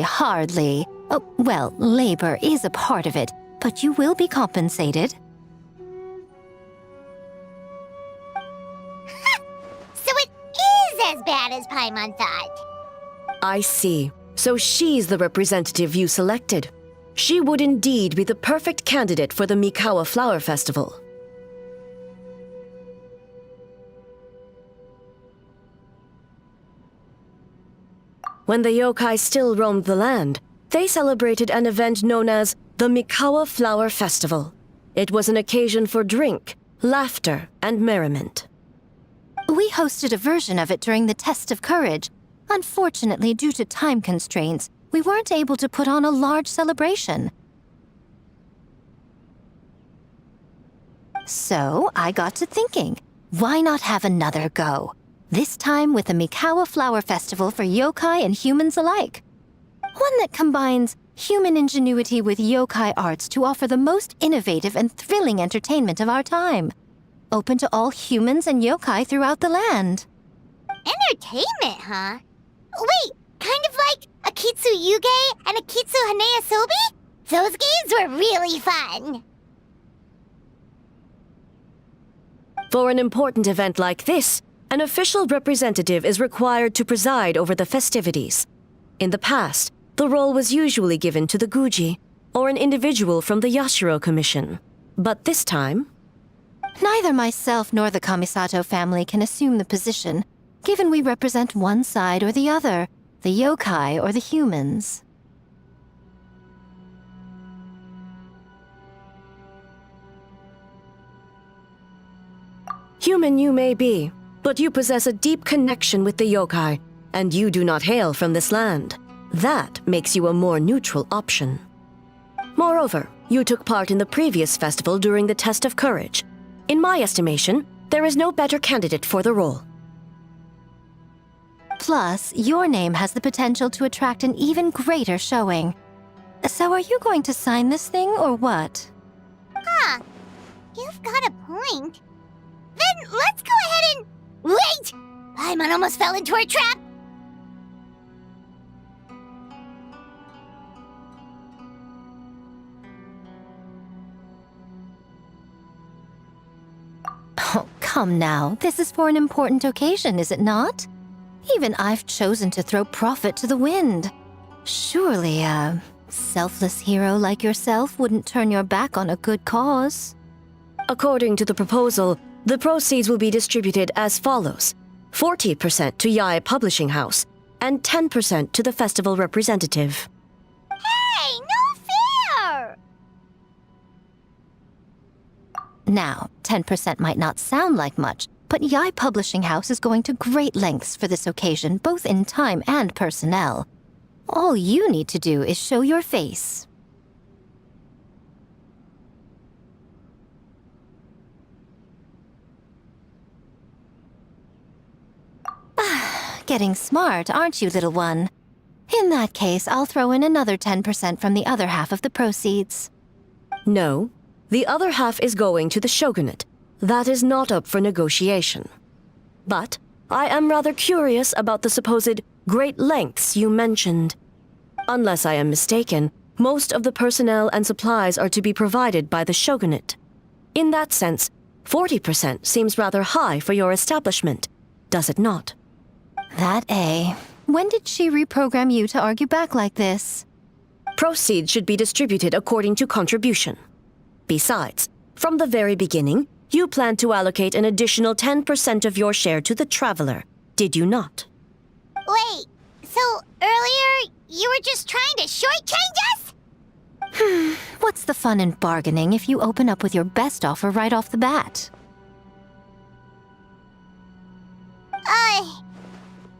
Hardly. Oh, well, labor is a part of it, but you will be compensated. So it is as bad as Paimon thought. I see. So she's the representative you selected. She would indeed be the perfect candidate for the Mikawa Flower Festival. When the yokai still roamed the land, they celebrated an event known as the Mikawa Flower Festival. It was an occasion for drink, laughter, and merriment. We hosted a version of it during the Test of Courage. Unfortunately, due to time constraints, we weren't able to put on a large celebration. So I got to thinking, why not have another go? This time with a Mikawa Flower Festival for yokai and humans alike. One that combines human ingenuity with yokai arts to offer the most innovative and thrilling entertainment of our time. Open to all humans and yokai throughout the land. Entertainment, huh? Wait, kind of like Akitsu Yuge and Akitsu Hanea Sobi? Those games were really fun. For an important event like this, an official representative is required to preside over the festivities. In the past, the role was usually given to the Guji, or an individual from the Yashiro Commission. But this time... Neither myself nor the Kamisato family can assume the position, given we represent one side or the other, the yokai or the humans. Human you may be, but you possess a deep connection with the yokai, and you do not hail from this land. That makes you a more neutral option. Moreover, you took part in the previous festival during the test of courage. In my estimation, there is no better candidate for the role. Plus, your name has the potential to attract an even greater showing. So are you going to sign this thing, or what? Huh. You've got a point. Then let's go ahead and... Wait! Paimon almost fell into our trap! Oh, come now. This is for an important occasion, is it not? Even I've chosen to throw profit to the wind. Surely a selfless hero like yourself wouldn't turn your back on a good cause. According to the proposal, the proceeds will be distributed as follows: 40% to Yae Publishing House, and 10% to the festival representative. Hey, no fair! Now, 10% might not sound like much, but Yae Publishing House is going to great lengths for this occasion, both in time and personnel. All you need to do is show your face. Getting smart, aren't you, little one? In that case, I'll throw in another 10% from the other half of the proceeds. No, the other half is going to the shogunate. That is not up for negotiation. But I am rather curious about the supposed great lengths you mentioned. Unless I am mistaken, most of the personnel and supplies are to be provided by the shogunate. In that sense, 40% seems rather high for your establishment, does it not? When did she reprogram you to argue back like this? Proceeds should be distributed according to contribution. Besides, from the very beginning, you planned to allocate an additional 10% of your share to the Traveler, did you not? Wait, so earlier you were just trying to shortchange us? What's the fun in bargaining if you open up with your best offer right off the bat?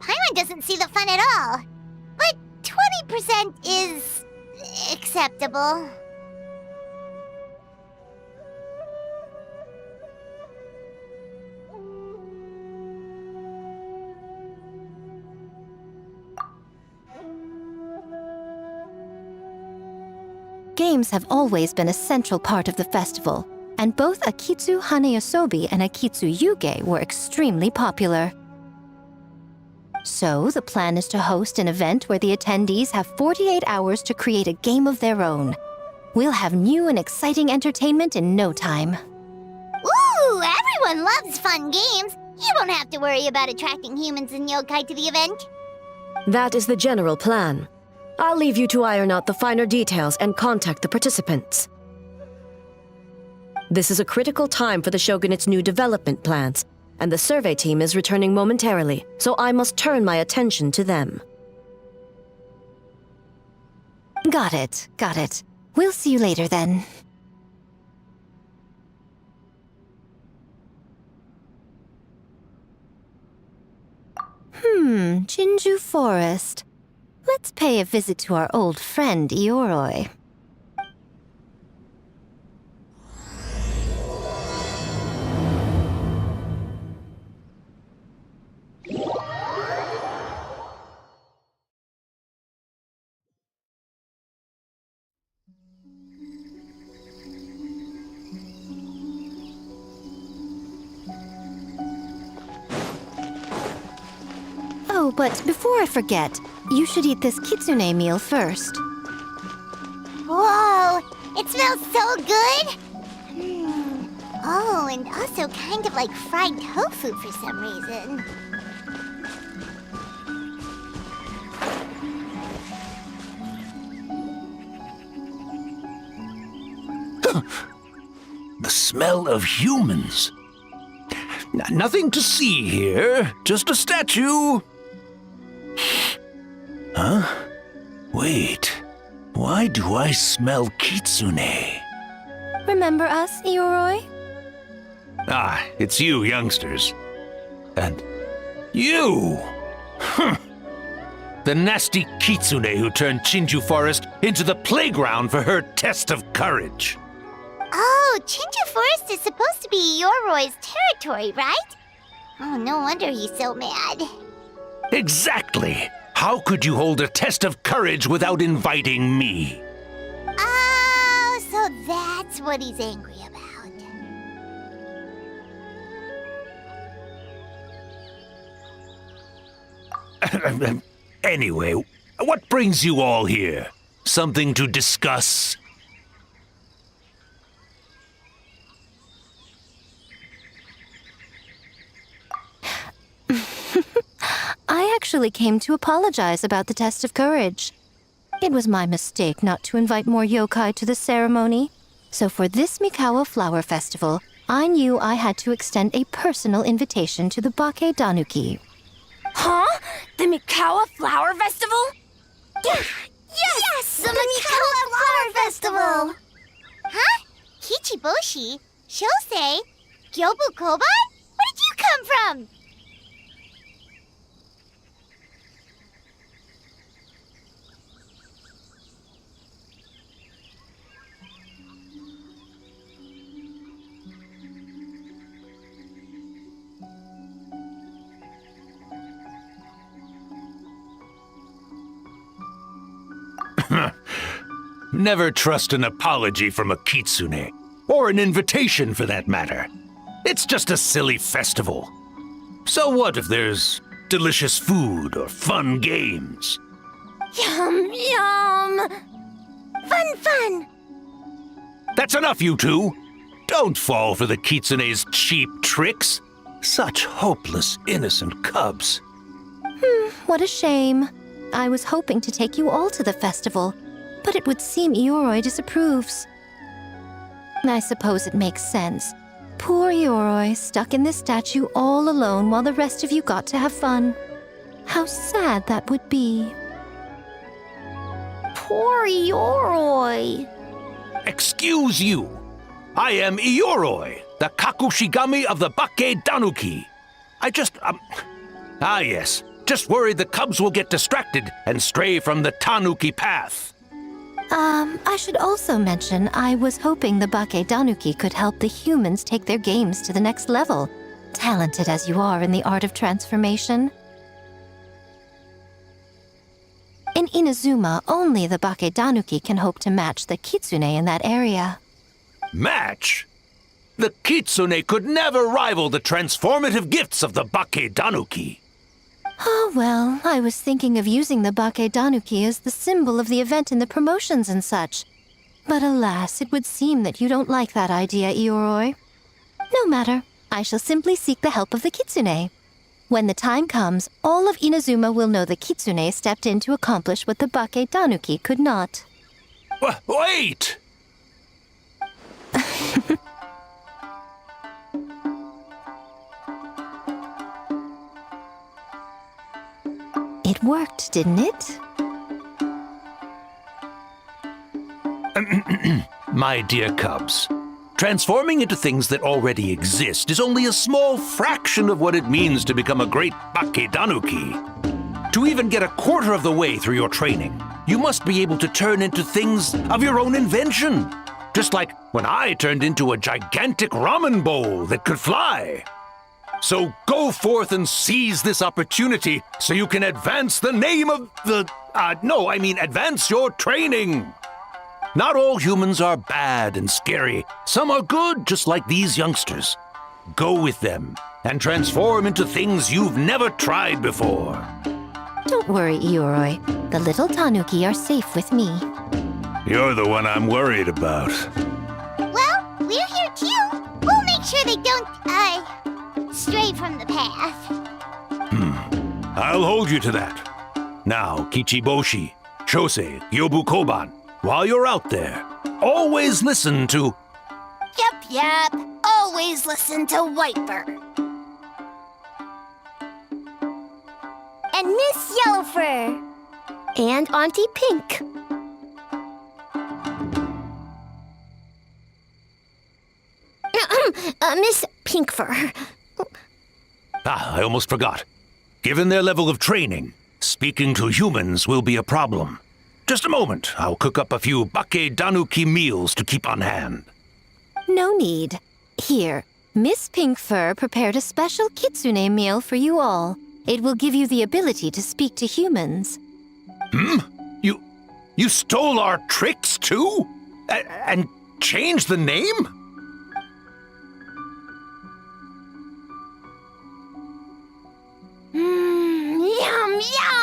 Paimon doesn't see the fun at all. But 20% is... acceptable. Games have always been a central part of the festival, and both Akitsu Hanayosobi and Akitsu Yuge were extremely popular. So, the plan is to host an event where the attendees have 48 hours to create a game of their own. We'll have new and exciting entertainment in no time. Ooh, everyone loves fun games. You won't have to worry about attracting humans and yokai to the event. That is the general plan. I'll leave you to iron out the finer details and contact the participants. This is a critical time for the Shogunate's new development plans, and the survey team is returning momentarily, so I must turn my attention to them. Got it. We'll see you later then. Jinju Forest. Let's pay a visit to our old friend, Ioroi. Oh, but before I forget, you should eat this kitsune meal first. Whoa, it smells so good! Oh, and also kind of like fried tofu for some reason. smell of humans. Nothing to see here, just a statue. Huh? Wait, why do I smell kitsune? Remember us, Ioroi? Ah, it's you youngsters. And you! The nasty kitsune who turned Chinju Forest into the playground for her test of courage. Oh, Chinju Forest is supposed to be Ioroi's territory, right? Oh, no wonder he's so mad. Exactly! How could you hold a test of courage without inviting me? Oh, so that's what he's angry about. Anyway, what brings you all here? Something to discuss? I actually came to apologize about the test of courage. It was my mistake not to invite more yokai to the ceremony. So for this Mikawa Flower Festival, I knew I had to extend a personal invitation to the Bake Danuki. Huh? The Mikawa Flower Festival? Yes! The Mikawa Flower Festival! Huh? Kichiboshi? Shosei? Gyobu Koban? Where did you come from? Never trust an apology from a kitsune, or an invitation for that matter. It's just a silly festival. So what if there's delicious food or fun games? Yum, yum! Fun! That's enough, you two! Don't fall for the kitsune's cheap tricks. Such hopeless, innocent cubs. What a shame. I was hoping to take you all to the festival, but it would seem Ioroi disapproves. I suppose it makes sense. Poor Ioroi, stuck in this statue all alone while the rest of you got to have fun. How sad that would be. Poor Ioroi. Excuse you. I am Ioroi, the Kakushigami of the Bake Danuki. Yes. Just worried the cubs will get distracted and stray from the Tanuki path. I should also mention I was hoping the Bake Danuki could help the humans take their games to the next level, talented as you are in the art of transformation. In Inazuma, only the Bake Danuki can hope to match the kitsune in that area. Match? The kitsune could never rival the transformative gifts of the Bake Danuki. Oh, well, I was thinking of using the Bake Danuki as the symbol of the event in the promotions and such. But alas, it would seem that you don't like that idea, Ioroi. No matter. I shall simply seek the help of the kitsune. When the time comes, all of Inazuma will know the kitsune stepped in to accomplish what the Bake Danuki could not. Wait! It worked, didn't it? My dear cubs, transforming into things that already exist is only a small fraction of what it means to become a great Bake Danuki. To even get a quarter of the way through your training, you must be able to turn into things of your own invention. Just like when I turned into a gigantic ramen bowl that could fly. So go forth and seize this opportunity so you can advance the name of advance your training. Not all humans are bad and scary. Some are good, just like these youngsters. Go with them and transform into things you've never tried before. Don't worry, Ioroi. The little Tanuki are safe with me. You're the one I'm worried about. Well, we're here too. We'll make sure they don't, stray from the path. I'll hold you to that. Now, Kichiboshi, Shosei, Gyobu Koban, while you're out there, always listen to Yep. Always listen to Wiper. And Miss Yellowfur. And Auntie Pink. Miss Pinkfur. I almost forgot. Given their level of training, speaking to humans will be a problem. Just a moment, I'll cook up a few bake danuki meals to keep on hand. No need. Here, Miss Pinkfur prepared a special kitsune meal for you all. It will give you the ability to speak to humans. You stole our tricks too? And changed the name? Yum!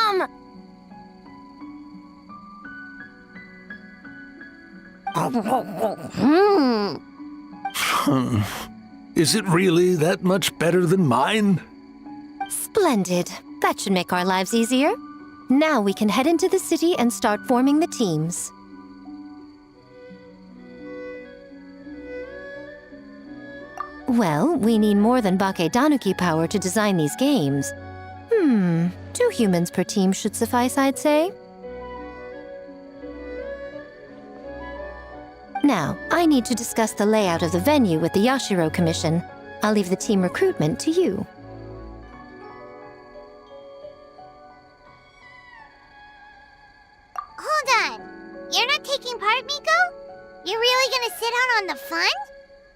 Is it really that much better than mine? Splendid. That should make our lives easier. Now we can head into the city and start forming the teams. Well, we need more than bake danuki power to design these games. 2 humans per team should suffice, I'd say. Now, I need to discuss the layout of the venue with the Yashiro Commission. I'll leave the team recruitment to you. Hold on. You're not taking part, Miko? You're really gonna sit out on the fun?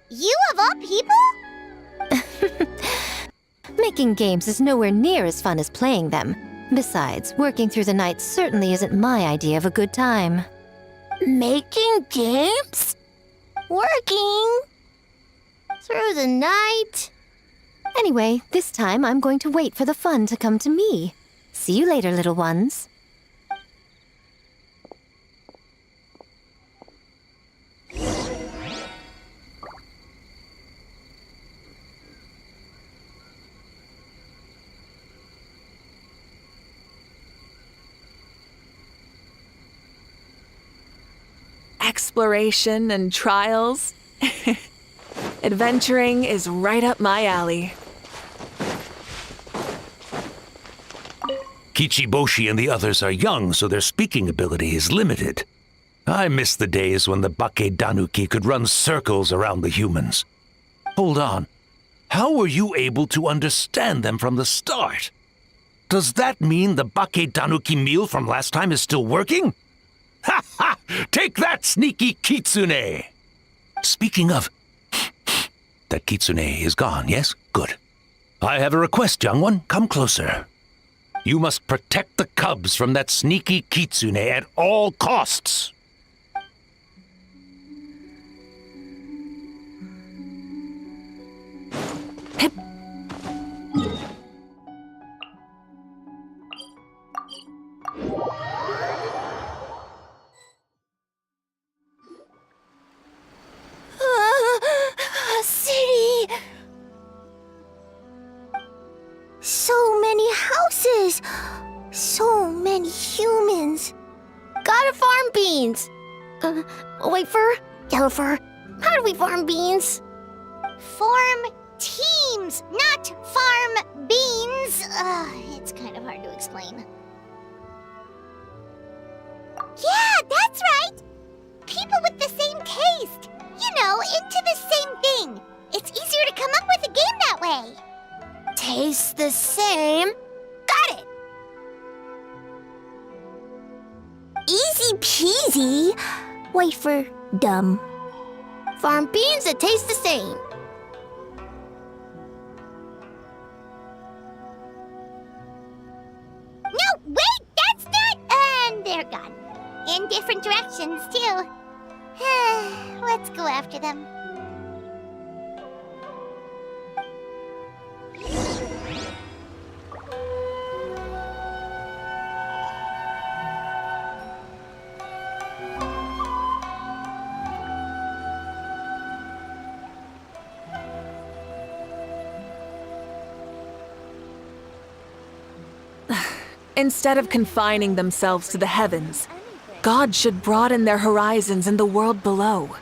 You of all people? Making games is nowhere near as fun as playing them. Besides, working through the night certainly isn't my idea of a good time. Making games? Working? Through the night? Anyway, this time I'm going to wait for the fun to come to me. See you later, little ones. Exploration and trials. Adventuring is right up my alley. Kichiboshi and the others are young, so their speaking ability is limited. I miss the days when the bake danuki could run circles around the humans. Hold on. How were you able to understand them from the start? Does that mean the bake danuki meal from last time is still working? Ha ha! Take that, sneaky kitsune! Speaking of... that kitsune is gone, yes? Good. I have a request, young one. Come closer. You must protect the cubs from that sneaky kitsune at all costs. City! So many houses! So many humans! Gotta farm beans! Wafer? Yellowfur? How do we farm beans? Farm teams, not farm beans! It's kind of hard to explain. Yeah, that's right! People with the same taste! You know, into the same thing. It's easier to come up with a game that way. Tastes the same. Got it. Easy peasy. Wafer dumb. Farm beans that taste the same. No, wait, that's not... And they're gone. In different directions, too. Let's go after them. Instead of confining themselves to the heavens, God should broaden their horizons in the world below.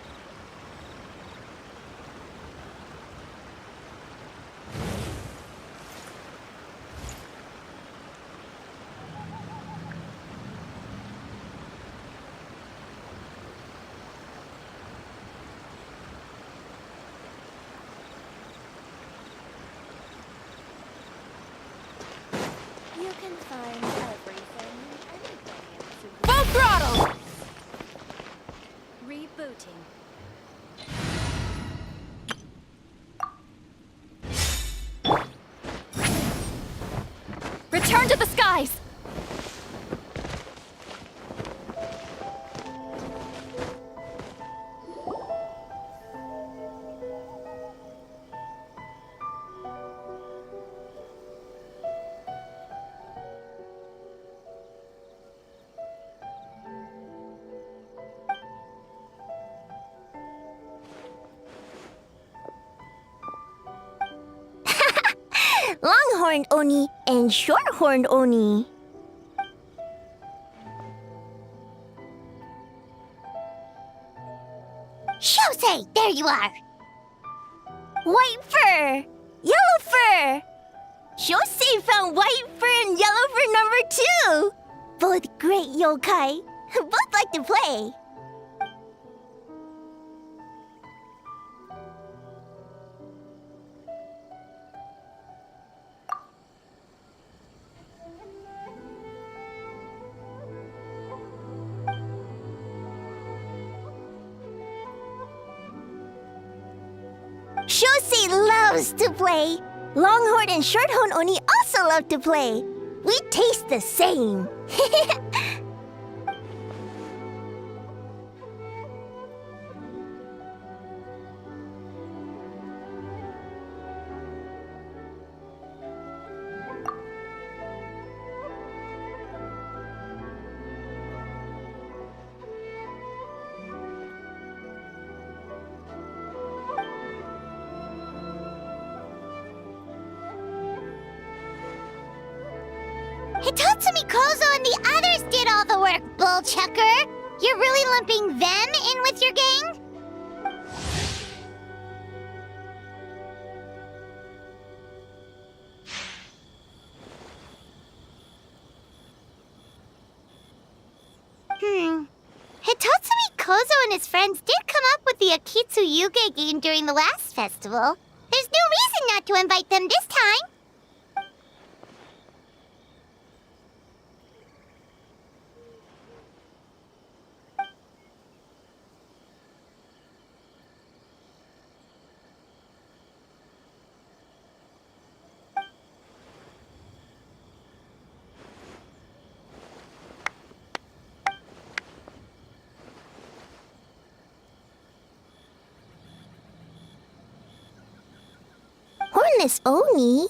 Full throttle! Rebooting. Return to the skies! Longhorned Oni and Shorthorned Oni. Shosei, there you are! White fur! Yellow fur! Shosei found white fur and yellow fur number 2! Both great yokai. Both like to play. Shosei loves to play. Longhorn and Shorthorn Oni also love to play. We taste the same. Hitatsumi Kozo and the others did all the work, Bullchucker! You're really lumping them in with your gang? Hitatsumi Kozo and his friends did come up with the Akitsu Yuge game during the last festival. There's no reason not to invite them this time. Hornless Oni?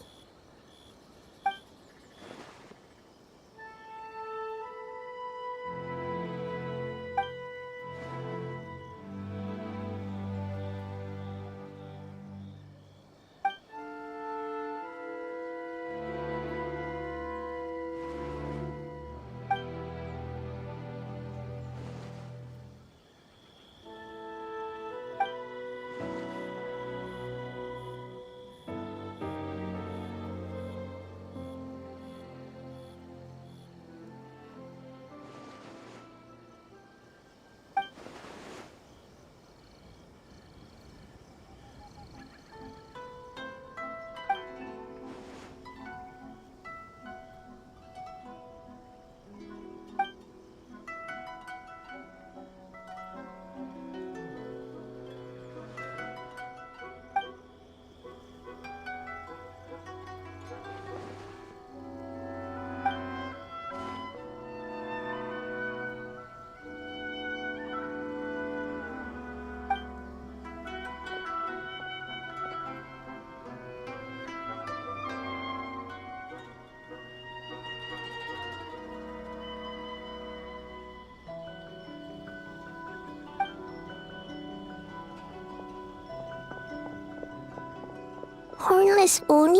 Hornless Oni?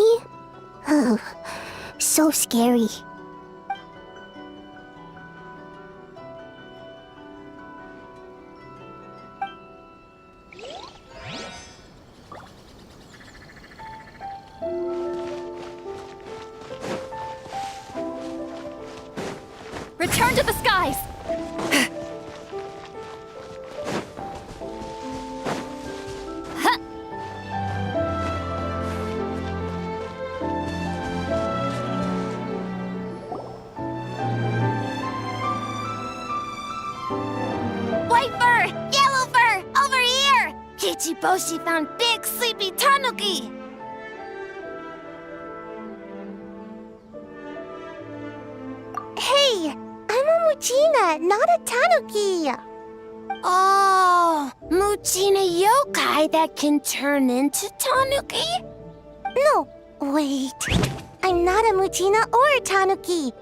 Oh, so scary. Return to the skies! Kichiboshi found Big Sleepy Tanuki! Hey, I'm a Muchina, not a Tanuki! Oh, Muchina yokai that can turn into Tanuki? No, wait. I'm not a Muchina or a Tanuki.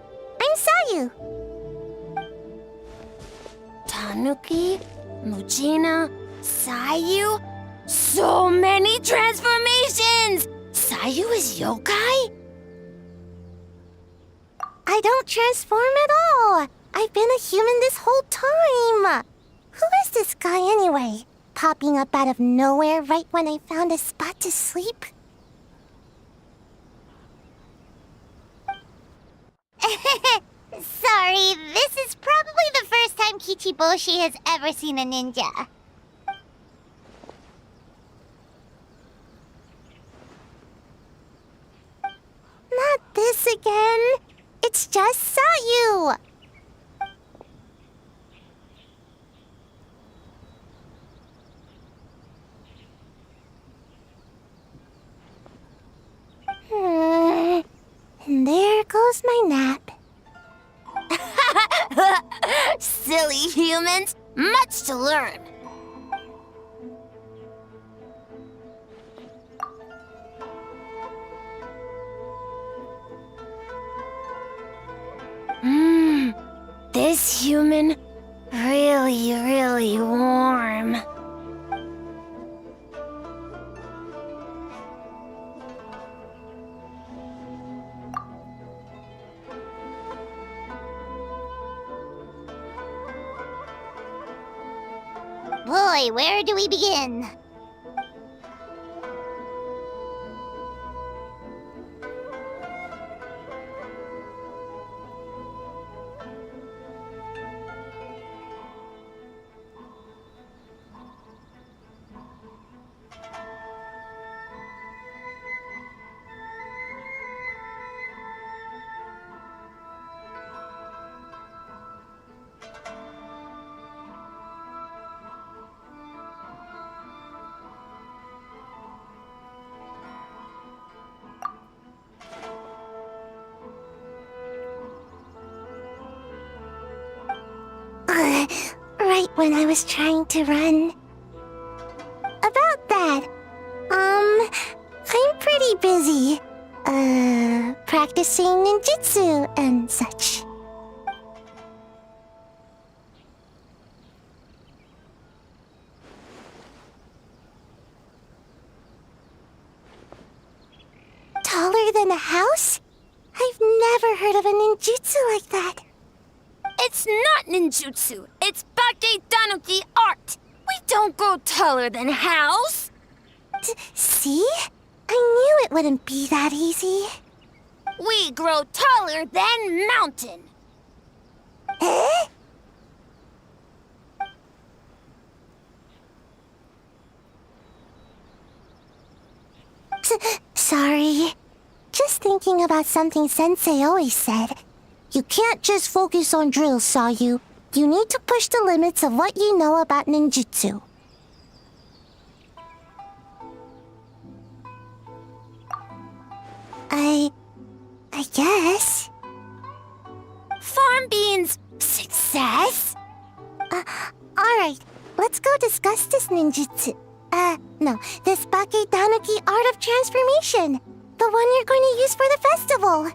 I'm Sayu. Tanuki, Muchina, Sayu? So many transformations! Sayu is yokai? I don't transform at all. I've been a human this whole time. Who is this guy anyway? Popping up out of nowhere right when I found a spot to sleep? Sorry, this is probably the first time Kichiboshi has ever seen a ninja. Not this again. It's just Sayu. And there goes my nap. Silly humans, much to learn. This human, really warm. Boy, where do we begin? Right when I was trying to run. About that, I'm pretty busy. Practicing ninjutsu and such. Taller than a house? I've never heard of a ninjutsu like that. It's not ninjutsu. It's Bake Tanuki art. We don't grow taller than house. See? I knew it wouldn't be that easy. We grow taller than mountain. Eh? Sorry. Just thinking about something Sensei always said. You can't just focus on drills, Sayu. You need to push the limits of what you know about ninjutsu. I guess. Farm beans! Success? Alright. Let's go discuss this ninjutsu. No. This Bake Tanuki art of transformation. The one you're going to use for the festival.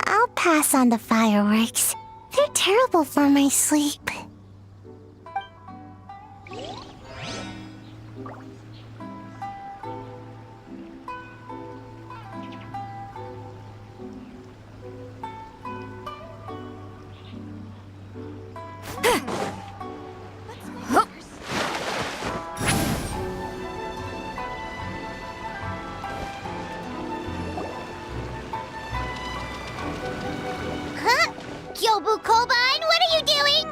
I'll pass on the fireworks. They're terrible for my sleep. Yobu Kobine, what are you doing?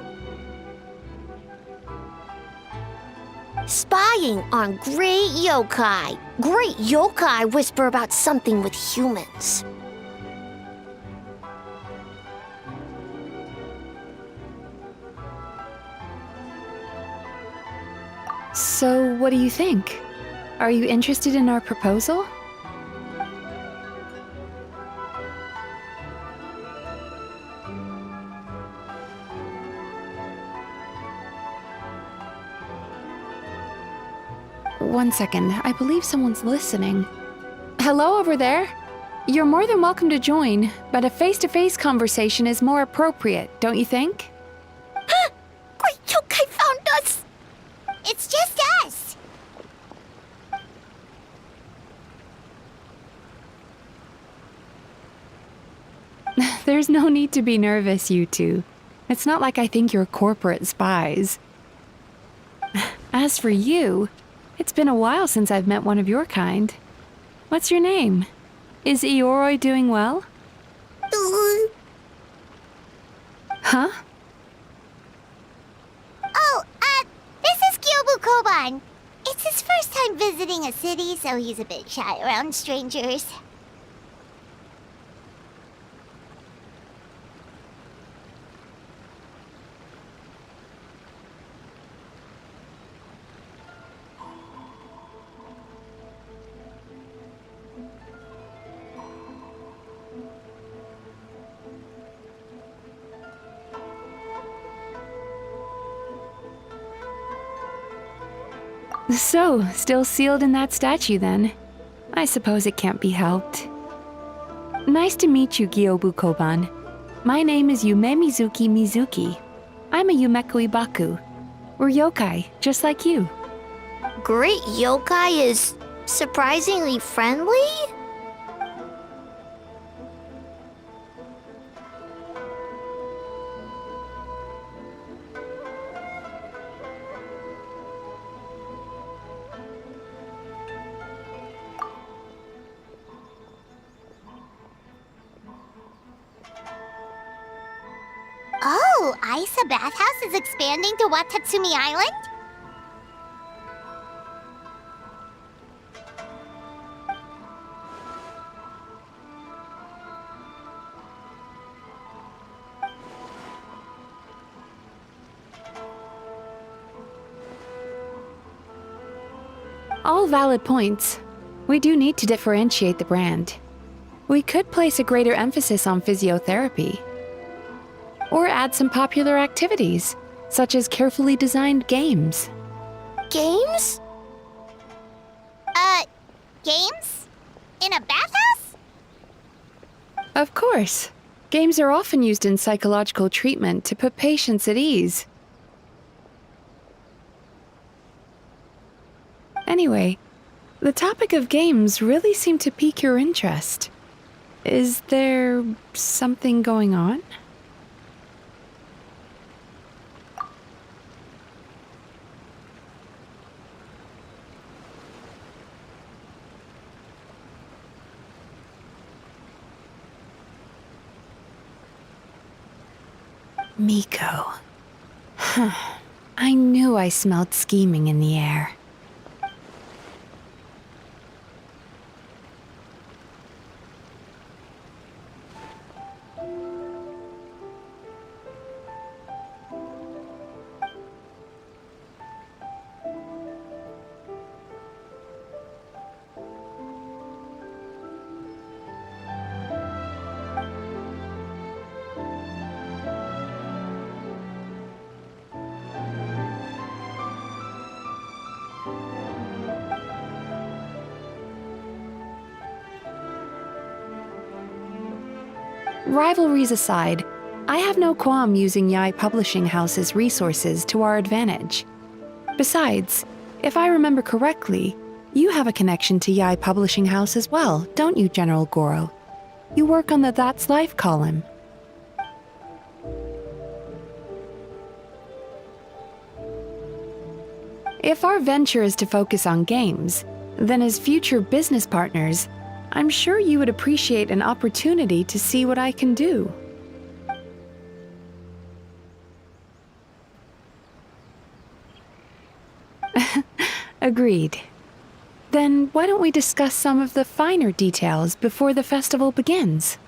Spying on great yokai. Great yokai whisper about something with humans. So, what do you think? Are you interested in our proposal? One second, I believe someone's listening. Hello over there? You're more than welcome to join, but a face-to-face conversation is more appropriate, don't you think? Great yokai found us! It's just us! There's no need to be nervous, you two. It's not like I think you're corporate spies. As for you, it's been a while since I've met one of your kind. What's your name? Is Ioroi doing well? Huh? Oh, this is Kyobu Koban. It's his first time visiting a city, so he's a bit shy around strangers. So, still sealed in that statue then. I suppose it can't be helped. Nice to meet you, Kyobu Koban. My name is Yume Mizuki. I'm a Yumeku Ibaku. We're yokai, just like you. Great yokai is surprisingly friendly? Oh, Aisa Bathhouse is expanding to Watatsumi Island? All valid points. We do need to differentiate the brand. We could place a greater emphasis on physiotherapy. Or add some popular activities, such as carefully designed games. Games? Games? In a bathhouse? Of course. Games are often used in psychological treatment to put patients at ease. Anyway, the topic of games really seemed to pique your interest. Is there something going on? Miko. I knew I smelled scheming in the air. Rivalries aside, I have no qualm using Yai Publishing House's resources to our advantage. Besides, if I remember correctly, you have a connection to Yai Publishing House as well, don't you, General Goro? You work on the That's Life column. If our venture is to focus on games, then as future business partners, I'm sure you would appreciate an opportunity to see what I can do. Agreed. Then why don't we discuss some of the finer details before the festival begins?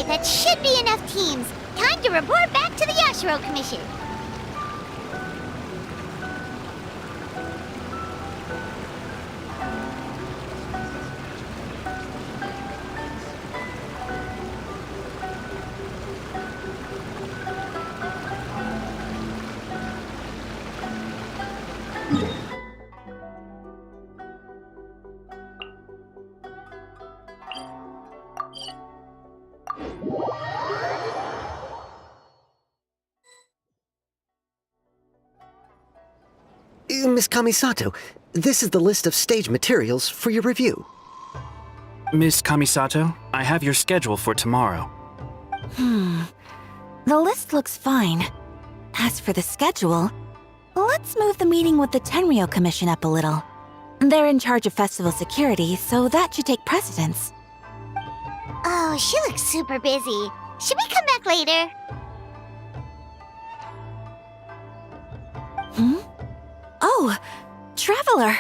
Alright, that should be enough teams. Time to report back to the Yashiro Commission. Miss Kamisato, this is the list of stage materials for your review. Miss Kamisato, I have your schedule for tomorrow. The list looks fine. As for the schedule, let's move the meeting with the Tenryou Commission up a little. They're in charge of festival security, so that should take precedence. Oh, she looks super busy. Should we come back later? Oh, Traveler!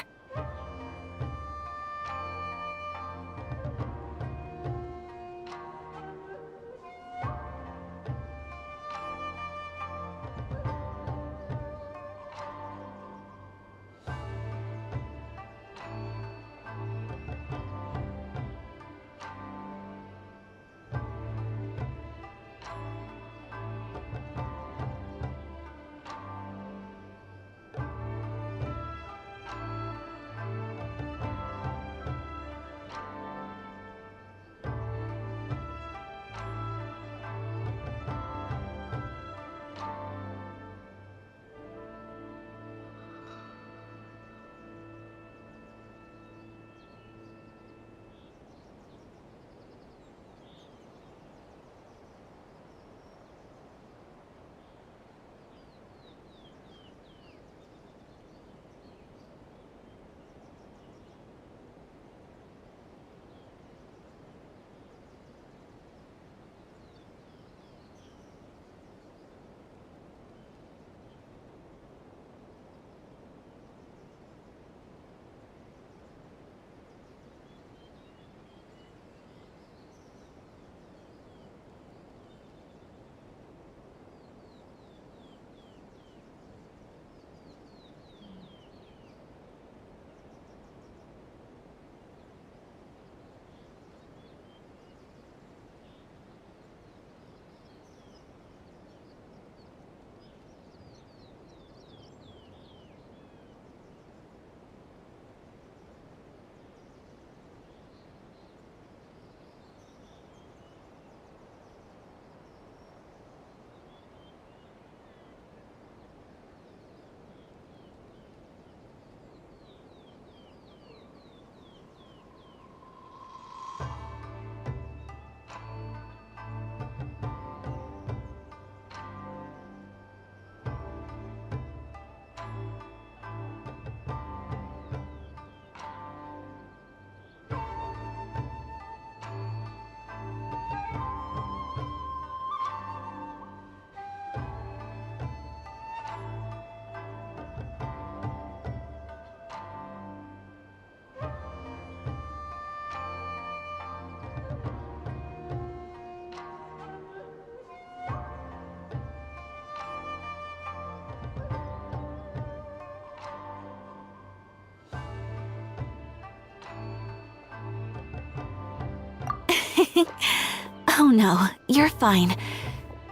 Oh no, you're fine.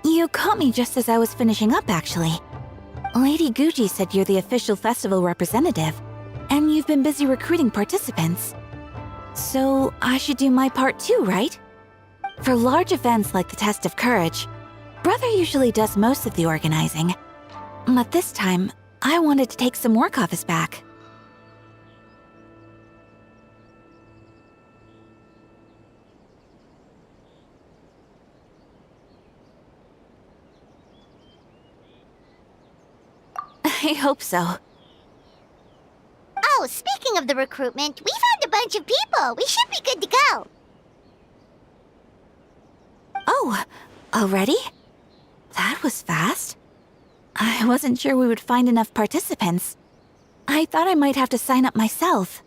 You caught me just as I was finishing up, actually. Lady Guji said you're the official festival representative, and you've been busy recruiting participants. So I should do my part too, right? For large events like the Test of Courage, Brother usually does most of the organizing. But this time, I wanted to take some work off his back. I hope so. Oh, speaking of the recruitment, we found a bunch of people. We should be good to go. Oh, already? That was fast. I wasn't sure we would find enough participants. I thought I might have to sign up myself.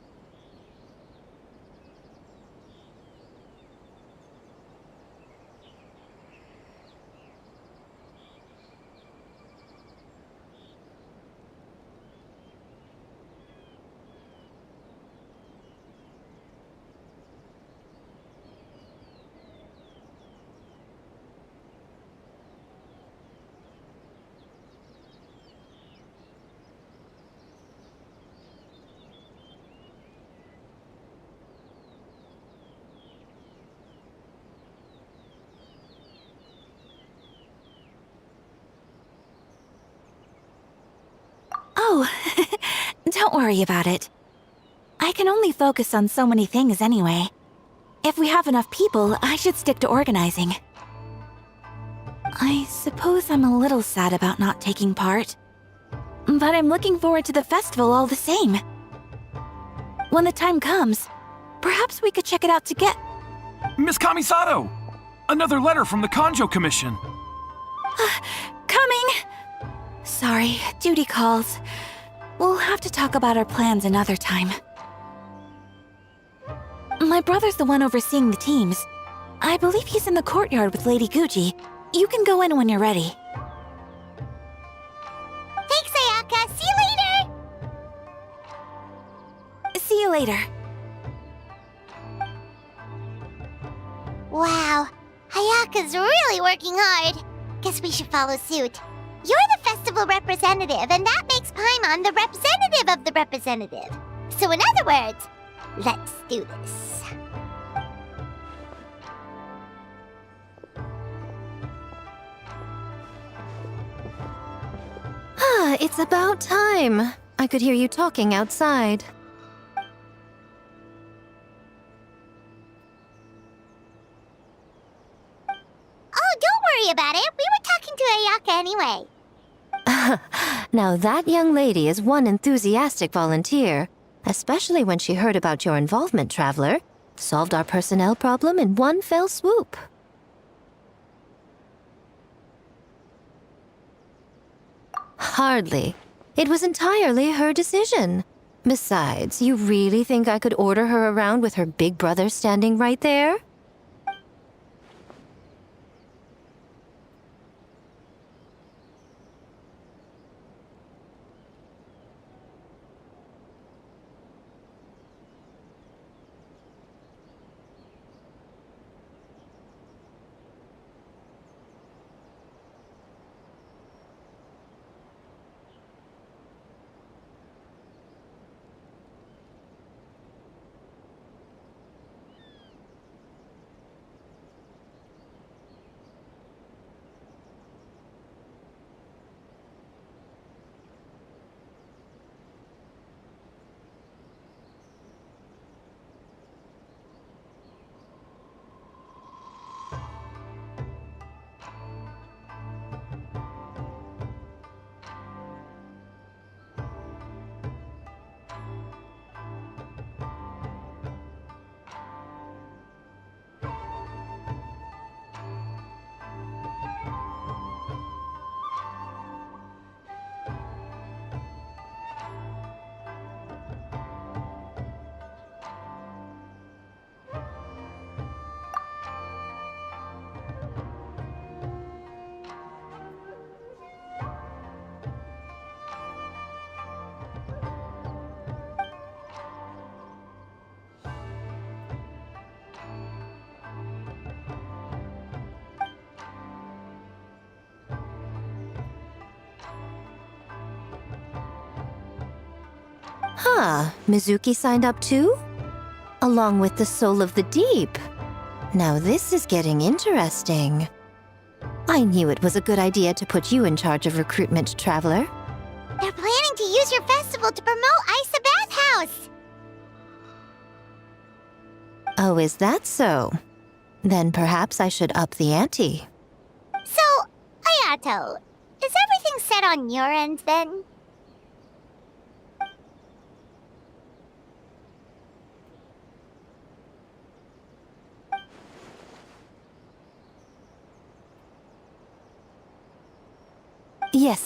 Oh, don't worry about it. I can only focus on so many things anyway. If we have enough people, I should stick to organizing. I suppose I'm a little sad about not taking part. But I'm looking forward to the festival all the same. When the time comes, perhaps we could check it out together. Miss Kamisato! Another letter from the Kanjo Commission. Coming! Sorry, duty calls. We'll have to talk about our plans another time. My brother's the one overseeing the teams. I believe he's in the courtyard with Lady Guji. You can go in when you're ready. Thanks, Ayaka. See you later! See you later. Wow, Ayaka's really working hard. Guess we should follow suit. You're the festival representative, and that makes Paimon the representative of the representative. So in other words, let's do this. Ah, it's about time. I could hear you talking outside. Oh, don't worry about it. We were talking to Ayaka anyway. Now that young lady is one enthusiastic volunteer, especially when she heard about your involvement, Traveler. Solved our personnel problem in one fell swoop. Hardly. It was entirely her decision. Besides, you really think I could order her around with her big brother standing right there? Huh, Mizuki signed up too? Along with the Soul of the Deep. Now this is getting interesting. I knew it was a good idea to put you in charge of recruitment, Traveler. They're planning to use your festival to promote Isa Bathhouse. Oh, is that so? Then perhaps I should up the ante. So, Ayato, is everything set on your end then?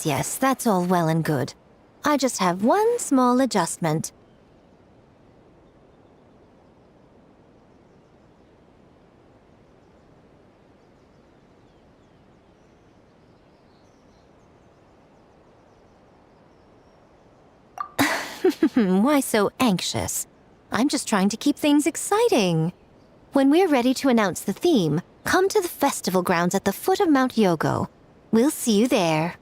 Yes, that's all well and good. I just have one small adjustment. Why so anxious? I'm just trying to keep things exciting. When we're ready to announce the theme, come to the festival grounds at the foot of Mount Yogo. We'll see you there.